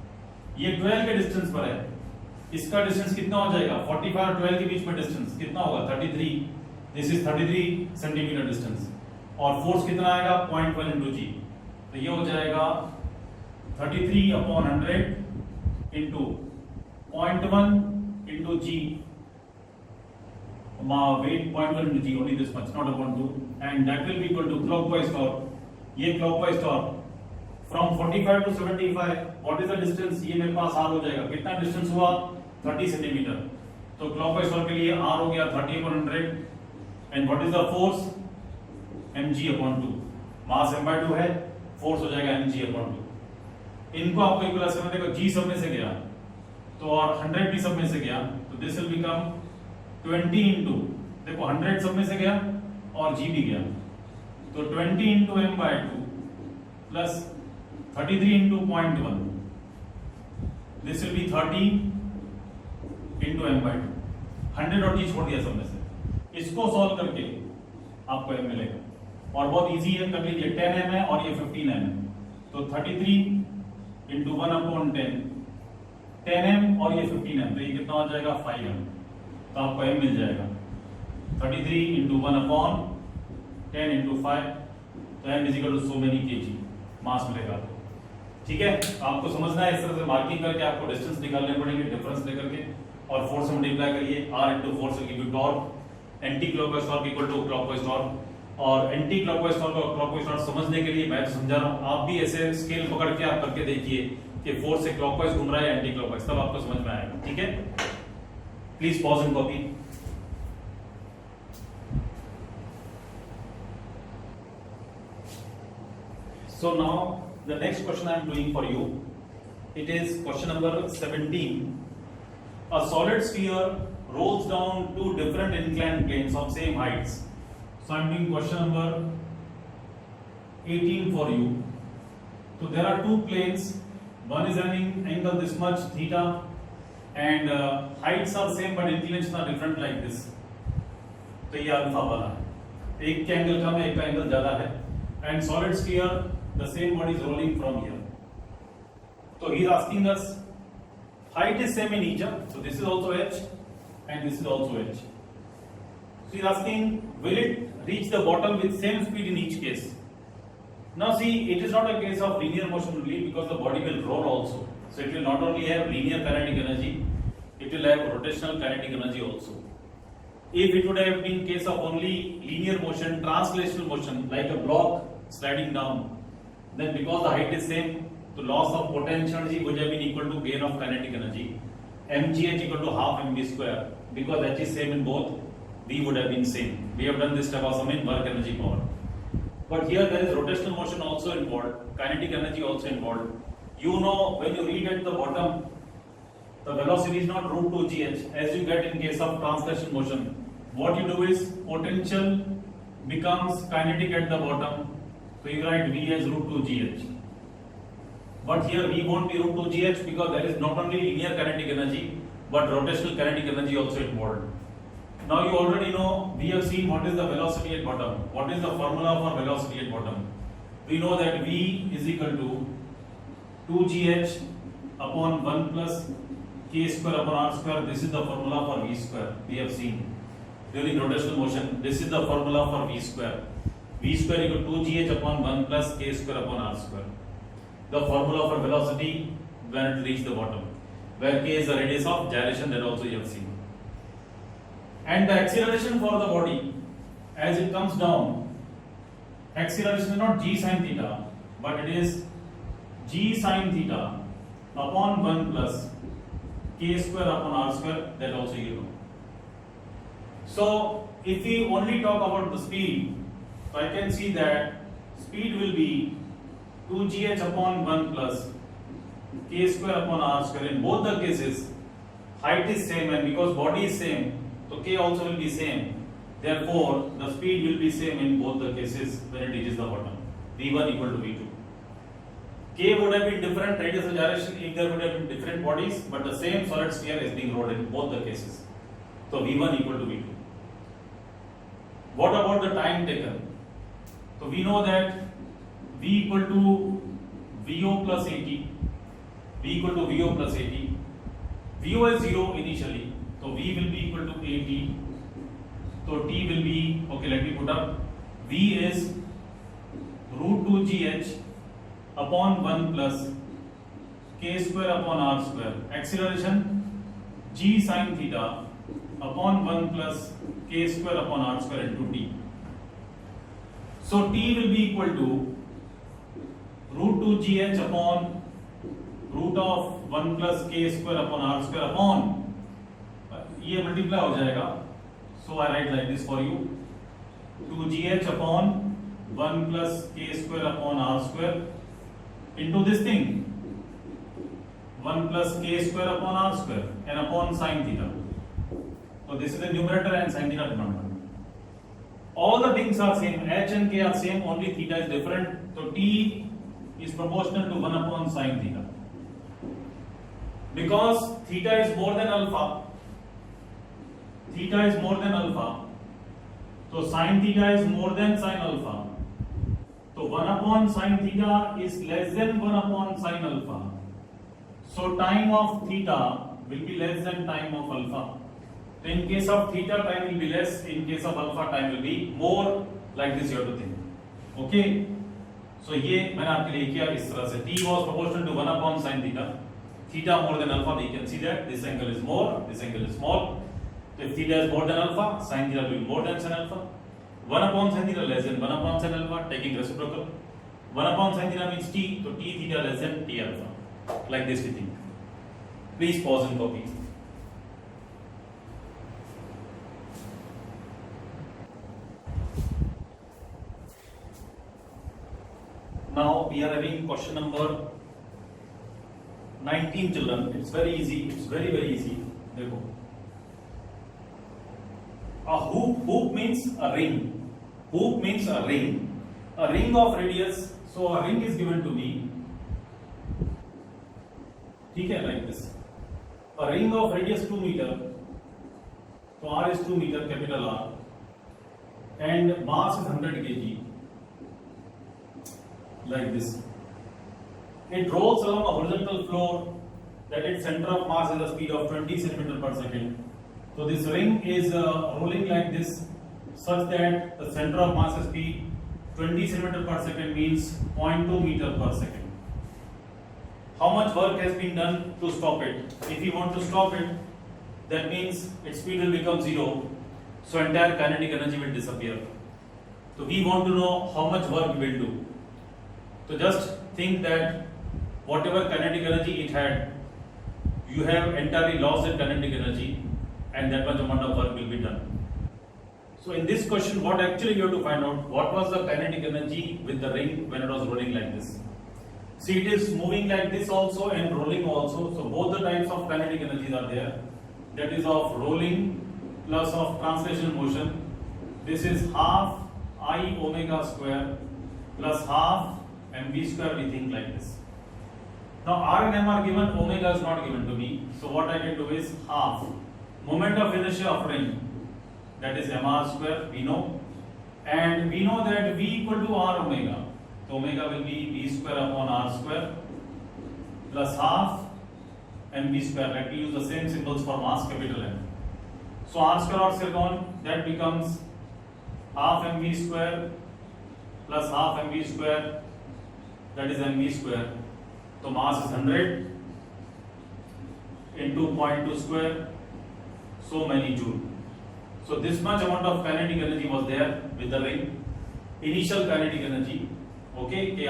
ये 12 के डिस्टेंस पर है, इसका डिस्टेंस कितना हो जाएगा, 45 और 12 के बीच में डिस्टेंस कितना होगा, 33। दिस इज 33 सेंटीमीटर डिस्टेंस, और फोर्स कितना आएगा 0.1 into g। तो ये हो जाएगा 33/100 into 0.1 into g, weight 0.1 into g, only this much, not upon 2, and that will be equal to clockwise torque। ये clockwise torque from 45 to 75, what is the distance, ये मेरे पास r हो जाएगा, कितना डिस्टेंस हुआ 30 सेंटीमीटर। तो क्लॉकवाइज टॉर्क के लिए r हो गया 30/100, and what is the force mg/2। Mass m/2 है, फोर्स हो जाएगा mg/2। इनको आपको इक्वल करना, देखो g सब में से गया तो और 100 भी सब में से गया, तो दिस विल बिकम 20 into, देखो 100 सब में से गया और g भी गया, तो 20 into m/2 plus 33 into 0.1, this will be 30 into m/2। 100 और g छोड़ दिया सब में से, इसको सॉल्व करके आपको m मिलेगा, और बहुत इजी है, कर लीजिए। 10m है और ये 15m है, तो 33 into 1/10, 10m और ये 15m, तो ये कितना हो जाएगा 5m। तो आपको m मिल जाएगा 33 into 1/10 into 5, तो m is equal to so many kg मास मिलेगा। ठीक है, आपको समझना है, इस तरह से मार्किंग करके आपको डिस्टेंस निकालने पड़ेंगे, डिफरेंस लेकर के, और फोर्स से मल्टीप्लाई करिए, r into force will give you torque, anticlockwise torque equal to clockwise torque. और एंटी क्लॉकवाइज टॉर्क और क्लॉकवाइज टॉर्क समझने के लिए मैं तो समझा रहा हूं, आप भी ऐसे स्केल पकड़ के आप करके देखिए कि फोर्स से क्लॉकवाइज घूम रहा है एंटी क्लॉकवाइज, तब आपको समझ में आएगा। ठीक है, please pause and copy. So now the next question I am doing for you, it is question number 17. A solid sphere rolls down two different inclined planes of same heights. So I am doing question number 18 for you. So there are two planes, one is having angle this much theta and heights are same but inclinations are different like this. तो ये alpha वाला है, एक का angle कम है एक का angle ज्यादा है, and solid sphere the same body is rolling from here. So he is asking us, height is same in each, so this is also h and this is also h. So he is asking, will it reach the bottom with same speed in each case? Now see, it is not a case of linear motion only, because the body will roll also. So it will not only have linear kinetic energy, it will have rotational kinetic energy also. If it would have been case of only linear motion, translational motion, like a block sliding down, then because the height is same, the loss of potential energy would have been equal to gain of kinetic energy. mgh equal to half mv square. Because h is same in both, v would have been same. We have done this type of sum in work energy power. But here there is rotational motion also involved, kinetic energy also involved. You know, when you read at the bottom, the velocity is not root 2 gh as you get in case of translation motion. What you do is potential becomes kinetic at the bottom. So you write V as root 2 gh. But here V won't be root 2 gh because there is not only linear kinetic energy but rotational kinetic energy also involved. Now you already know, we have seen what is the velocity at bottom. What is the formula for velocity at bottom? We know that V is equal to 2 gh upon 1 plus k square upon r square. This is the formula for V square. We have seen during rotational motion. This is the formula for V square. V square equal to 2gh upon 1 plus k square upon r square. The formula for velocity when it reaches the bottom, where k is the radius of gyration, that also you have seen. And the acceleration for the body as it comes down, acceleration is not g sin theta, but it is g sin theta upon 1 plus k square upon r square, that also you know. So if we only talk about the speed, so I can see that speed will be 2gh upon 1 plus k square upon r square. In both the cases, height is same, and because body is same, so k also will be same. Therefore, the speed will be same in both the cases when it reaches the bottom. V1 equal to V2. K would have been different radius of gyration if there would have been different bodies, but the same solid sphere is being rolled in both the cases. So V1 equal to V2. What about the time taken? So we know that V equal to VO plus AT. V equal to VO plus AT. VO is 0 initially, so V will be equal to AT. So T will be, okay, let me put up. V is root 2 GH upon 1 plus K square upon R square. Acceleration G sin theta upon 1 plus K square upon R square into T. So T will be equal to root 2 gh upon root of 1 plus k square upon r square upon, ये multiply हो जाएगा. So I write like this for you, 2 gh upon 1 plus k square upon r square into this thing 1 plus k square upon r square and upon sin theta. So this is the numerator and sin theta denominator. All the things are same, h and k are same, only theta is different. So t is proportional to 1 upon sin theta. Because theta is more than alpha, theta is more than alpha, so sin theta is more than sin alpha. So 1 upon sin theta is less than 1 upon sin alpha. So time of theta will be less than time of alpha. So in case of theta, time will be less. In case of alpha, time will be more. Like this you have to think. Okay. So ये मैंने आपके लिए किया इस तरह से. T was proportional to 1 upon sin theta. Theta more than alpha. We can see that this angle is more, this angle is small. तो if theta is more than alpha, sin theta will be more than sin alpha. 1 upon sin theta less than 1 upon sin alpha, taking reciprocal. 1 upon sin theta means t, so t theta less than t alpha. Like this we think. Please pause and copy. Now we are having question number 19, children. It's very easy. It's very easy. देखो, a hoop means a ring. Hoop means a ring. A ring of radius. So a ring is given to me. ठीक है, like this. A ring of radius 2 meter. So R is 2 meter, capital R, and mass is 100 kg. Like this. It rolls along a horizontal floor that its center of mass is a speed of 20 cm per second. So this ring is rolling like this, such that the center of mass speed 20 cm per second means 0.2 meter per second. How much work has been done to stop it? If you want to stop it, that means its speed will become zero, so entire kinetic energy will disappear. So we want to know how much work we will do. So just think that whatever kinetic energy it had, you have entirely lost that kinetic energy, and that much amount of work will be done. So in this question, what actually you have to find out, what was the kinetic energy with the ring when it was rolling like this. See, it is moving like this also and rolling also. So both the types of kinetic energies are there. That is of rolling plus of translation motion. This is half I omega square plus half mv square, we think like this. Now R and M are given, omega is not given to me. So what I can do is half moment of inertia of ring, that is mr square, we know, and we know that v equal to r omega. So omega will be v square upon r square plus half mv square. Let me use the same symbols for mass, capital M. So r square gone, that becomes half mv square plus half mv square, that is mv square. So mass is 100 into 0.2 square, so many joule. So this much amount of kinetic energy was there with the ring. Initial kinetic energy, okay, Ki.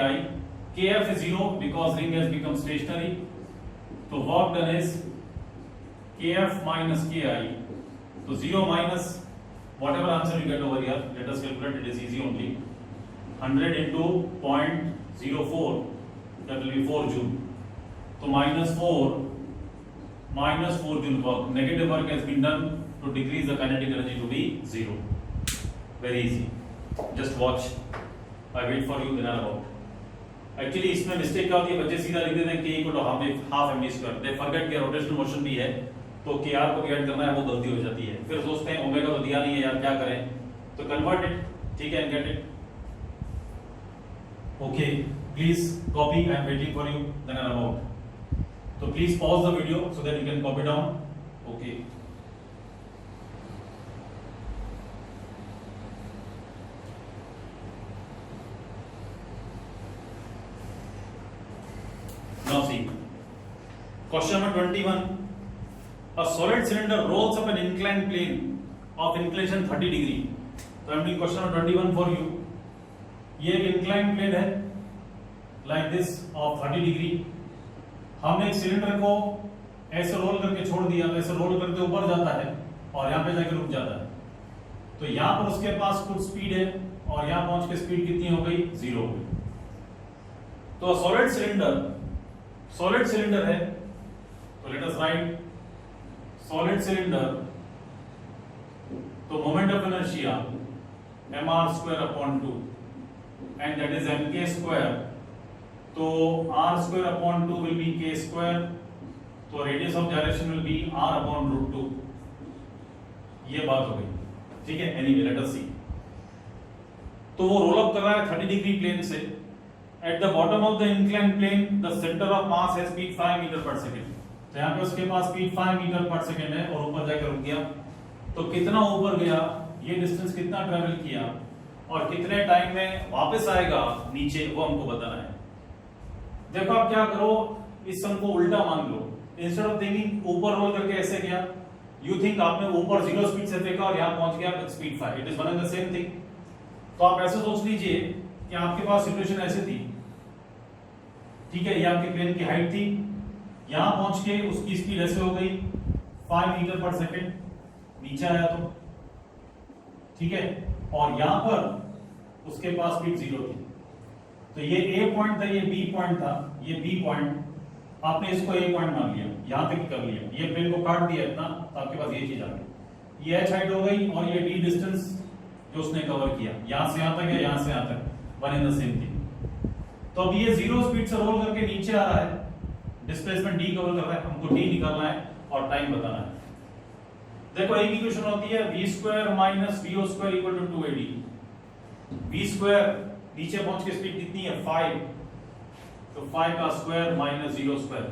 Kf is 0 because ring has become stationary. So work done is Kf minus Ki. So 0 minus whatever answer you get over here, let us calculate, it is easy only. 100 into 0.04, that will be 4 joule. So minus 4 joule work. Negative work has been done to decrease the kinetic energy to be 0. Very easy. Just watch. I wait for you, then I'll about. Actually इसमें mistake क्या होती है, बच्चे सीधा लिख देते हैं k equal to half mv square. They forget कि रोटेशनल मोशन भी है, तो kr को डिवाइड करना है, वो गलती हो जाती है. फिर सोचते हैं ओमेगा तो दिया नहीं है यार, क्या करें? तो कन्वर्ट इट, ठीक है, and get it. Okay, please copy. I am waiting for you. Then I'll about. So please pause the video so that you can copy down. Okay. Now see, question number 21. A solid cylinder rolls up an inclined plane of inclination 30 degree. So I am doing question number 21 for you. ये एक inclined plane है, like this of 30 degree. हमने एक cylinder को ऐसे role करके छोड़ दिया, ऐसे रोल करके ऊपर जाता है और यहाँ पे जाके रुक जाता है. तो यहाँ पर उसके पास कुछ स्पीड है और यहाँ पहुंच के स्पीड कितनी हो गई? 0 हो गई. तो सॉलिड सिलेंडर है, तो let us write solid cylinder. तो moment of inertia mr square upon 2 and that is mk square. तो r square upon 2 will be k square. तो radius of gyration will be r upon root 2. ये बात हो गई, ठीक है. anyway let us see. तो वो रोल अप कर रहा है 30 डिग्री प्लेन से. At the bottom of the inclined plane, the center of mass has speed 5 meter per second. तो यहाँ पे उसके पास स्पीड 5 मीटर पर सेकेंड है और ऊपर जाकर रुक गया. तो कितना ऊपर गया, ये डिस्टेंस कितना ट्रेवल किया और कितने टाइम में वापस आएगा नीचे, वो हमको बताना है. देखो आप क्या करो, इस सम को उल्टा मान लो. इंस्टेड ऑफ थिंकिंग ऊपर रोल करके ऐसे गया, यू थिंक आपने ऊपर 0 स्पीड से फेंका और यहाँ पहुंच गया speed 5, it is one and the same thing. तो आप ऐसे सोच लीजिए कि आपके पास सिचुएशन ऐसे थी, ठीक है, ये आपके प्लेन की हाइट थी, यहां पहुंच के उसकी स्पीड ऐसे हो गई 5 मीटर पर सेकेंड, नीचे आया तो ठीक है, और यहां पर उसके पास स्पीड 0 थी। तो ये ए पॉइंट था, ये बी पॉइंट था, ये बी पॉइंट, आपने इसको ए पॉइंट मान लिया, यहां तक कर लिया, ये प्लेन को काट दिया इतना, तो आपके पास ये चीज आ गई, ये एच हाइट हो गई, और ये डी डिस्टेंस जो उसने कवर किया, यहां से यहां तक या यहां से यहां तक, one in the same thing. तो अब ये 0 स्पीड से रोल करके नीचे आ रहा है, डिस्प्लेसमेंट डी कवर कर रहा है, हमको डी निकालना है और टाइम बताना है। देखो एक इक्वेशन होती है v square minus vo square equal to 2ad। v square नीचे पहुंच के स्पीड कितनी है 5, तो 5 का स्क्वायर माइनस 0 स्क्वायर।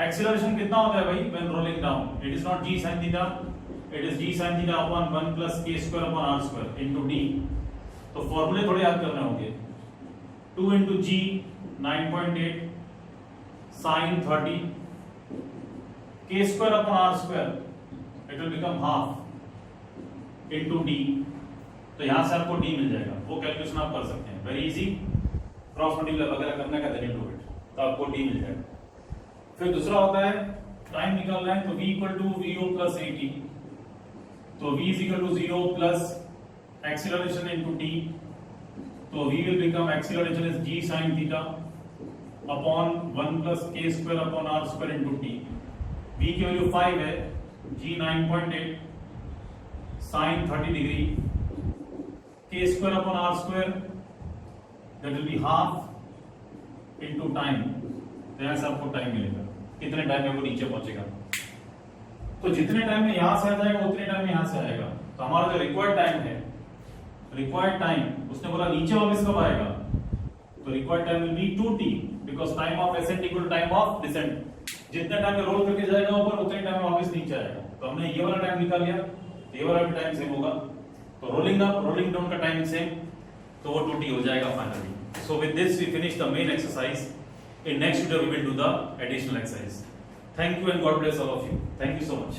एक्सीलरेशन कितना होता है भाई when rolling down, it is not g sin theta, it is g sin theta upon 1 plus k square upon r square into d। तो फार्मूले थोड़े याद करने होंगे, 2 into g 9.8 sin 30 k square upon r square, it will become half into d। तो यहां से आपको d मिल जाएगा, वो कैलकुलेशन आप कर सकते हैं, वेरी इजी, क्रॉस मल्टीप्लाई वगैरह करने का देन डू इट, तो आपको d मिल जाएगा। फिर दूसरा होता है टाइम निकालना है, तो v equal to vo plus at, तो v is equal to 0 plus acceleration into t, तो v will become acceleration is g sin theta upon 1 plus k square upon r square into t। v की value 5 है, g 9.8 sin 30 degree, k square upon r square that will be half into time। तो यहाँ से आपको time मिलेगा, कितने time में वो नीचे पहुंचेगा। तो जितने टाइम में यहां से आ जाएगा उतने टाइम में यहां से आएगा। तो हमारा जो रिक्वायर्ड टाइम है, रिक्वायर्ड टाइम, उसने बोला नीचे वापस कब आएगा, तो required time will be 2t because time of ascent equal to time of descent. जितने टाइम में रोल करके जाएगा ऊपर उतने टाइम में वापस नीचे आएगा। तो हमने ये वाला टाइम निकाल लिया, ये वाला भी टाइम सेम होगा, तो रोलिंग अप रोलिंग डाउन का टाइम सेम, तो वो 2t हो जाएगा finally. So with this we finish the main exercise. In next video we will do the additional exercise. Thank you and God bless all of you. Thank you so much.